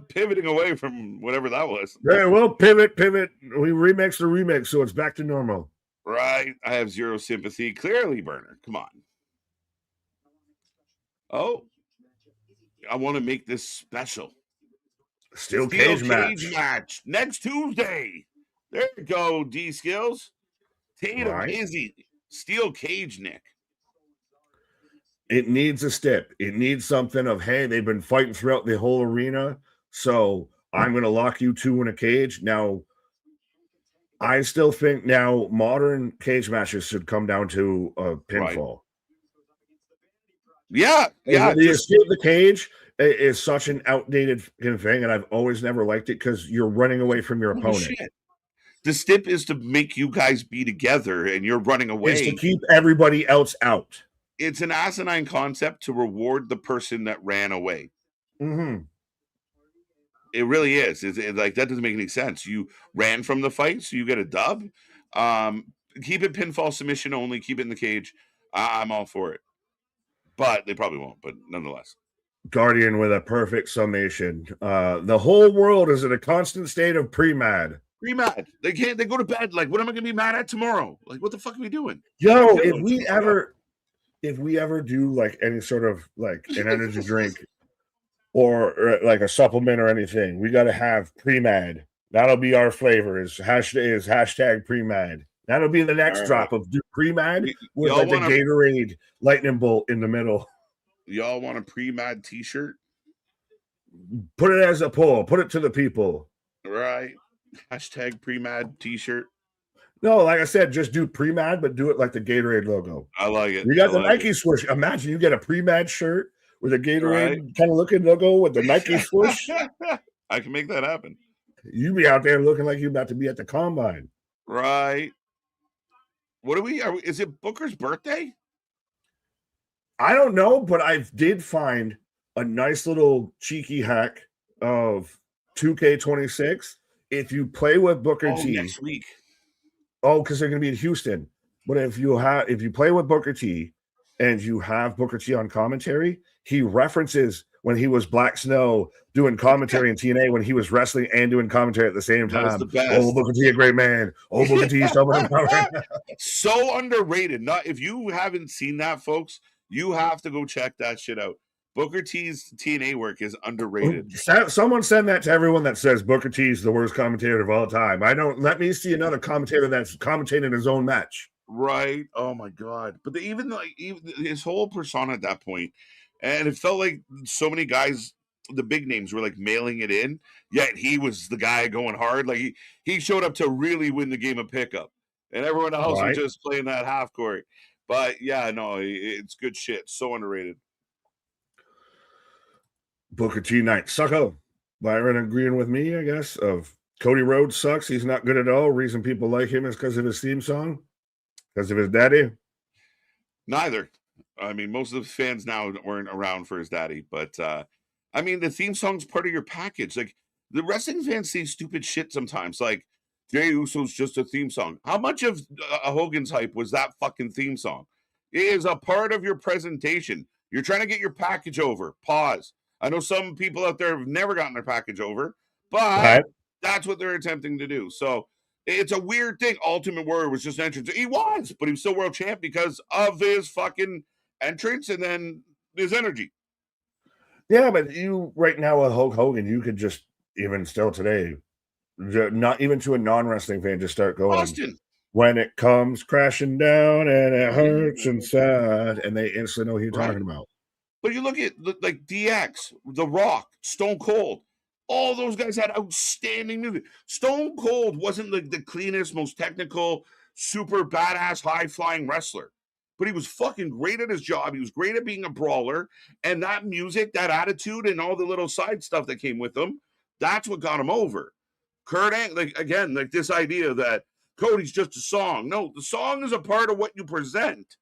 Pivoting away from whatever that was. Yeah, well, pivot. We remix the remix, so it's back to normal. Right. I have zero sympathy. Clearly, Burner. Come on. Oh, I want to make this special. Steel cage match next Tuesday. There you go, D Skills. Tatum, right. Izzy, steel cage, Nick. It needs a step. It needs something of, hey, they've been fighting throughout the whole arena, so I'm going to lock you two in a cage. Now, I still think modern cage matches should come down to a pinfall. Right. Yeah. The escape the cage is such an outdated thing, and I've always never liked it because you're running away from your opponent. Shit. The stip is to make you guys be together, and you're running away. It's to keep everybody else out. It's an asinine concept to reward the person that ran away. Mm-hmm. It really is. It's like, that doesn't make any sense. You ran from the fight, so you get a dub. Keep it pinfall submission only. Keep it in the cage. I'm all for it. But they probably won't, but nonetheless. Guardian with a perfect summation. The whole world is in a constant state of pre-mad. Pre-mad. They go to bed like, what am I going to be mad at tomorrow? Like, what the fuck are we doing? Yo, if we ever do like any sort of like an energy drink or like a supplement or anything, we got to have pre-mad. That'll be our flavor. Is hashtag pre-mad. That'll be the next drop of pre-mad with like the Gatorade lightning bolt in the middle. Y'all want a pre-mad t-shirt? Put it as a poll. Put it to the people. Right. Hashtag pre-mad t-shirt. No, like I said, just do pre-mad, but do it like the Gatorade logo. I like it. You got the Nike swoosh. Imagine you get a pre-mad shirt with a Gatorade kind of looking logo with the Nike swoosh. I can make that happen. You be out there looking like you're about to be at the combine. Right. What is it Booker's birthday? I don't know, but I did find a nice little cheeky hack of 2K26. If you play with Booker T next week. Oh, because they're going to be in Houston. But if you play with Booker T and you have Booker T on commentary, he references when he was Black Snow doing commentary in TNA when he was wrestling and doing commentary at the same time. That was the best. Oh, Booker T, a great man. Oh, Booker T, someone so underrated. If you haven't seen that, folks, you have to go check that shit out. Booker T's TNA work is underrated. Someone send that to everyone that says Booker T's the worst commentator of all time. Let me see another commentator that's commentating his own match. Right. Oh my God. But even his whole persona at that point, and it felt like so many guys, the big names, were like mailing it in, yet he was the guy going hard. Like he showed up to really win the game of pickup, and everyone else was just playing that half court. But yeah, no, it's good shit. So underrated. Booker T night. Sucko. Byron agreeing with me, I guess, of Cody Rhodes sucks. He's not good at all. Reason people like him is because of his theme song? Because of his daddy? Neither. I mean, most of the fans now weren't around for his daddy. But, I mean, the theme song's part of your package. Like, the wrestling fans say stupid shit sometimes. Like, Jey Uso's just a theme song. How much of Hogan's hype was that fucking theme song? It is a part of your presentation. You're trying to get your package over. Pause. I know some people out there have never gotten their package over, but that's what they're attempting to do. So it's a weird thing. Ultimate Warrior was just an entrance. He was, but he was still world champ because of his fucking entrance and then his energy. Yeah, but you right now with Hulk Hogan, you could just, even still today, not even to a non-wrestling fan, just start going, Austin. When it comes crashing down and it hurts inside, and they instantly know who you're talking about. But you look at like DX, The Rock, Stone Cold. All those guys had outstanding music. Stone Cold wasn't the cleanest, most technical, super badass, high-flying wrestler. but he was fucking great at his job. He was great at being a brawler, and that music, that attitude, and all the little side stuff that came with him, that's what got him over. Kurt Angle, like this idea that Cody's just a song. No, the song is a part of what you present.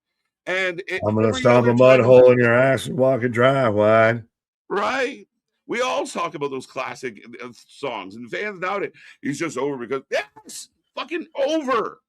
And I'm gonna stomp a mud hole in your ass and walk a dry wide. Right? We all talk about those classic songs, and fans nowadays, he's just over because yes, fucking over.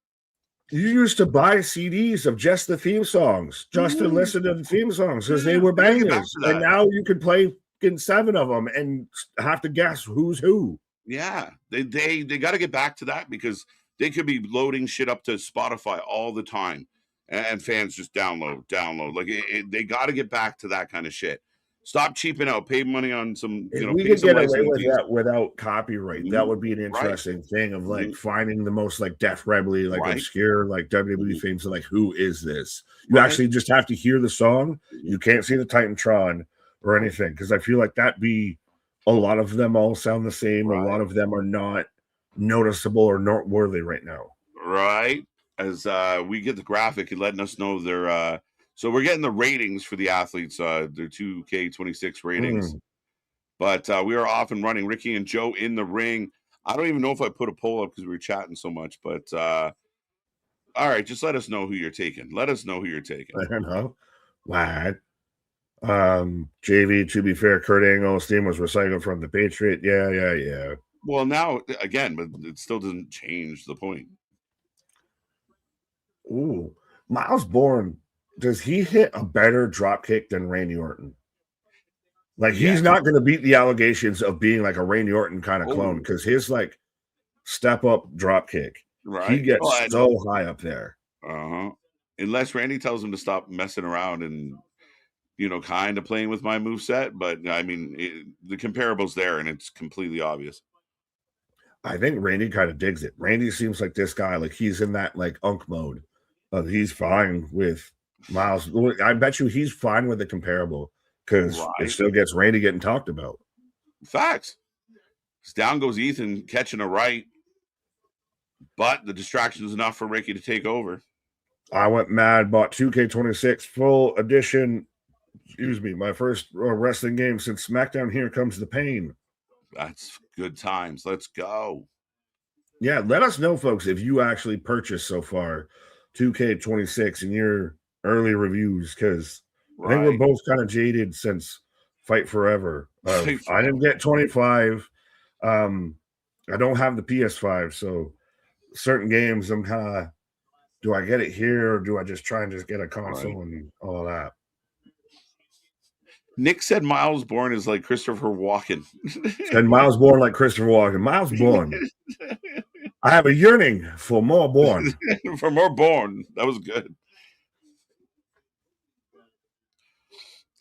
You used to buy CDs of just the theme songs, just to listen to the theme songs because they were bangers. And now you can play 7 of them and have to guess who's who. Yeah, they got to get back to that because they could be loading shit up to Spotify all the time, and fans just download. Like they got to get back to that kind of shit. Stop cheaping out. Pay money on some. If we could get away with that without copyright, that would be an interesting thing of like finding the most like Def Rebly, like obscure, like WWE themes. So like, who is this? You actually just have to hear the song. You can't see the Titantron or anything because I feel like that'd be a lot of them all sound the same. A lot of them are not noticeable or noteworthy right now. Right. As we get the graphic and letting us know they're so we're getting the ratings for the athletes, their 2K26 ratings. But we are off and running. Ricky and Joe in the ring. I don't even know if I put a poll up because we were chatting so much. But all right, just let us know who you're taking. Let us know who you're taking. I don't know. What? JV, to be fair, Kurt Angle's theme was recycled from the Patriot. Yeah. Well, now, again, but it still doesn't change the point. Ooh. Miles Bourne, does he hit a better drop kick than Randy Orton? Like, he's not going to beat the allegations of being like a Randy Orton kind of clone because his like step up drop kick, he gets so high up there. Unless Randy tells him to stop messing around and, kind of playing with my moveset. But I mean, the comparable's there and it's completely obvious. I think Randy kind of digs it. Randy seems like this guy, like he's in that like unk mode. He's fine with Miles. I bet you he's fine with the comparable because it still gets Randy getting talked about. Facts. Down goes Ethan catching a right, but the distraction is enough for Ricky to take over. I went mad, bought 2K26 full edition. Excuse me, my first wrestling game since SmackDown Here Comes the Pain. That's good times. Let's go. Yeah, let us know, folks, if you actually purchased so far 2K26 in your early reviews, because I think we're both kind of jaded since Fight Forever. I didn't get 25. I don't have the PS5, so certain games I'm kind of, do I get it here or do I just try and just get a console and all that? Nick said Miles Bourne is like Christopher Walken. And Miles Bourne like Christopher Walken. Miles Bourne. I have a yearning for more Bourne. For more Bourne. That was good.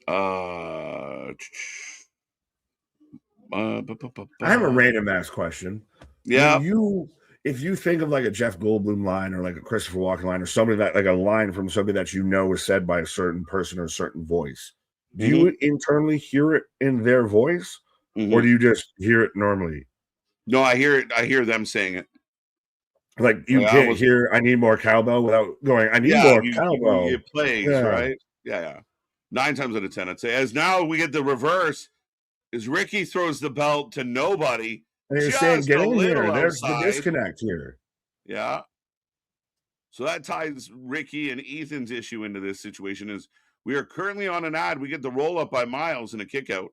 I have a random ass question. Yeah. If you think of like a Jeff Goldblum line or like a Christopher Walken line or somebody that like a line from somebody that is said by a certain person or a certain voice, do you internally hear it in their voice or do you just hear it normally? No, I hear it. I hear them saying it. Like you can't hear I need more cowbell without going, I need more cowbell. It plays, right? Yeah. 9 times out of 10, I'd say. As now we get the reverse, is Ricky throws the belt to nobody. And you're saying, get in here. There's the disconnect here. Yeah. So that ties Ricky and Ethan's issue into this situation is we are currently on an ad. We get the roll up by Miles and a kick out.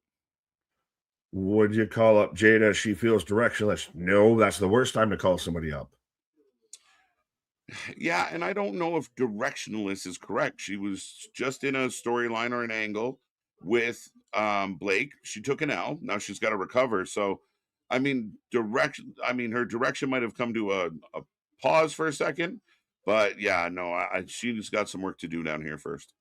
Would you call up Jada? She feels directionless. No, that's the worst time to call somebody up. Yeah, and I don't know if directionless is correct. She was just in a storyline or an angle with Blake. She took an L. Now she's got to recover. So, I mean, her direction might have come to a pause for a second. But yeah, no, she's got some work to do down here first.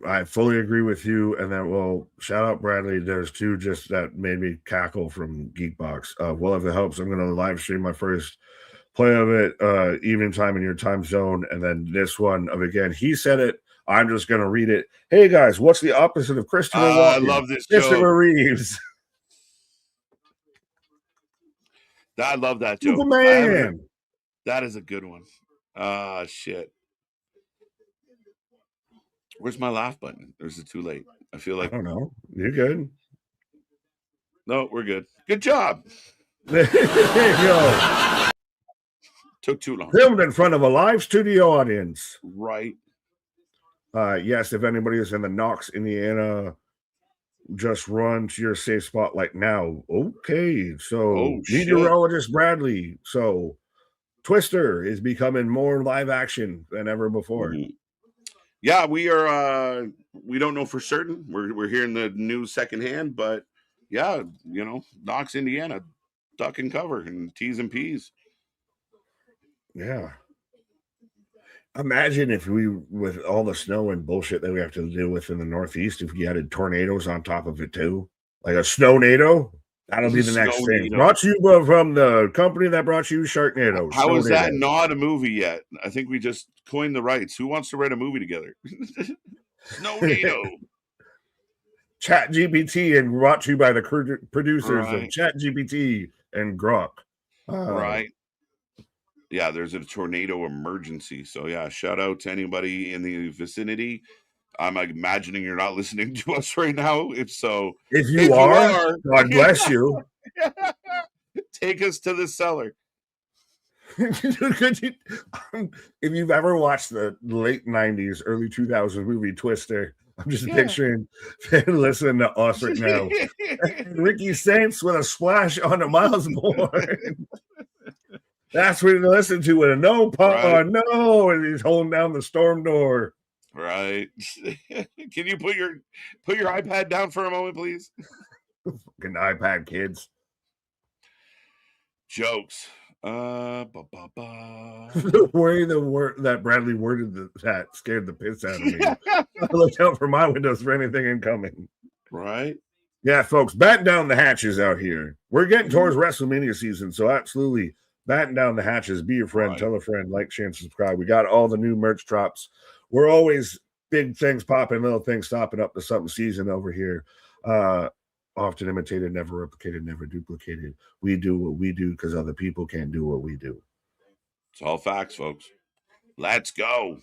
I fully agree with you. And then, well, shout out Bradley. There's 2 just that made me cackle from Geekbox. Well, if it helps, I'm going to live stream my first play of it evening time in your time zone. And then this one of again, he said it. I'm just going to read it. Hey guys, what's the opposite of Christopher Walken? I love this. Christopher Reeves. I love that joke. Man. That is a good one. Ah, shit. Where's my laugh button? Or is it too late? I feel I like don't know. You're good. no, we're good. Good job. There you go. Took too long. Filmed in front of a live studio audience. Right. Yes, if anybody is in the Knox, Indiana, just run to your safe spot like now. Okay, so Oh, shit. meteorologist Bradley. So Twister is becoming more live action than ever before. Mhm. Yeah, we are. We don't know for certain. We're hearing the news secondhand, but yeah, you know, Knox, Indiana, duck and cover and T's and P's. Yeah. Imagine if we, with all the snow and bullshit that we have to deal with in the Northeast, if we added tornadoes on top of it too, like a snow-nado. That'll be the next thing. Snow-nado. Brought to you from the company that brought you Sharknado. How is that Snow-nado. not a movie yet? I think we just coined the rights. Who wants to write a movie together? Snow-nado. Chat GPT and brought to you by the producers Right. of Chat GPT and Grok. Right. Yeah, there's a tornado emergency. So yeah, shout out to anybody in the vicinity. I'm imagining you're not listening to us right now. If so, If you are, God bless you. Take us to the cellar. If you've ever watched the late 90s, early 2000s movie Twister, I'm just picturing listening to us right now. Ricky Saints with a splash on a Miles board. That's what you listen to with a no, no, and he's holding down the storm door. Right. Can you put your iPad down for a moment, please? Fucking iPad kids. Jokes. The way that Bradley worded that scared the piss out of me. I looked out for my windows for anything incoming. Right. Yeah, folks, batten down the hatches out here. We're getting towards WrestleMania season, so absolutely batten down the hatches. Be your friend, tell a friend, like, share, and subscribe. We got all the new merch drops. We're always big things popping, little things stopping up to something season over here. Often imitated, never replicated, never duplicated. We do what we do because other people can't do what we do. It's all facts, folks. Let's go.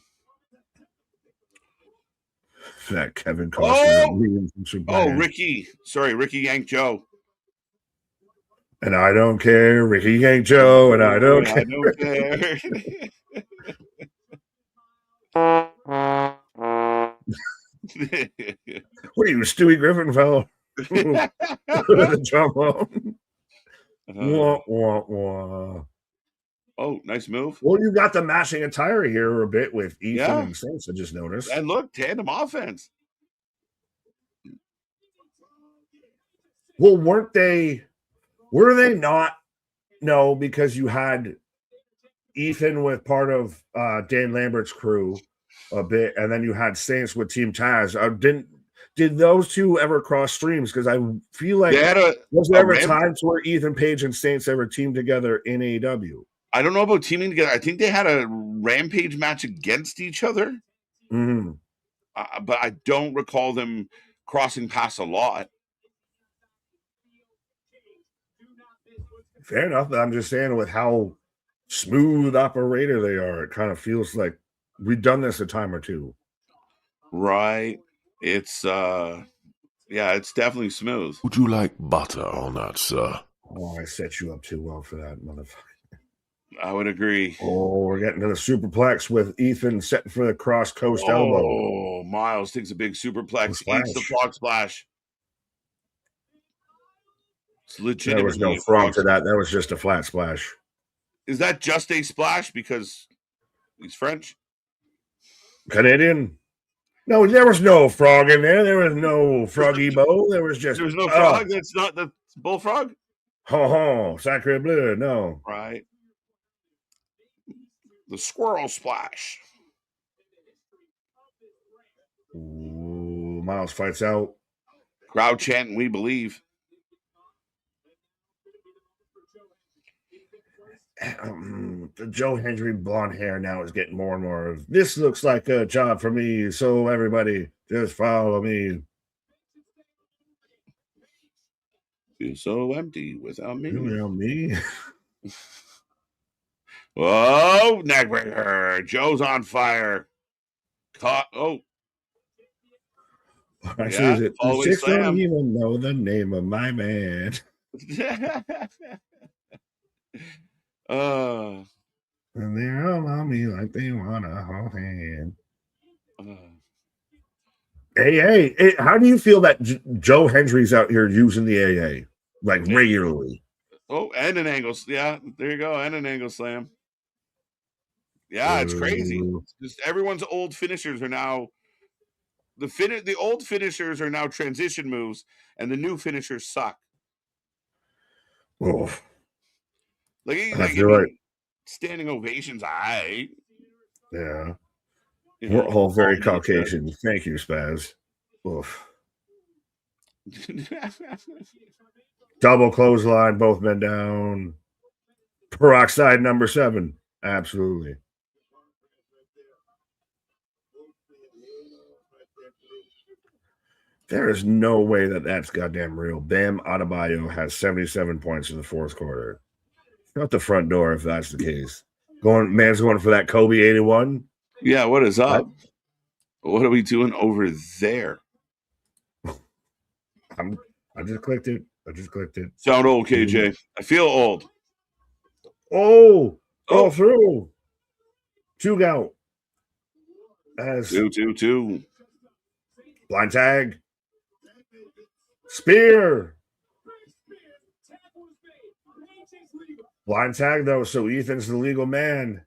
That Kevin Costner. Oh, Ricky. Sorry, Ricky Yank Joe. And I don't care. Ricky Yank Joe, and I don't care. I don't care. What are you, Stewie Griffin, fellow? The trombone. Wah, wah, wah. Oh, nice move. Well, you got the matching attire here a bit with Ethan and Saints, I just noticed. And look, tandem offense. Well, were they not? No, because you had Ethan with part of Dan Lambert's crew a bit, and then you had Saints with Team Taz. Did those two ever cross streams? Because I feel like was there ever times where Ethan Page and Saints ever teamed together in AEW? I don't know about teaming together. I think they had a Rampage match against each other. Mm-hmm. But I don't recall them crossing paths a lot. Fair enough. I'm just saying, with how smooth operator they are, it kind of feels like we've done this a time or two. Right. It's it's definitely smooth. Would you like butter on that, sir? Oh, I set you up too well for that, motherfucker. I would agree. Oh, we're getting to the superplex with Ethan setting for the cross coast elbow. Oh, Miles takes a big superplex, eats the frog splash. It's legitimately. There was no frog to that. That was just a flat splash. Is that just a splash because he's French? Canadian? No, there was no frog in there. There was no froggy bow. There was no frog. That's not the bullfrog. Ho, sacre bleu. No. Right. The squirrel splash. Ooh, Miles fights out. Crowd chanting, "We believe." The Joe Hendry blonde hair now is getting more and more of, this looks like a job for me, so everybody just follow me. You're so empty without me. Without me. Oh, neckbreaker. Joe's on fire. Caught. Oh, Actually, is it fallaway six? Don't slam. even know the name of my man. uh, And they're all on me like they want a whole hand. AA. How do you feel that Joe Hendry's out here using the AA like regularly? Oh, and an angle. Yeah, there you go. And an angle slam. Yeah, it's crazy. Just everyone's old finishers are now the old finishers are now transition moves, and the new finishers suck. Oh, right. Standing ovations, yeah. We're all very Caucasian. Thank you, Spaz. Oof. Double clothesline, both men down. Peroxide number 7. Absolutely. There is no way that's goddamn real. Bam Adebayo has 77 points in the fourth quarter. Out the front door if that's the case. Man's going for that Kobe 81. Yeah, what is up? What are we doing over there? I just clicked it. Sound old, KJ. I feel old. Oh, through. 2 count. As 2. Blind tag. Spear. Blind tag, though, so Ethan's the legal man.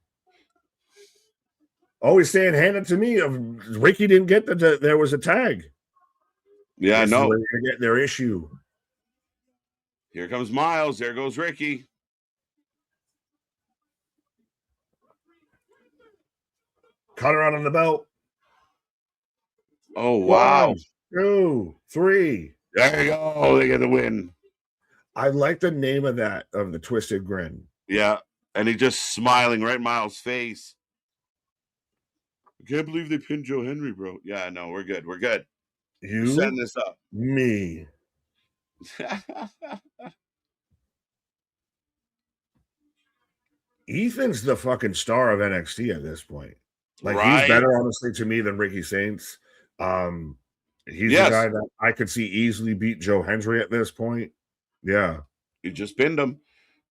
Oh, he's saying, hand it to me. Ricky didn't get there was a tag. Yeah, this I know. They're going to get their issue. Here comes Miles. There goes Ricky. Cut around on the belt. Oh, wow. 1, 2, 3. There you go. They get the win. I like the name of the Twisted Grin. Yeah. And he just smiling right in Miles' face. I can't believe they pinned Joe Henry, bro. Yeah, no, we're good. You we're setting this up. Me. Ethan's the fucking star of NXT at this point. Like, right? He's better, honestly, to me than Ricky Saints. He's the guy that I could see easily beat Joe Hendry at this point. Yeah. You just pinned him.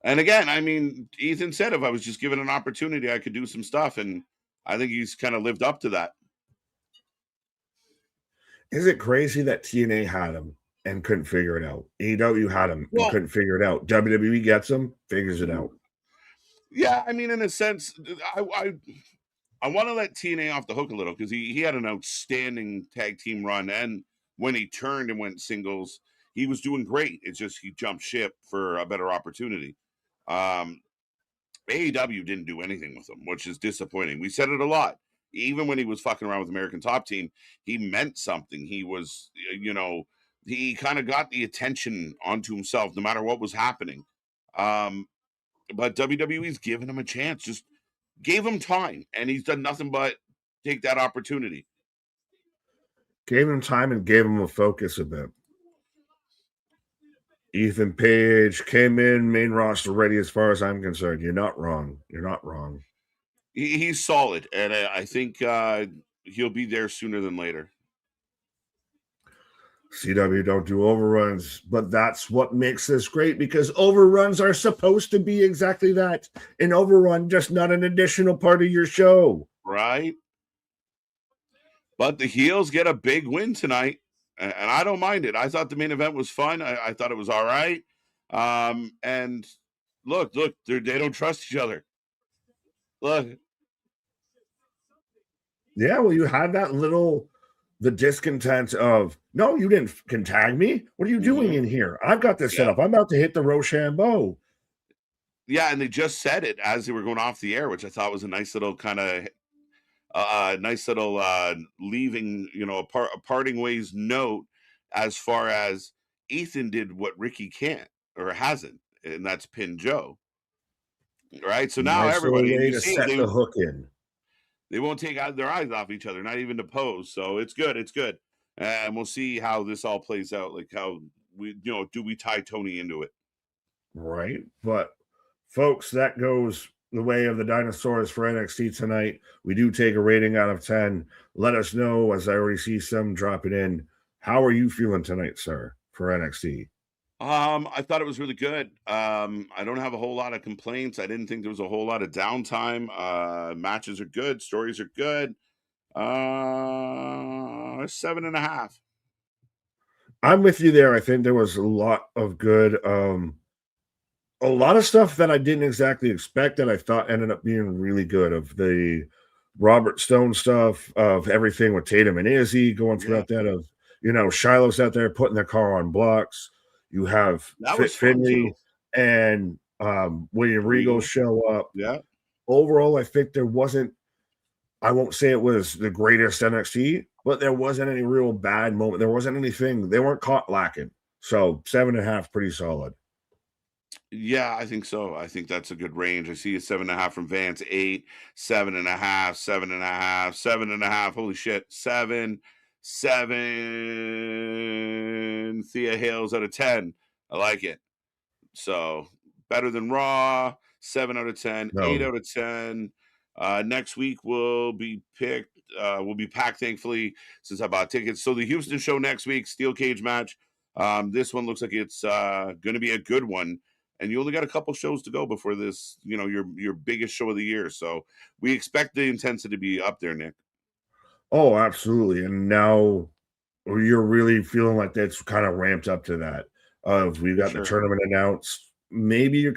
And again, I mean, Ethan said if I was just given an opportunity, I could do some stuff. And I think he's kind of lived up to that. Is it crazy that TNA had him and couldn't figure it out? AEW had him and couldn't figure it out. WWE gets him, figures it out. Yeah, I mean, in a sense, I want to let TNA off the hook a little because he had an outstanding tag team run. And when he turned and went singles, he was doing great. It's just he jumped ship for a better opportunity. AEW didn't do anything with him, which is disappointing. We said it a lot. Even when he was fucking around with American Top Team, he meant something. He was, he kind of got the attention onto himself no matter what was happening. But WWE's given him a chance, just gave him time, and he's done nothing but take that opportunity. Gave him time and gave him a focus a bit. Ethan Page came in, main roster ready as far as I'm concerned. You're not wrong. He's solid, and I think he'll be there sooner than later. CW don't do overruns, but that's what makes this great because overruns are supposed to be exactly that. An overrun, just not an additional part of your show. Right. But the heels get a big win tonight, and I don't mind it. I thought the main event was fun. I thought it was all right. And look, they don't trust each other. Look. Yeah, well, you had the discontent of, no, you didn't tag me. What are you doing in here? I've got this set up. I'm about to hit the Rochambeau. Yeah, and they just said it as they were going off the air, which I thought was a nice little kind of leaving, a parting ways note as far as Ethan did what Ricky can't or hasn't, and that's pin Joe. Right? So now everybody way to set the hook in. They won't take their eyes off each other, not even to pose. So it's good. And we'll see how this all plays out. Like how do we tie Tony into it? Right. But folks, that goes the way of the dinosaurs for NXT tonight. We do take a rating out of 10. Let us know, as I already see some dropping in. How are you feeling tonight, sir, for NXT? I thought it was really good. I don't have a whole lot of complaints. I didn't think there was a whole lot of downtime. Matches are good, stories are good. 7.5. I'm with you there. I think there was a lot of good, a lot of stuff that I didn't exactly expect that I thought ended up being really good. Of the Robert Stone stuff, of everything with Tatum and Izzy going Yeah, throughout that, of Shiloh's out there putting their car on blocks. You have that was fun too. Finley and William Regal Regal. show up. Yeah, Overall, I think there wasn't, I won't say it was the greatest NXT, but there wasn't any real bad moment. There wasn't anything, they weren't caught lacking. So 7.5, pretty solid. yeah, I think so. I think that's a good range. I see a 7.5 from Vance, 8, 7.5, 7.5, 7.5. Holy shit, 7, 7. Thea Hales out of 10. I like it. So better than Raw, 7 out of 10, 8 No. out of 10. Next week will be picked. Will be packed, thankfully, since I bought tickets. So the Houston show next week, steel cage match. This one looks like it's going to be a good one. And you only got a couple shows to go before this, your biggest show of the year. So we expect the intensity to be up there, Nick. Oh, absolutely. And now you're really feeling like that's kind of ramped up to that. We got the Sure. tournament announced. Maybe you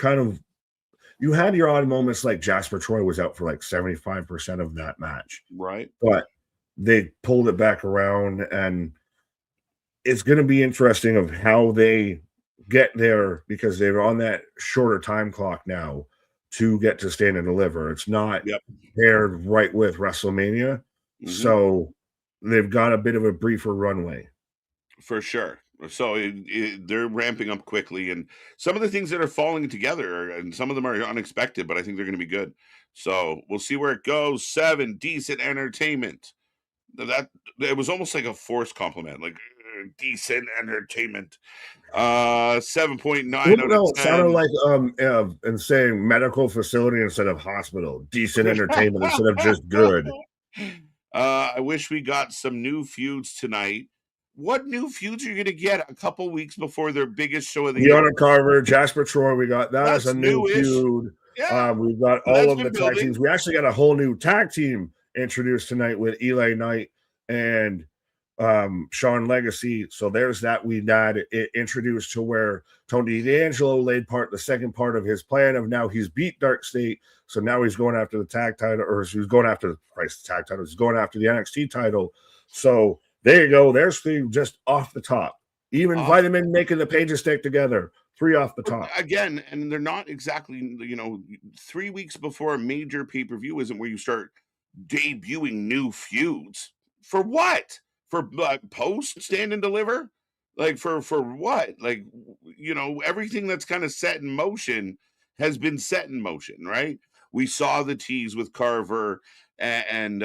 had your odd moments, like Jasper Troy was out for like 75% of that match, Right. but they pulled it back around, and it's going to be interesting of how they get there, because they're on that shorter time clock now to get to Stand and Deliver. It's not Yep. paired right with WrestleMania, so they've got a bit of a briefer runway. For sure. So they're ramping up quickly, and some of the things that are falling together, and some of them are unexpected, but I think they're going to be good. So we'll see where it goes. 7, decent entertainment. That it was almost like a forced compliment, like decent entertainment. 7.9 out of No, it sounded 10. like and saying medical facility instead of hospital, decent entertainment instead of just good. I wish we got some new feuds tonight. What new feuds are you going to get a couple weeks before their biggest show of the year? Deanna Carver, Jasper Troy, we got that as That's a new newish. feud. Yeah. We've got And that's all of been the tag building. teams. We actually got a whole new tag team introduced tonight with Eli Knight and Sean Legacy. So there's that. We got it introduced to where Tony D'Angelo laid the second part of his plan of now he's beat Dark State. So now he's going after the tag title, or he's going after the tag title. He's going after the NXT title. So there you go. There's 3 just off the top. Even Vitamin making the pages stick together. 3 off the top. Again, and they're not exactly, 3 weeks before a major pay-per-view isn't where you start debuting new feuds. For what? For post Stand and Deliver? Like for what? Like, everything that's kind of set in motion has been set in motion, right? We saw the tease with Carver and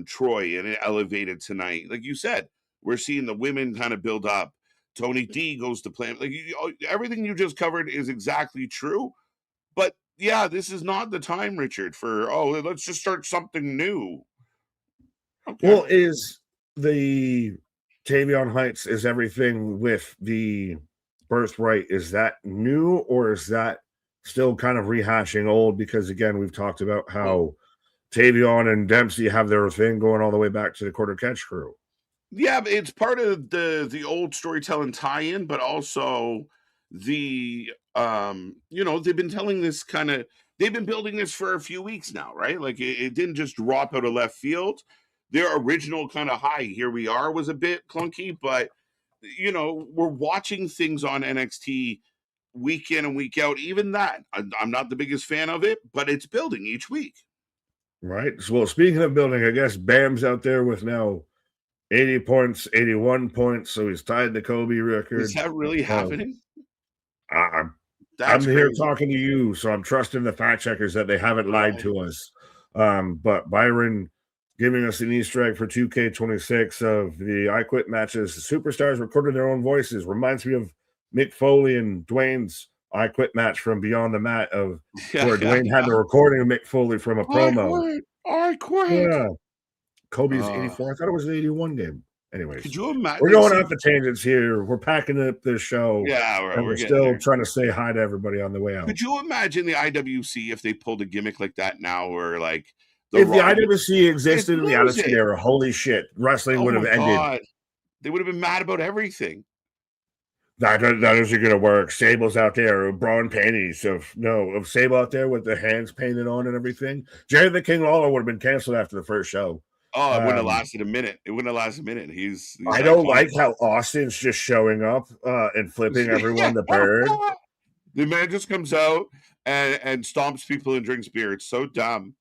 Troy, and it elevated tonight. Like you said, we're seeing the women kind of build up. Tony D goes to plan. Like everything you just covered is exactly true. But yeah, this is not the time, Richard, for let's just start something new. Okay. Well, is the Tavion Heights, is everything with the birthright, is that new, or is that still kind of rehashing old? Because again, we've talked about how Tavion and Dempsey have their thing going all the way back to the Quarter Catch crew. Yeah, but it's part of the old storytelling tie-in, but also the they've been telling this they've been building this for a few weeks now, right? Like it didn't just drop out of left field. Their original kind of hi, here we are was a bit clunky, but we're watching things on NXT week in and week out. Even that, I'm not the biggest fan of it, but it's building each week. Right. So, well, speaking of building, I guess Bam's out there with now 80 points, 81 points. So he's tied the Kobe record. Is that really happening? I'm That's here crazy. talking to you, so I'm trusting the fact checkers that they haven't lied to us. But Byron giving us an Easter egg for 2K26 of the I Quit matches. The superstars recorded their own voices. Reminds me of Mick Foley and Dwayne's I Quit match from Beyond the Mat of Yeah, where Dwayne had the recording of Mick Foley from a promo. I quit. Yeah. Kobe's 84. I thought it was an 81 game. Anyways, could you imagine? we're going off the tangents here. We're packing up this show. Yeah, and we're still trying to say hi to everybody on the way out. Could you imagine the IWC if they pulled a gimmick like that now, or like if the IWC existed in the Attitude Era, holy shit, wrestling would have ended. God. They would have been mad about everything. That isn't going to work. Sable's out there, bra and panties. Of Sable out there with the hands painted on and everything. Jerry the King Lawler would have been canceled after the first show. Oh, it wouldn't have lasted a minute. It wouldn't have lasted a minute. He's I don't like how Austin's just showing up and flipping everyone the bird. The man just comes out and stomps people and drinks beer. It's so dumb.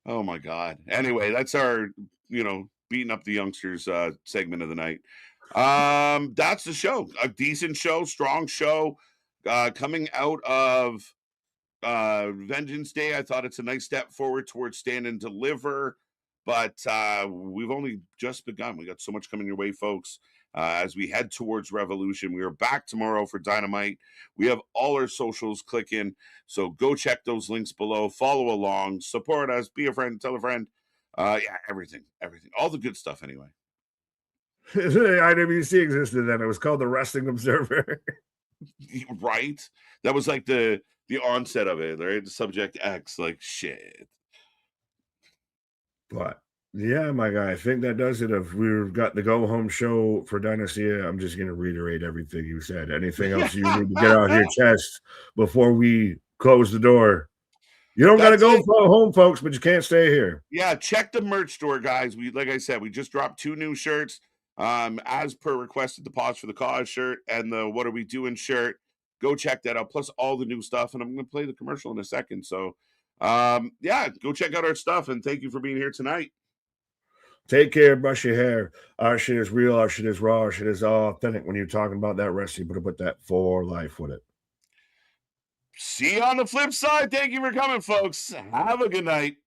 Oh my God. Anyway, that's our, beating up the youngsters segment of the night. That's the show. A decent show, strong show. Coming out of Vengeance Day, I thought it's a nice step forward towards Stand and Deliver. But we've only just begun. We got so much coming your way, folks. As we head towards Revolution, we are back tomorrow for Dynamite. We have all our socials clicking, so go check those links below. Follow along, support us, be a friend, tell a friend. Everything, all the good stuff. Anyway, the IWC existed then. It was called the Wrestling Observer, right? That was like the onset of it, right? Subject X, like shit. But yeah, my guy, I think that does it. If we've got the go home show for Dynasty, I'm just going to reiterate everything you said. Anything else you need to get out of your chest before we close the door? You don't got to go home, folks, but you can't stay here. Yeah, check the merch store, guys. Like I said, we just dropped 2 new shirts. As per requested, the Pause for the Cause shirt and the What Are We Doing shirt. Go check that out. Plus all the new stuff, and I'm going to play the commercial in a second. So. Go check out our stuff, and thank you for being here tonight. Take care, brush your hair. Our shit is real, our shit is raw, our shit is authentic. When you're talking about that wrestling, but put that for life with it. See you on the flip side. Thank you for coming, folks. Have a good night.